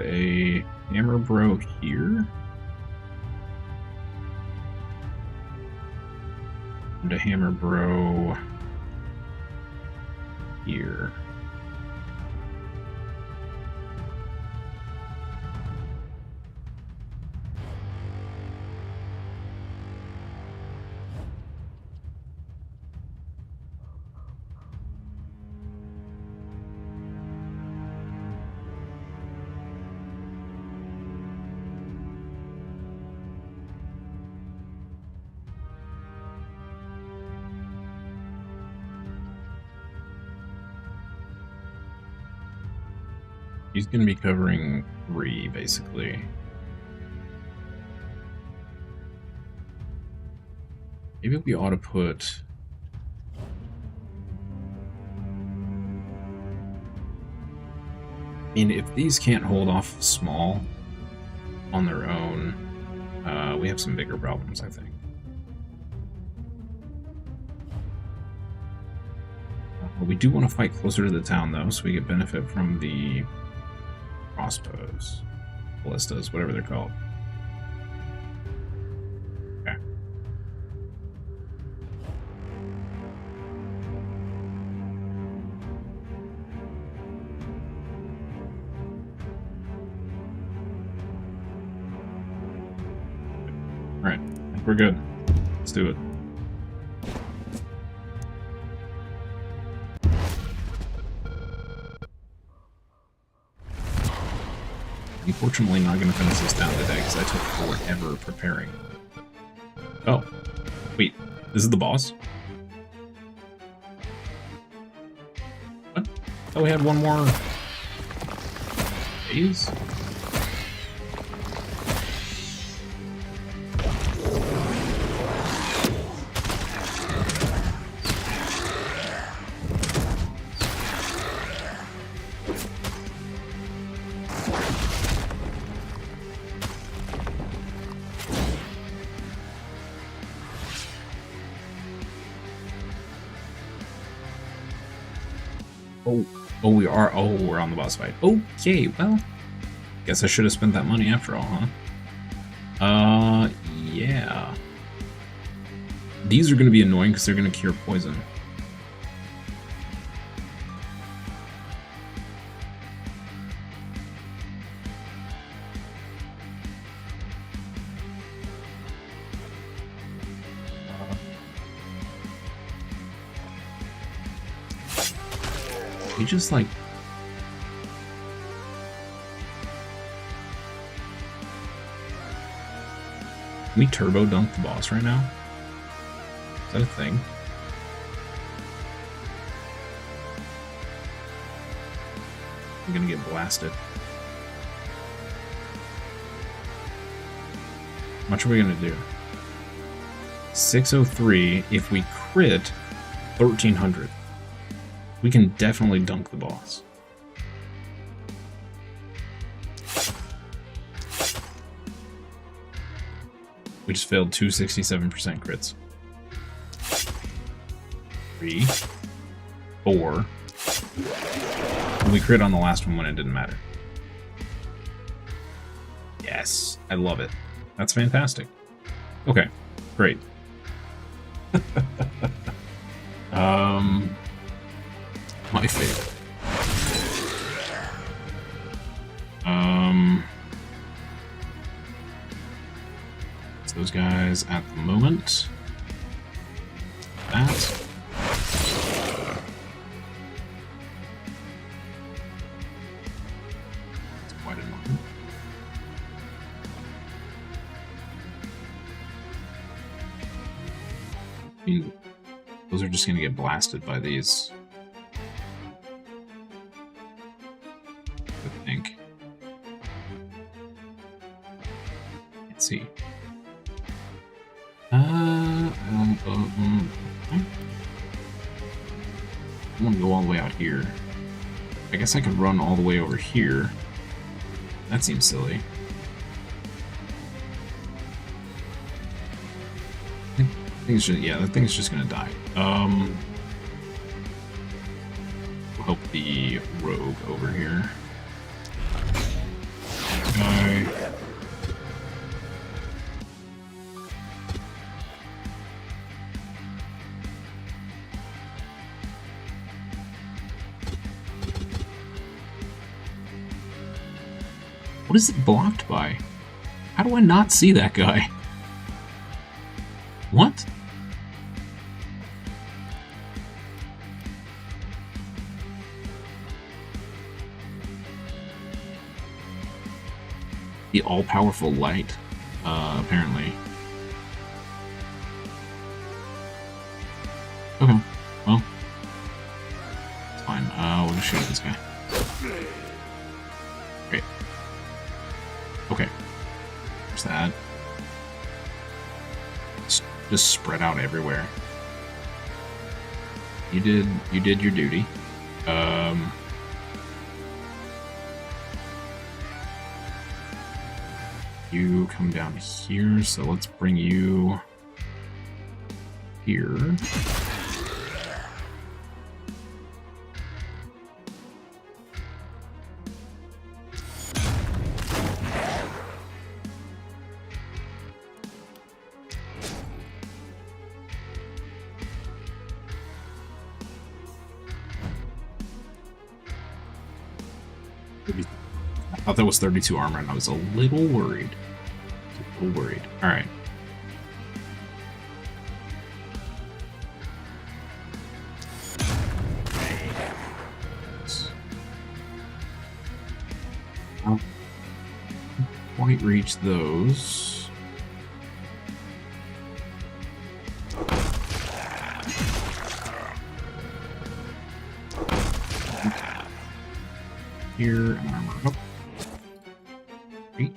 A hammer bro here. And a hammer bro here. He's going to be covering 3, basically. Maybe we ought to put... I mean, if these can't hold off small on their own, we have some bigger problems, I think. We do want to fight closer to the town, though, so we get benefit from the crossbows, ballistas, whatever they're called. Okay. All right, I think we're good. Let's do it. Unfortunately, not going to finish this down today because I took forever preparing. Oh, wait, this is the boss? What? Oh, we had one more phase? We're on the boss fight. Okay, well, guess I should have spent that money after all, huh? Yeah. These are going to be annoying because they're going to cure poison. We just like... Can we turbo dunk the boss right now? Is that a thing? I'm gonna get blasted. How much are we gonna do? 603. If we crit, 1300. We can definitely dunk the boss. We just failed 267% crits. 3, 4. And we crit on the last one when it didn't matter. Yes, I love it. That's fantastic. Okay, great. My favorite. It's those guys at the moment. That. It's quite annoying. I mean, those are just gonna get blasted by these. I think. Let's see. I want to go all the way out here. I guess I could run all the way over here. That seems silly. I think it's just, yeah, that thing's just gonna die. We'll help the rogue over here. Guy. What is it blocked by? How do I not see that guy? What? The all-powerful light, apparently. Okay, well. It's fine. We'll just shoot this guy. Great. Okay. There's that. Just spread out everywhere. You did your duty. You come down here, so let's bring you here. I thought that was 32 armor, and I was a little worried. Alright. I'll quite reach those. Here, and armor up. Great.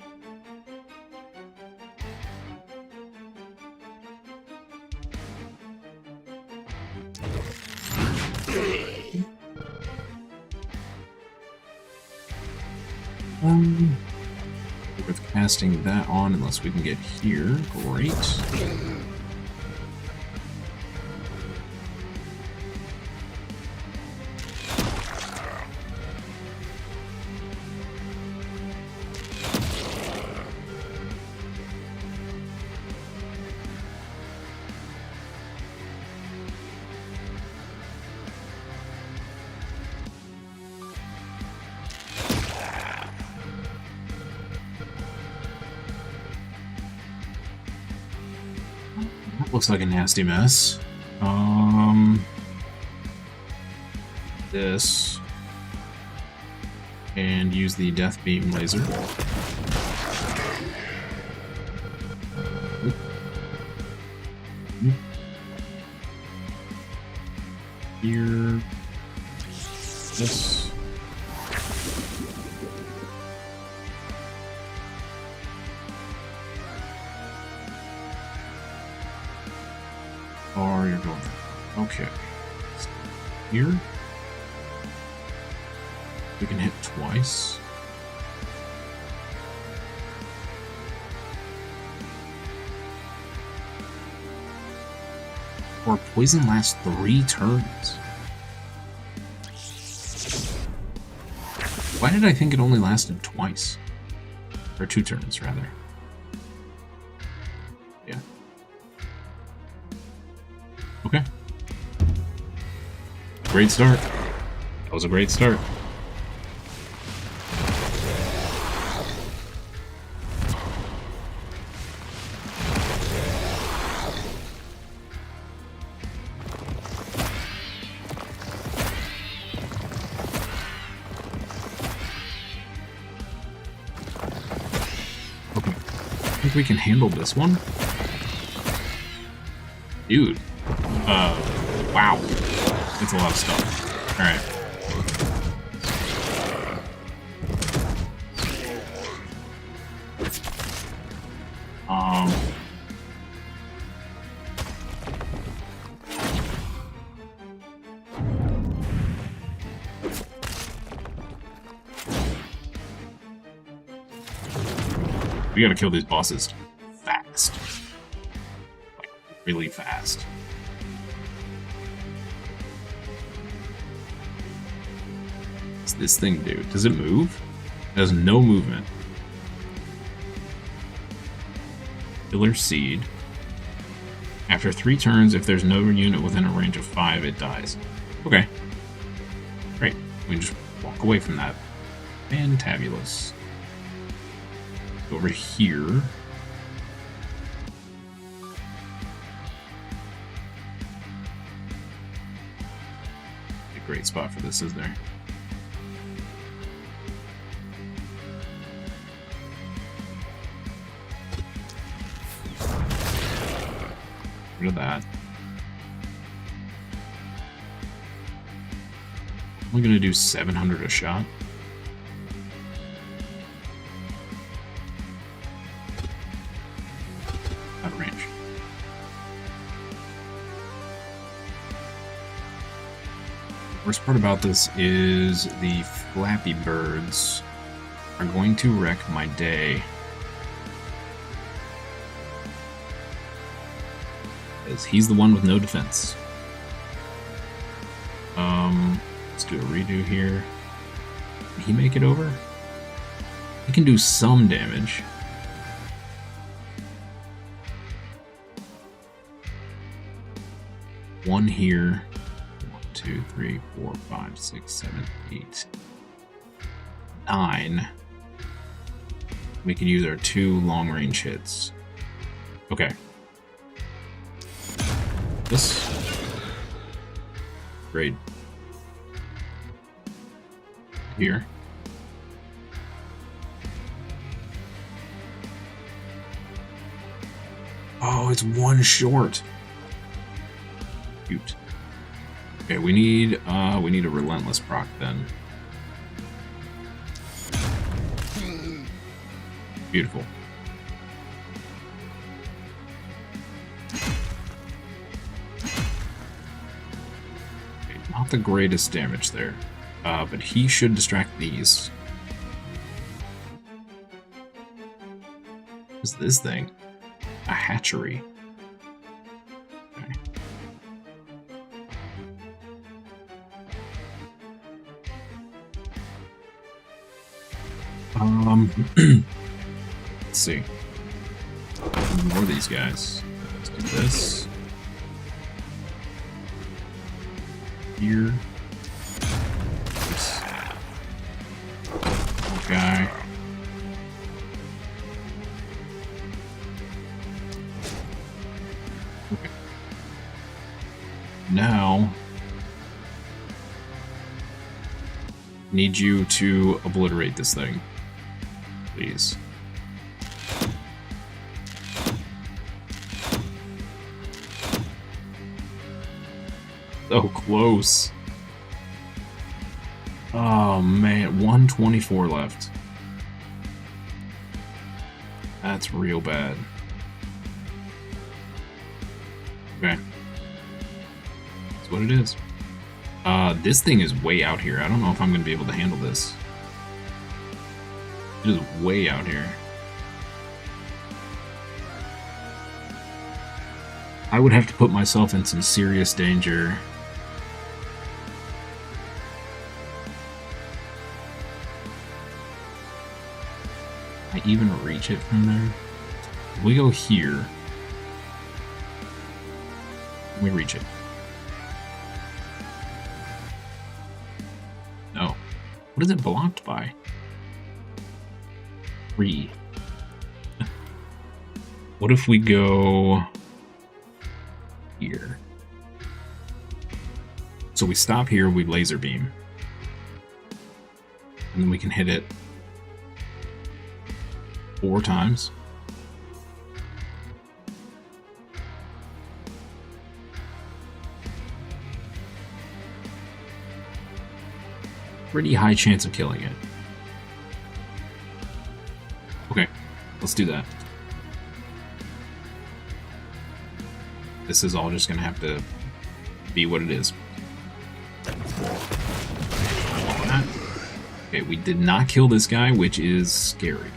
Worth casting that on unless we can get here. Great. Looks like a nasty mess. This. And use the death beam laser. Here. This. Or you're going there. Okay. Here. We can hit twice. Or poison lasts 3 turns. Why did I think it only lasted twice? Or 2 turns, rather. Great start. That was a great start. Okay. I think we can handle this one. Dude. Wow. That's a lot of stuff. Alright. We gotta kill these bosses fast. Like, really fast. What's this thing do? Does it move? It has no movement. Killer Seed. After 3 turns, if there's no unit within a range of 5, it dies. Okay. Great. We can just walk away from that. Fantabulous. Over here. A great spot for this, is there? Rid of that. I'm gonna do 700 a shot. Out of range. The worst part about this is the Flappy Birds are going to wreck my day. He's the one with no defense. Let's do a redo here. Can he make it over? He can do some damage. One here. 1, 2, 3, 4, 5, 6, 7, 8, 9. We can use our 2 long-range hits. Okay. This. Great. Here. Oh, it's 1 short. Cute. Okay, we need a relentless proc then. Beautiful. Okay, not the greatest damage there, but he should distract these. What's this thing? A hatchery. Okay. Let's see. More of these guys. Let's do this. Here. This. Guy. Okay. Now, need you to obliterate this thing, please. So close. Oh man, 124 left. That's real bad. Okay. That's what it is. This thing is way out here. I don't know if I'm going to be able to handle this. It is way out here. I would have to put myself in some serious danger. Can I even reach it from there? If we go here, we reach it. What is it blocked by? 3. What if we go here? So we stop here, we laser beam. And then we can hit it 4 times. Pretty high chance of killing it. Okay, let's do that. This is all just gonna have to be what it is. Okay, we did not kill this guy, which is scary.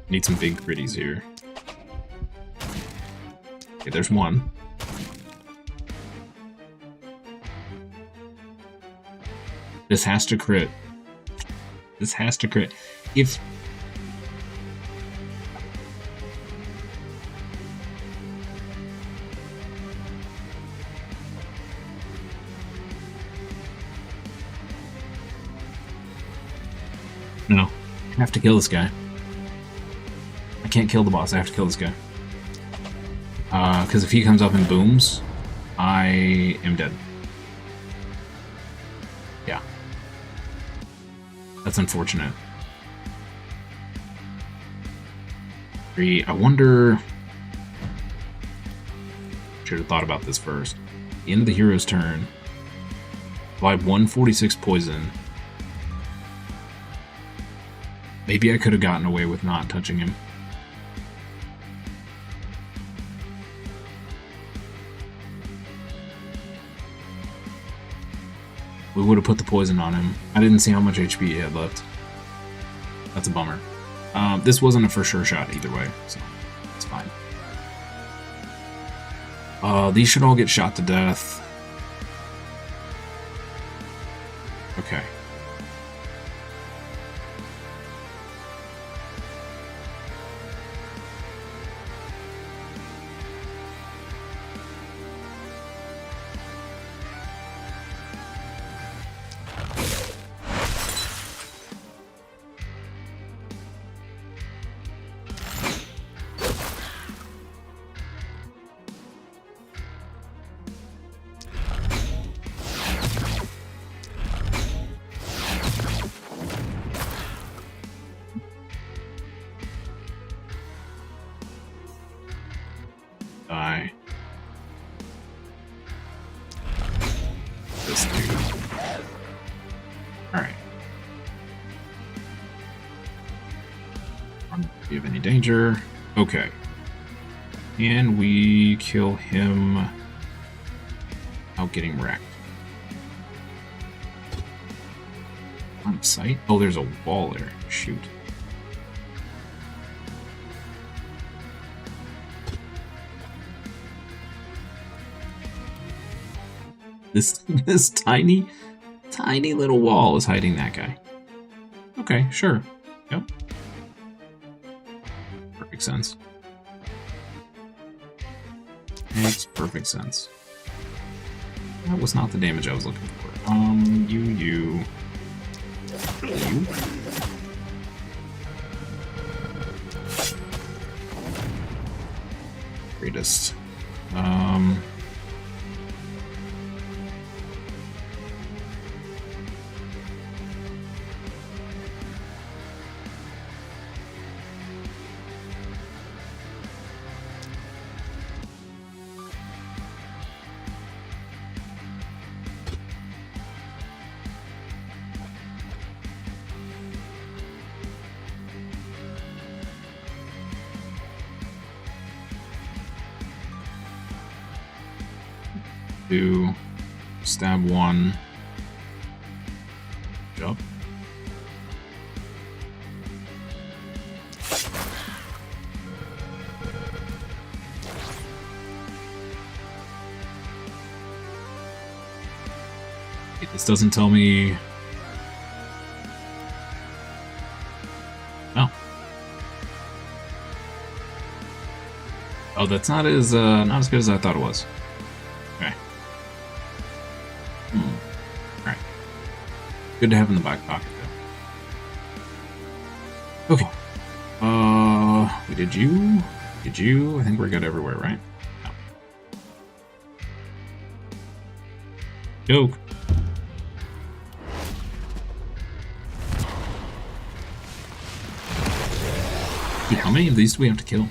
Need some big critties here. Okay, there's one. This has to crit. This has to crit. If... No. I have to kill this guy. I can't kill the boss, I have to kill this guy. Because if he comes up and booms, I am dead. Yeah. That's unfortunate. 3. I wonder... Should have thought about this first. End of the hero's turn. Apply 146 poison. Maybe I could have gotten away with not touching him. We would have put the poison on him. I didn't see how much HP he had left. That's a bummer. This wasn't a for sure shot either way, so it's fine. These should all get shot to death. Okay. Die. This dude. Alright. Do you have any danger? Okay. Can we kill him without getting wrecked? On sight? Oh, there's a wall there. Shoot. This tiny little wall is hiding that guy. Okay, sure. Yep. Perfect sense. Makes perfect sense. That was not the damage I was looking for. You. Greatest. Two, stab 1, jump. This doesn't tell me. Oh. Oh, that's not as good as I thought it was. Okay. Alright. Good to have in the back pocket, though. Okay. We did you? Did you? I think we're good everywhere, right? No. Go. Dude, how many of these do we have to kill?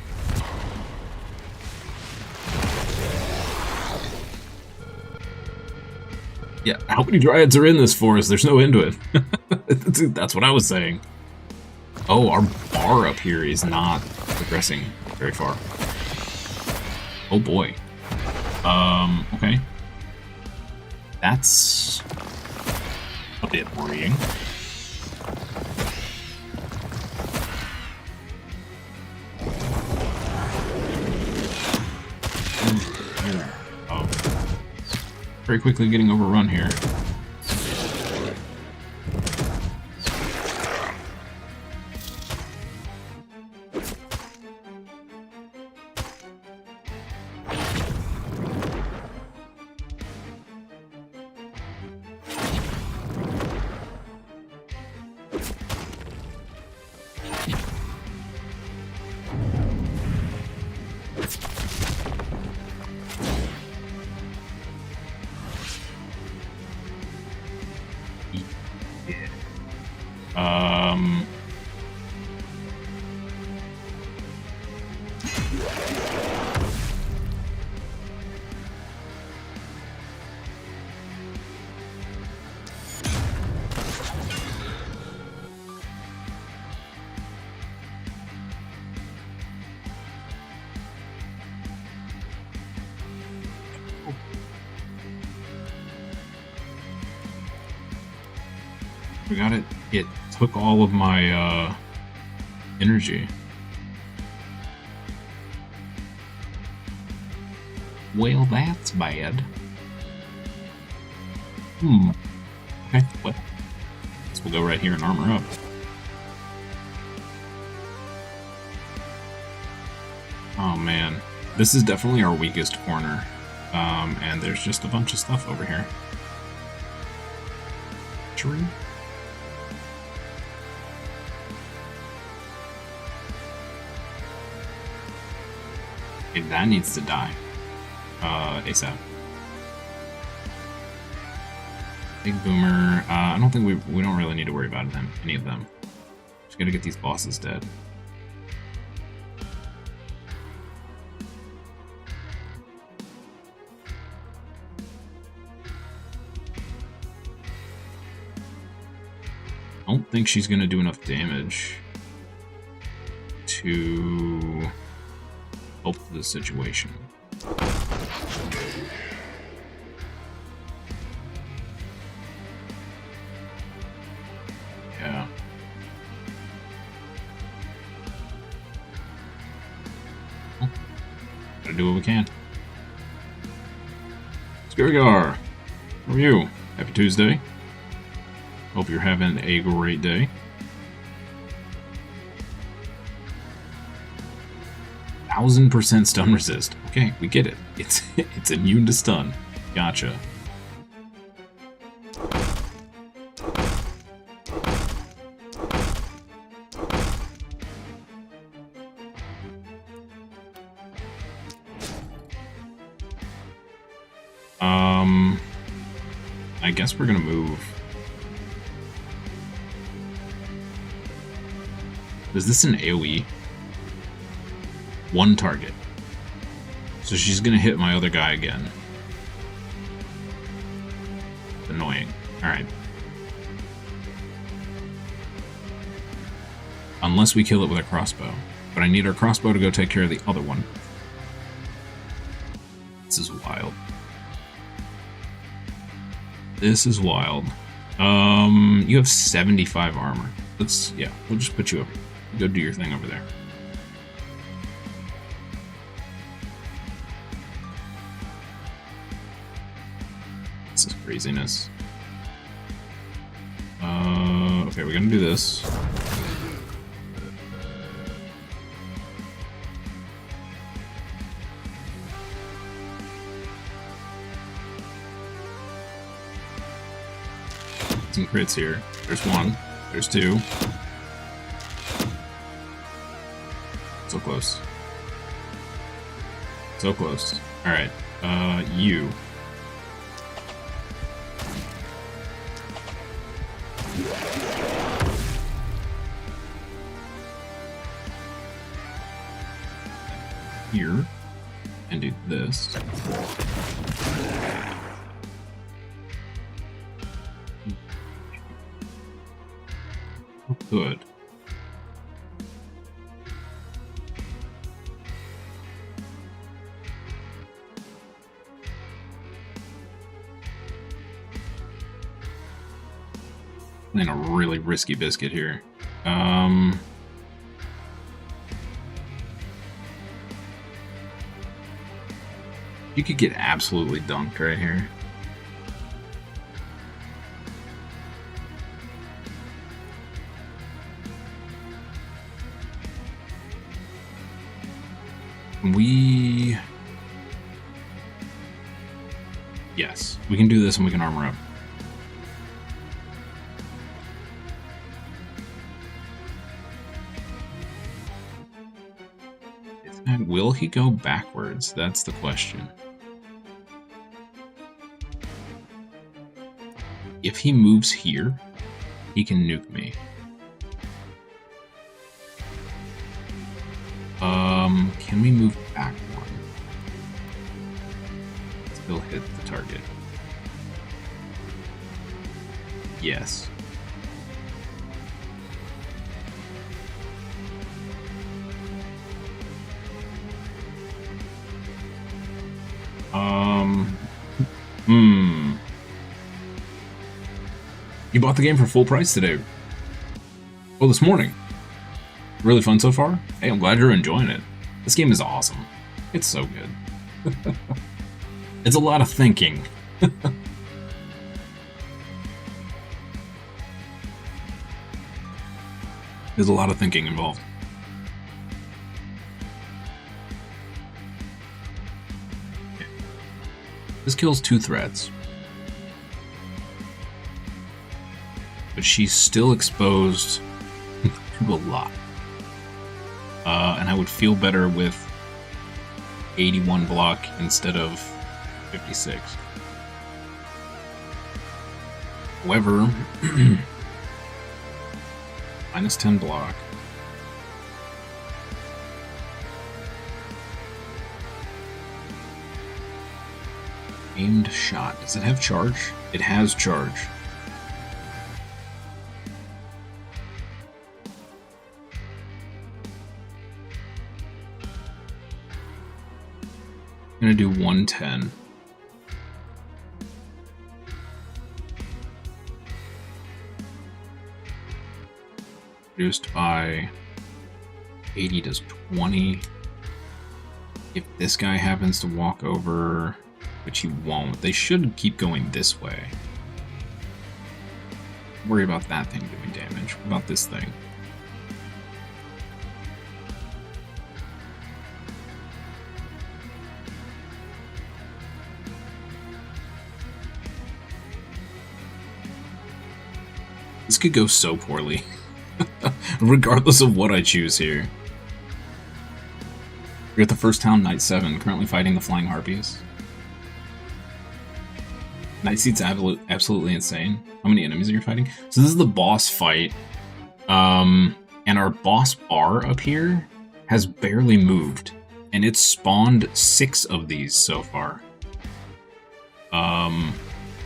Yeah, how many dryads are in this forest? There's no end to it. That's what I was saying. Oh, our bar up here is not progressing very far. Oh boy. Okay. That's a bit worrying. Oh. Very quickly getting overrun here. We got it. It took all of my energy. Well, that's bad. Okay, well, guess we'll go right here and armor up. Oh man, this is definitely our weakest corner. And there's just a bunch of stuff over here. True. Okay, that needs to die. ASAP. Big Boomer. I don't think we don't really need to worry about them, any of them. Just gotta get these bosses dead. I don't think she's gonna do enough damage to help the situation. Yeah. Well, gotta do what we can. Skirgar, how are you? Happy Tuesday. Hope you're having a great day. 1000% stun resist. Okay, we get it. It's immune to stun. Gotcha. I guess we're gonna move. Is this an AoE? One target. So she's gonna hit my other guy again. Annoying. Alright. Unless we kill it with a crossbow. But I need our crossbow to go take care of the other one. This is wild. This is wild. You have 75 armor. Yeah, we'll just put you over. Go do your thing over there. This is craziness. Okay, we're gonna do this. some crits here. There's one. There's two. So close. So close. Alright. You. Here. And do this. Oh, good. Playing a really risky biscuit here. You could get absolutely dunked right here. Yes, we can do this and we can armor up. Will he go backwards? That's the question. If he moves here, he can nuke me. Can we move back one? Still hit the target. Yes. You bought the game for full price today. Oh, this morning. Really fun so far? Hey, I'm glad you're enjoying it. This game is awesome. It's so good. It's a lot of thinking. There's a lot of thinking involved. Okay. This kills 2 threats. But she's still exposed to a lot. And I would feel better with 81 block instead of 56. However, minus 10 block. Aimed shot. Does it have charge? It has charge. I'm gonna do 110. Reduced by 80 does 20. If this guy happens to walk over, which he won't, they should keep going this way. Worry about that thing doing damage. What about this thing? This could go so poorly, regardless of what I choose here. You're at the first town, Night 7, currently fighting the Flying Harpies. Night Seat's absolutely insane. How many enemies are you fighting? So this is the boss fight, and our boss bar up here has barely moved, and it's spawned 6 of these so far.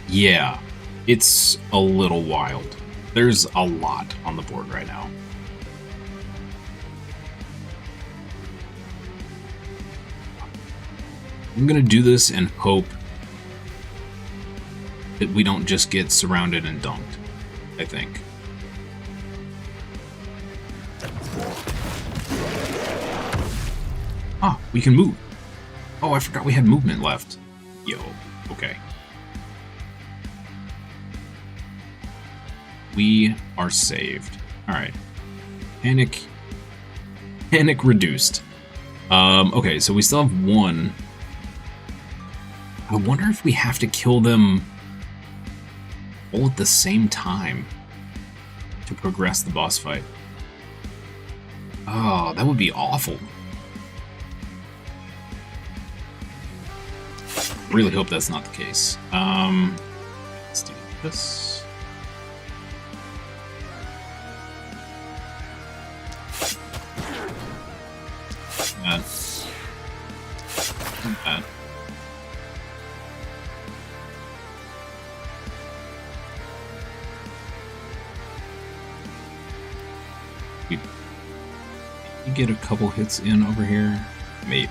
Yeah, it's a little wild. There's a lot on the board right now. I'm gonna do this and hope that we don't just get surrounded and dunked, I think. Ah, we can move. Oh, I forgot we had movement left. Yo, okay. We are saved. Alright. Panic reduced. Okay, so we still have 1. I wonder if we have to kill them all at the same time to progress the boss fight. Oh, that would be awful. Really hope that's not the case. Let's do this. Not bad. We get a couple hits in over here, maybe.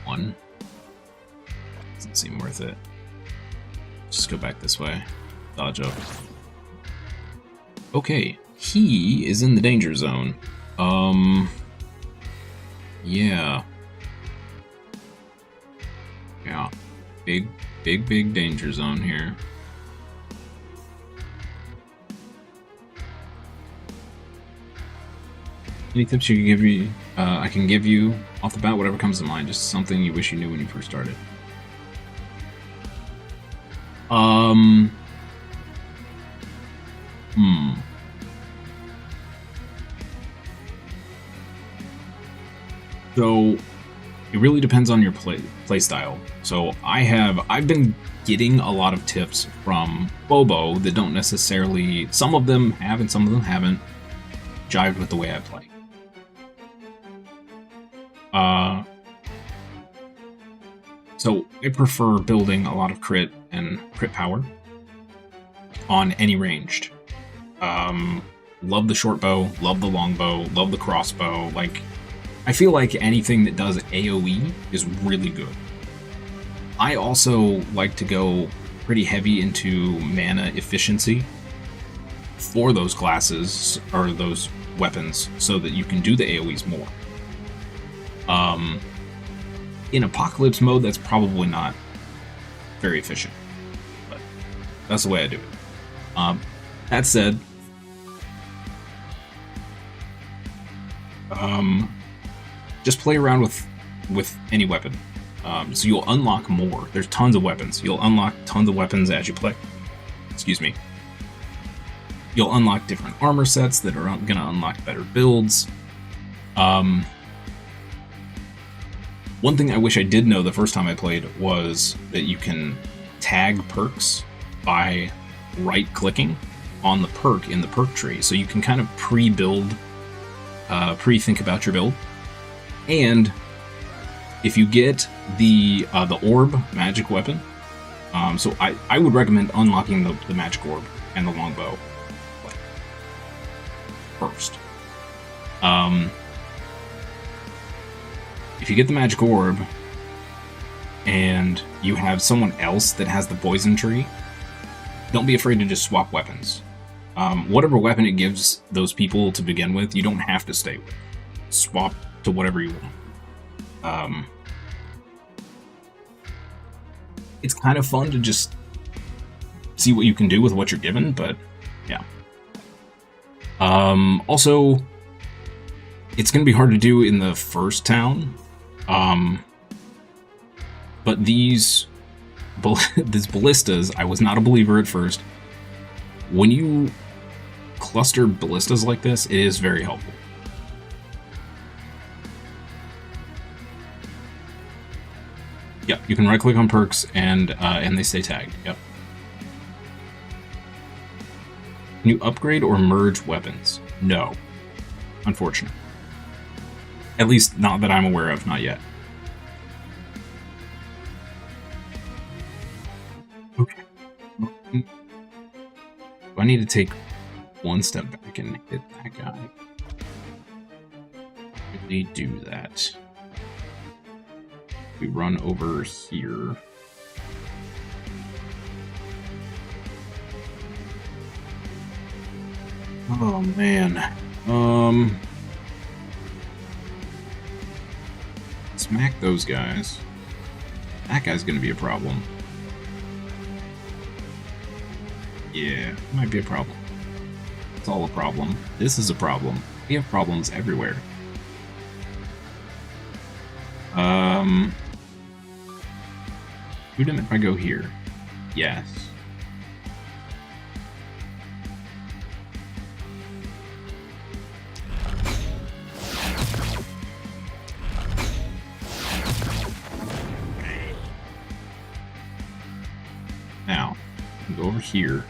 One. Doesn't seem worth it. Just go back this way. Dodge up. Okay, he is in the danger zone. Yeah. Yeah. Big danger zone here. Any tips you can give me? I can give you off the bat, whatever comes to mind. Just something you wish you knew when you first started. So it really depends on your play style. So I've been getting a lot of tips from Bobo that don't necessarily, some of them have and some of them haven't jived with the way I play. So I prefer building a lot of crit and crit power on any ranged. Love the short bow, love the long bow, love the crossbow. Like, I feel like anything that does AoE is really good. I also like to go pretty heavy into mana efficiency for those classes, or those weapons, so that you can do the AoEs more. In Apocalypse mode, that's probably not very efficient, but that's the way I do it. That said, just play around with any weapon. So you'll unlock more. There's tons of weapons. You'll unlock tons of weapons as you play. Excuse me. You'll unlock different armor sets that are gonna unlock better builds. One thing I wish I did know the first time I played was that you can tag perks by right-clicking on the perk in the perk tree. So you can kind of pre-build, pre-think about your build. And if you get the orb magic weapon, so I would recommend unlocking the magic orb and the longbow first. If you get the magic orb and you have someone else that has the poison tree, don't be afraid to just swap weapons. Whatever weapon it gives those people to begin with, you don't have to stay with. Swap to whatever you want. It's kind of fun to just see what you can do with what you're given, but yeah. Also, it's going to be hard to do in the first town. But these ballistas, I was not a believer at first. When you cluster ballistas like this, it is very helpful. Yep, you can right-click on perks and they stay tagged. Yep. Can you upgrade or merge weapons? No, unfortunately. At least not that I'm aware of, not yet. Okay. Do I need to take one step back and hit that guy? Really do that. We run over here. Oh man. Smack those guys. That guy's gonna be a problem. Yeah, might be a problem. It's all a problem. This is a problem. We have problems everywhere. Shoot him if I go here. Yes. Now, go over here.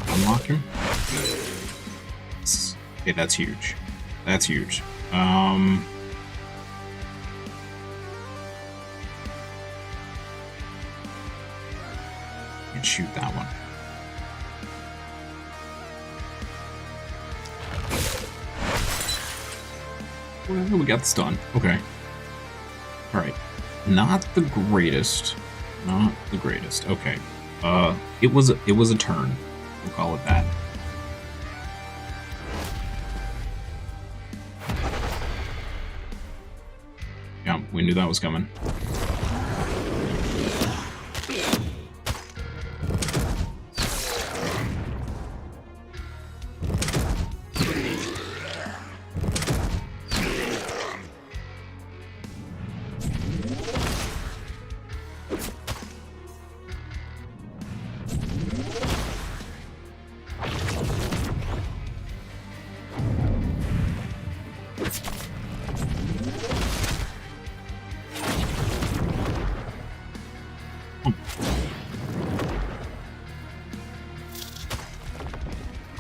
Unlock him. Okay, that's huge. That's huge. And shoot that one. Well, we got this done. Okay. Alright. Not the greatest. Not the greatest. Okay. It was a turn. We'll call it that. Yeah, we knew that was coming.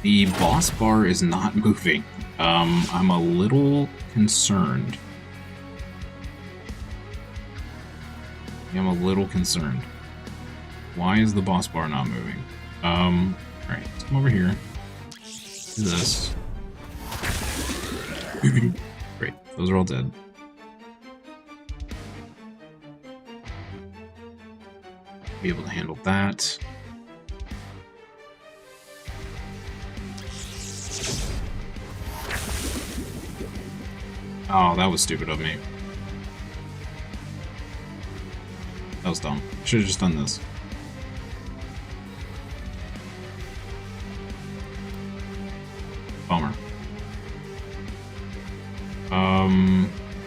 The boss bar is not moving. I'm a little concerned. I'm a little concerned. Why is the boss bar not moving? Alright, let's come over here. Do this. Great, those are all dead. Be able to handle that. Oh, that was stupid of me. That was dumb. Should have just done this. Bummer.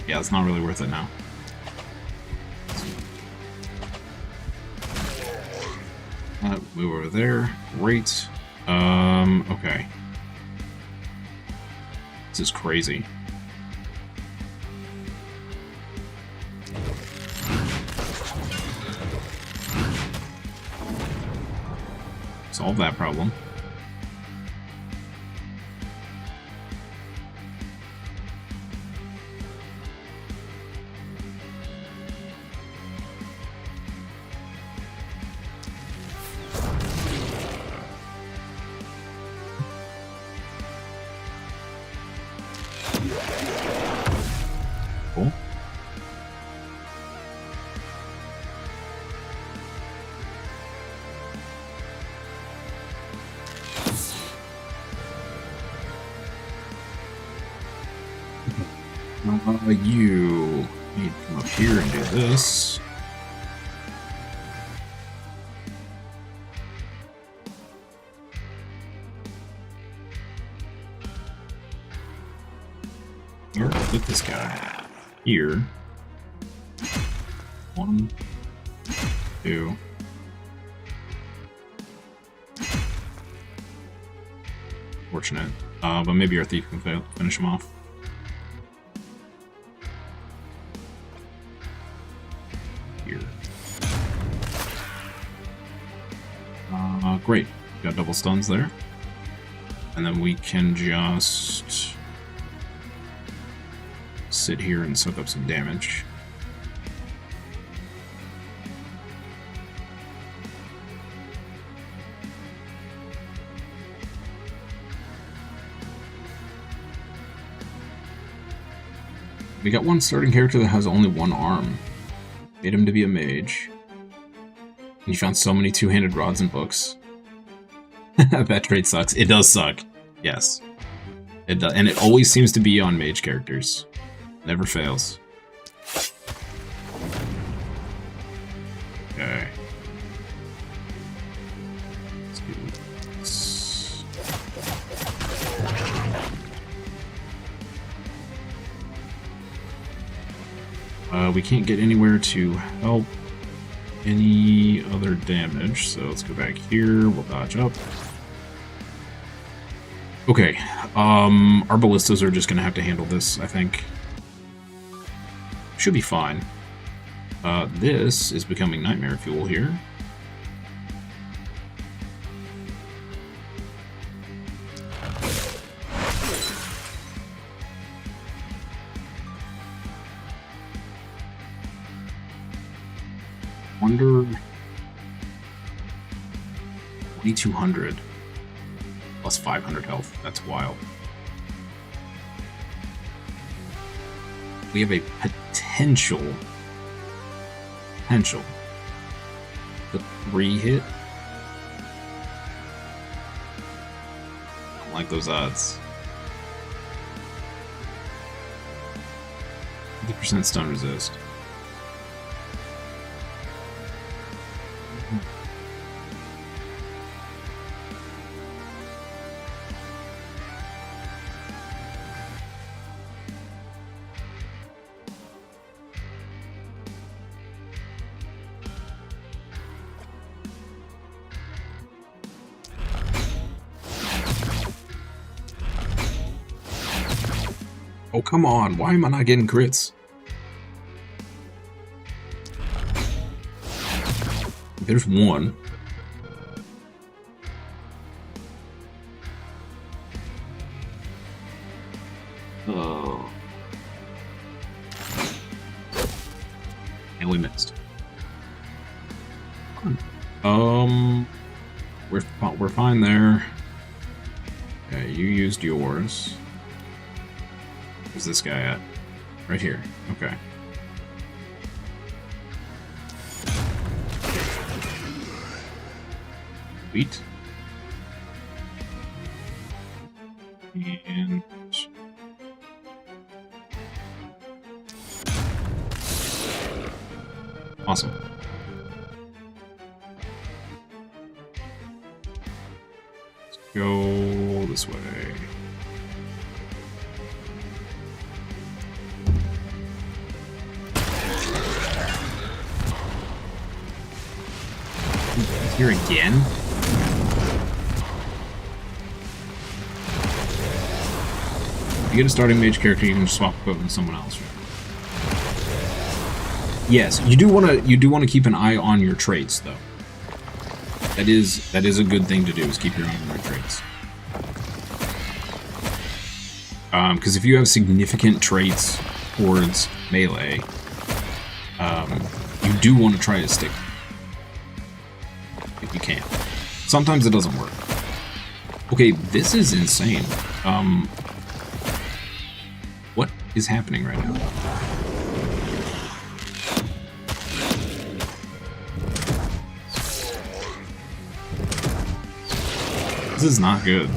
Yeah, it's not really worth it now. Move over there. Great. Okay. This is crazy. Solve that problem. Cool. You need to come up here and do this. Here, put this guy here. 1, 2. Fortunate. But maybe our thief can finish him off. Great. Got double stuns there. And then we can just sit here and soak up some damage. We got one starting character that has only one arm. Made him to be a mage. You found so many two-handed rods in books. That trait sucks. It does suck. Yes. It does. And it always seems to be on mage characters. Never fails. Okay. Let's do this. We can't get anywhere to help any other damage, so let's go back here. We'll dodge up. Okay, our ballistas are just gonna have to handle this, I think. Should be fine. This is becoming nightmare fuel here. Wonder 2200 plus 500 health. That's wild. We have a potential the 3 hit. I don't like those odds. 50% stun resist. Oh, come on. Why am I not getting crits? There's one. Oh. And we missed. We're fine there. Okay, you used yours. Where's this guy at? Right here. Okay. Sweet. And awesome. Let's go this way. Here again? If you get a starting mage character, you can just swap equipment with someone else. Right? Yes, you do want to keep an eye on your traits, though. That is a good thing to do, is keep your eye on your traits. Because if you have significant traits towards melee, you do want to try to stick if you can. Sometimes it doesn't work. Okay, this is insane. What is happening right now? This is not good.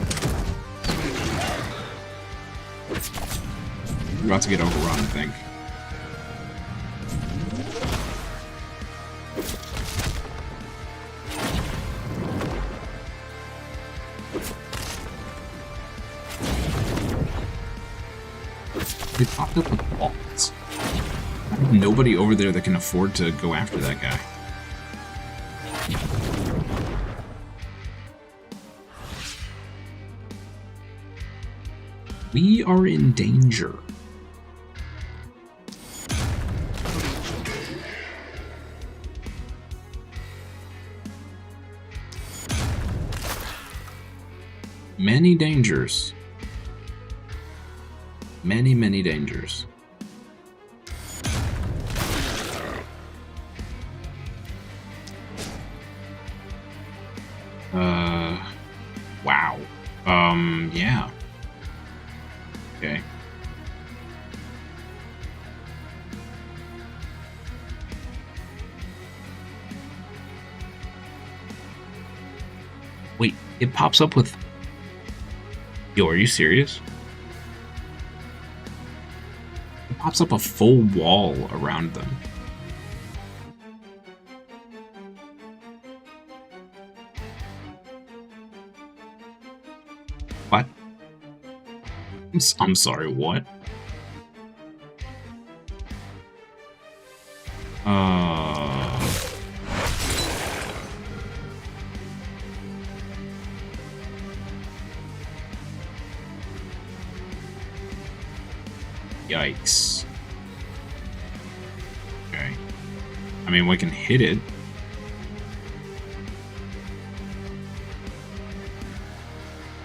We're about to get overrun, I think. They popped up with balls. I have nobody over there that can afford to go after that guy. We are in danger. Many dangers. Many, many dangers. Wow. Yeah. Okay. Wait, it pops up with... Yo, are you serious? It pops up a full wall around them. What? I'm sorry, what? Yikes. Okay. I mean, we can hit it.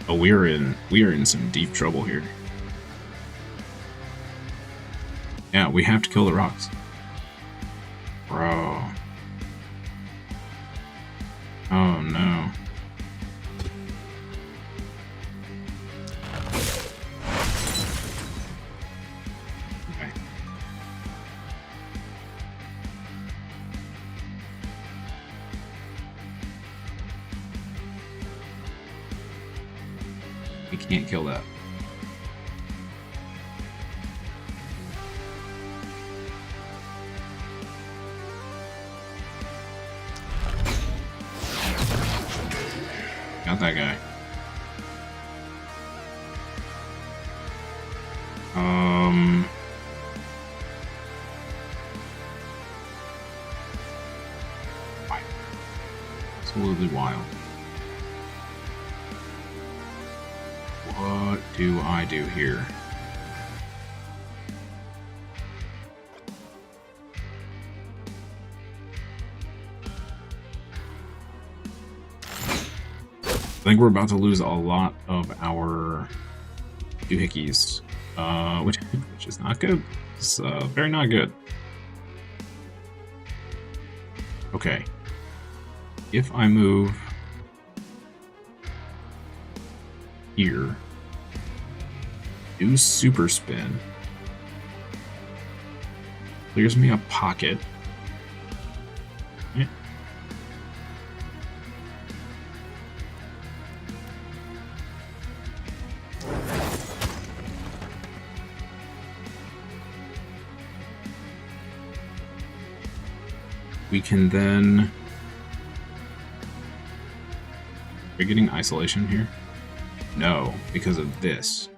Oh, we are in some deep trouble here. Yeah, we have to kill the rocks. Bro. Oh no. Okay. We can't kill that. Got that guy. Absolutely wild. What do I do here? I think we're about to lose a lot of our doohickeys, which is not good. It's very not good. Okay. If I move here, do super spin, clears me a pocket. Okay. We can then... Are we getting isolation here? No, because of this.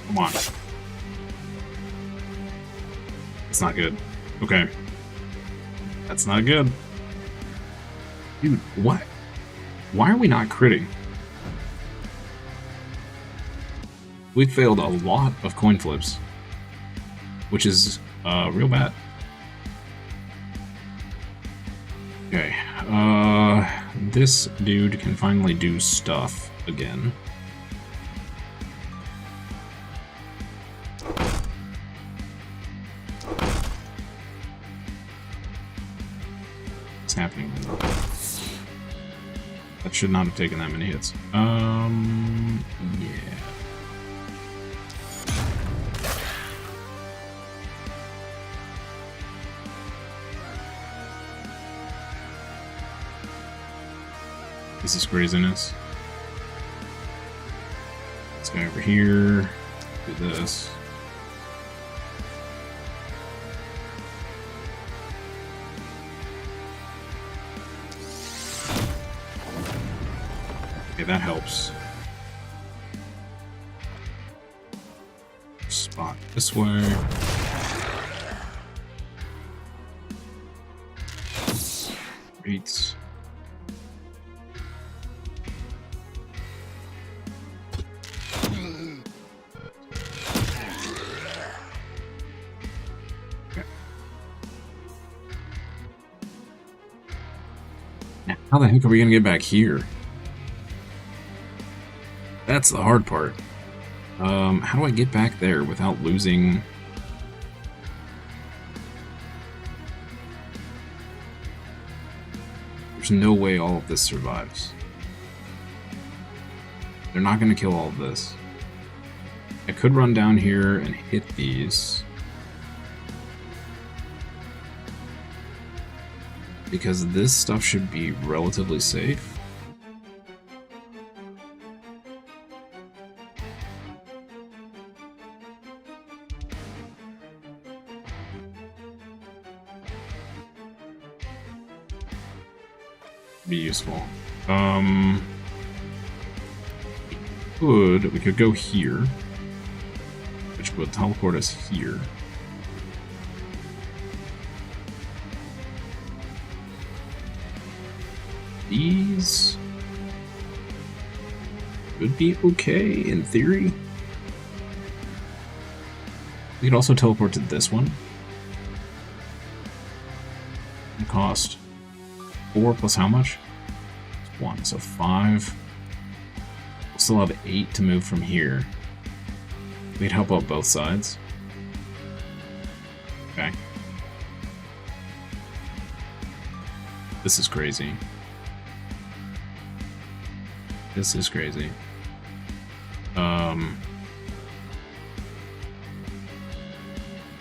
Come on. It's not good. Okay. That's not good. Dude, what? Why are we not critting? We failed a lot of coin flips, which is real bad. Okay. This dude can finally do stuff again. Happening. That should not have taken that many hits. Yeah. This is craziness. This guy over here. Do this. Okay, that helps. Spot this way. Great. Okay. Now, how the heck are we gonna get back here? That's the hard part. How do I get back there without losing... There's no way all of this survives. They're not going to kill all of this. I could run down here and hit these. Because this stuff should be relatively safe. Be useful. We could go here, which would teleport us here. These would be okay in theory. We could also teleport to this one. It cost 4 plus how much? 1, so 5. We'll still have 8 to move from here. We'd help out both sides. Okay. This is crazy. This is crazy.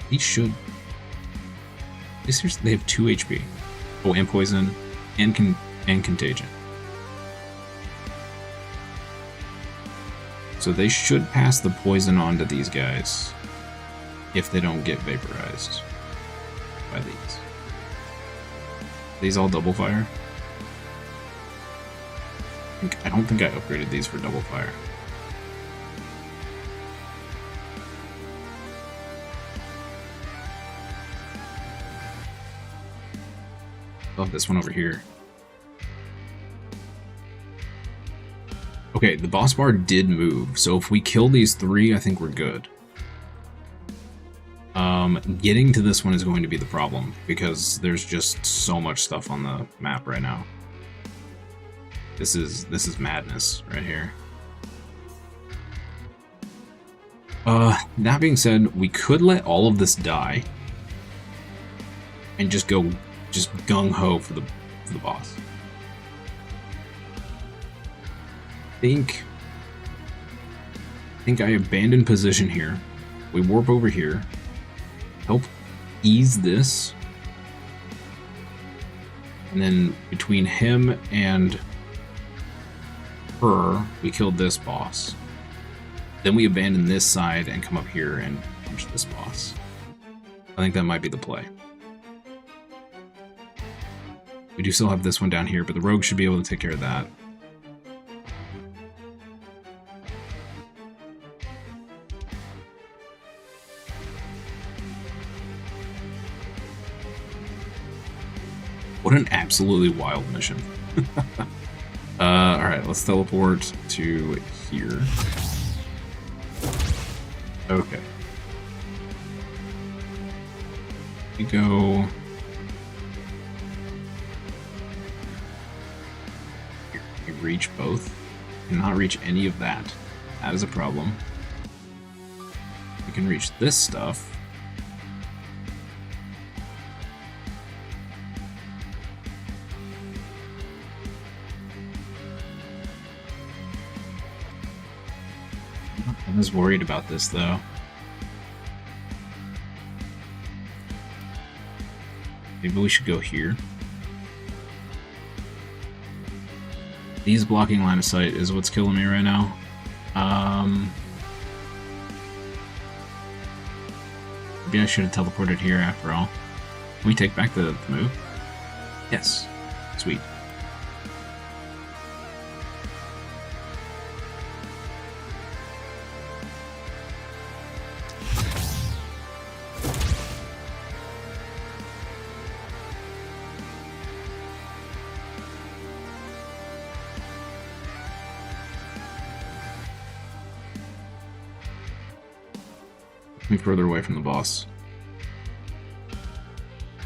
He should. They have 2 HP. Oh, and poison, and contagion. So they should pass the poison on to these guys if they don't get vaporized by these. These all double fire? I don't think I upgraded these for double fire. Love this one over here. Okay, the boss bar did move, so if we kill these 3, I think we're good. Getting to this one is going to be the problem, because there's just so much stuff on the map right now. This is madness right here. That being said, we could let all of this die and just go gung-ho for the boss. I think I abandon position here. We warp over here. Help ease this. And then between him and her, we killed this boss. Then we abandon this side and come up here and punch this boss. I think that might be the play. We do still have this one down here, but the rogue should be able to take care of that. What an absolutely wild mission. Alright, let's teleport to here. Okay. We go... Here, we reach both. Cannot reach any of that. That is a problem. We can reach this stuff. I was worried about this, though. Maybe we should go here. These blocking line of sight is what's killing me right now. Maybe I should have teleported here after all. Can we take back the move? Yes. Sweet. Me further away from the boss,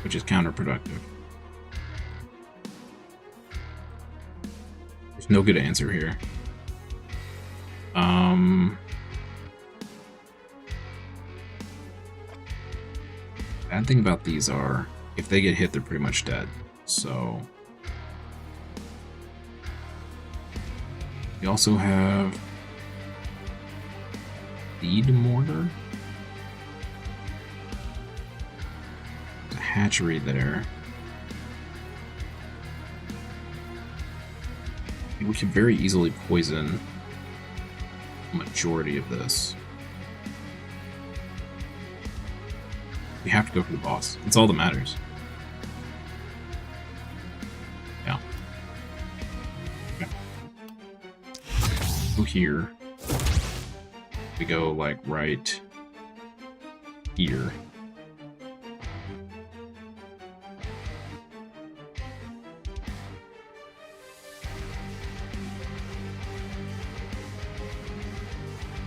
which is counterproductive. There's no good answer here. Bad thing about these are, if they get hit, they're pretty much dead. So we also have Feed Mortar. Hatchery there. We could very easily poison the majority of this. We have to go for the boss. It's all that matters. Yeah. here. We go like right here.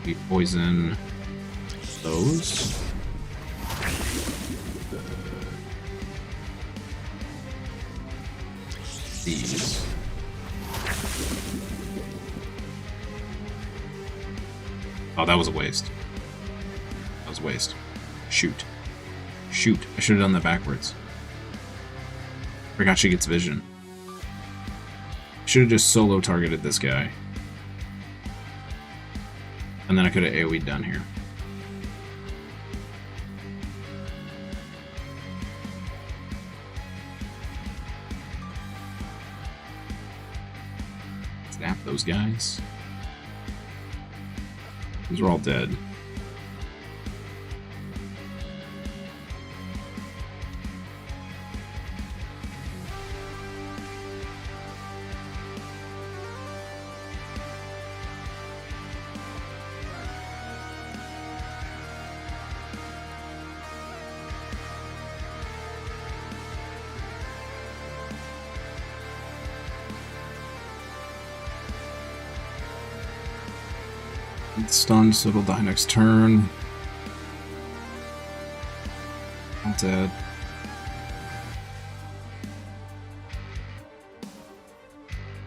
We poison those. These. Oh, that was a waste. That was a waste. Shoot. Shoot. I should have done that backwards. Forgot she gets vision. Should have just solo targeted this guy. And then I could have AoE'd down here. Snap those guys. These are all dead. It's stunned, so it'll die next turn. All dead.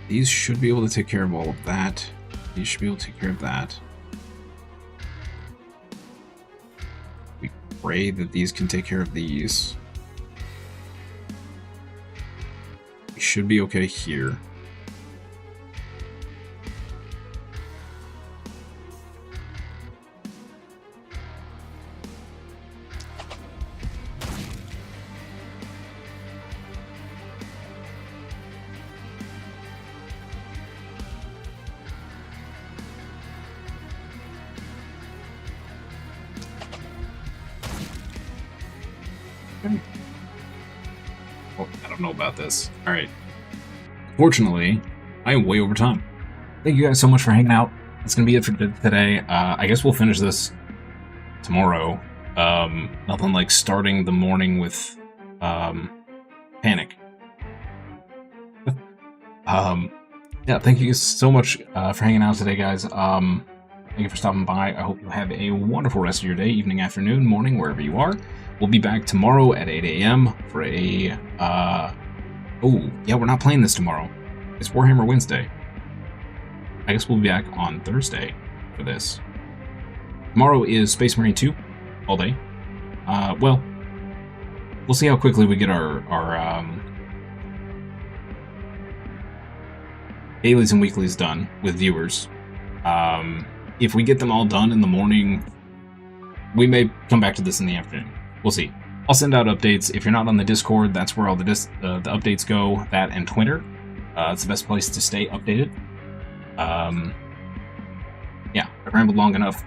These should be able to take care of all of that. These should be able to take care of that. We pray that these can take care of these. We should be okay here. Oh, I don't know about this. Alright. Fortunately, I am way over time. Thank you guys so much for hanging out. That's going to be it for today. I guess we'll finish this tomorrow. Nothing like starting the morning with panic. Yeah, thank you so much for hanging out today, guys. Thank you for stopping by. I hope you have a wonderful rest of your day, evening, afternoon, morning, wherever you are. We'll be back tomorrow at 8 a.m. for a... oh, yeah, we're not playing this tomorrow. It's Warhammer Wednesday. I guess we'll be back on Thursday for this. Tomorrow is Space Marine 2, all day. Well, we'll see how quickly we get our dailies and weeklies done with viewers. If we get them all done in the morning, we may come back to this in the afternoon. We'll see. I'll send out updates. If you're not on the Discord, that's where all the updates go. That and Twitter. It's the best place to stay updated. Yeah, I rambled long enough.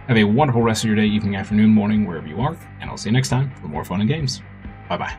Have a wonderful rest of your day, evening, afternoon, morning, wherever you are, and I'll see you next time for more fun and games. Bye-bye.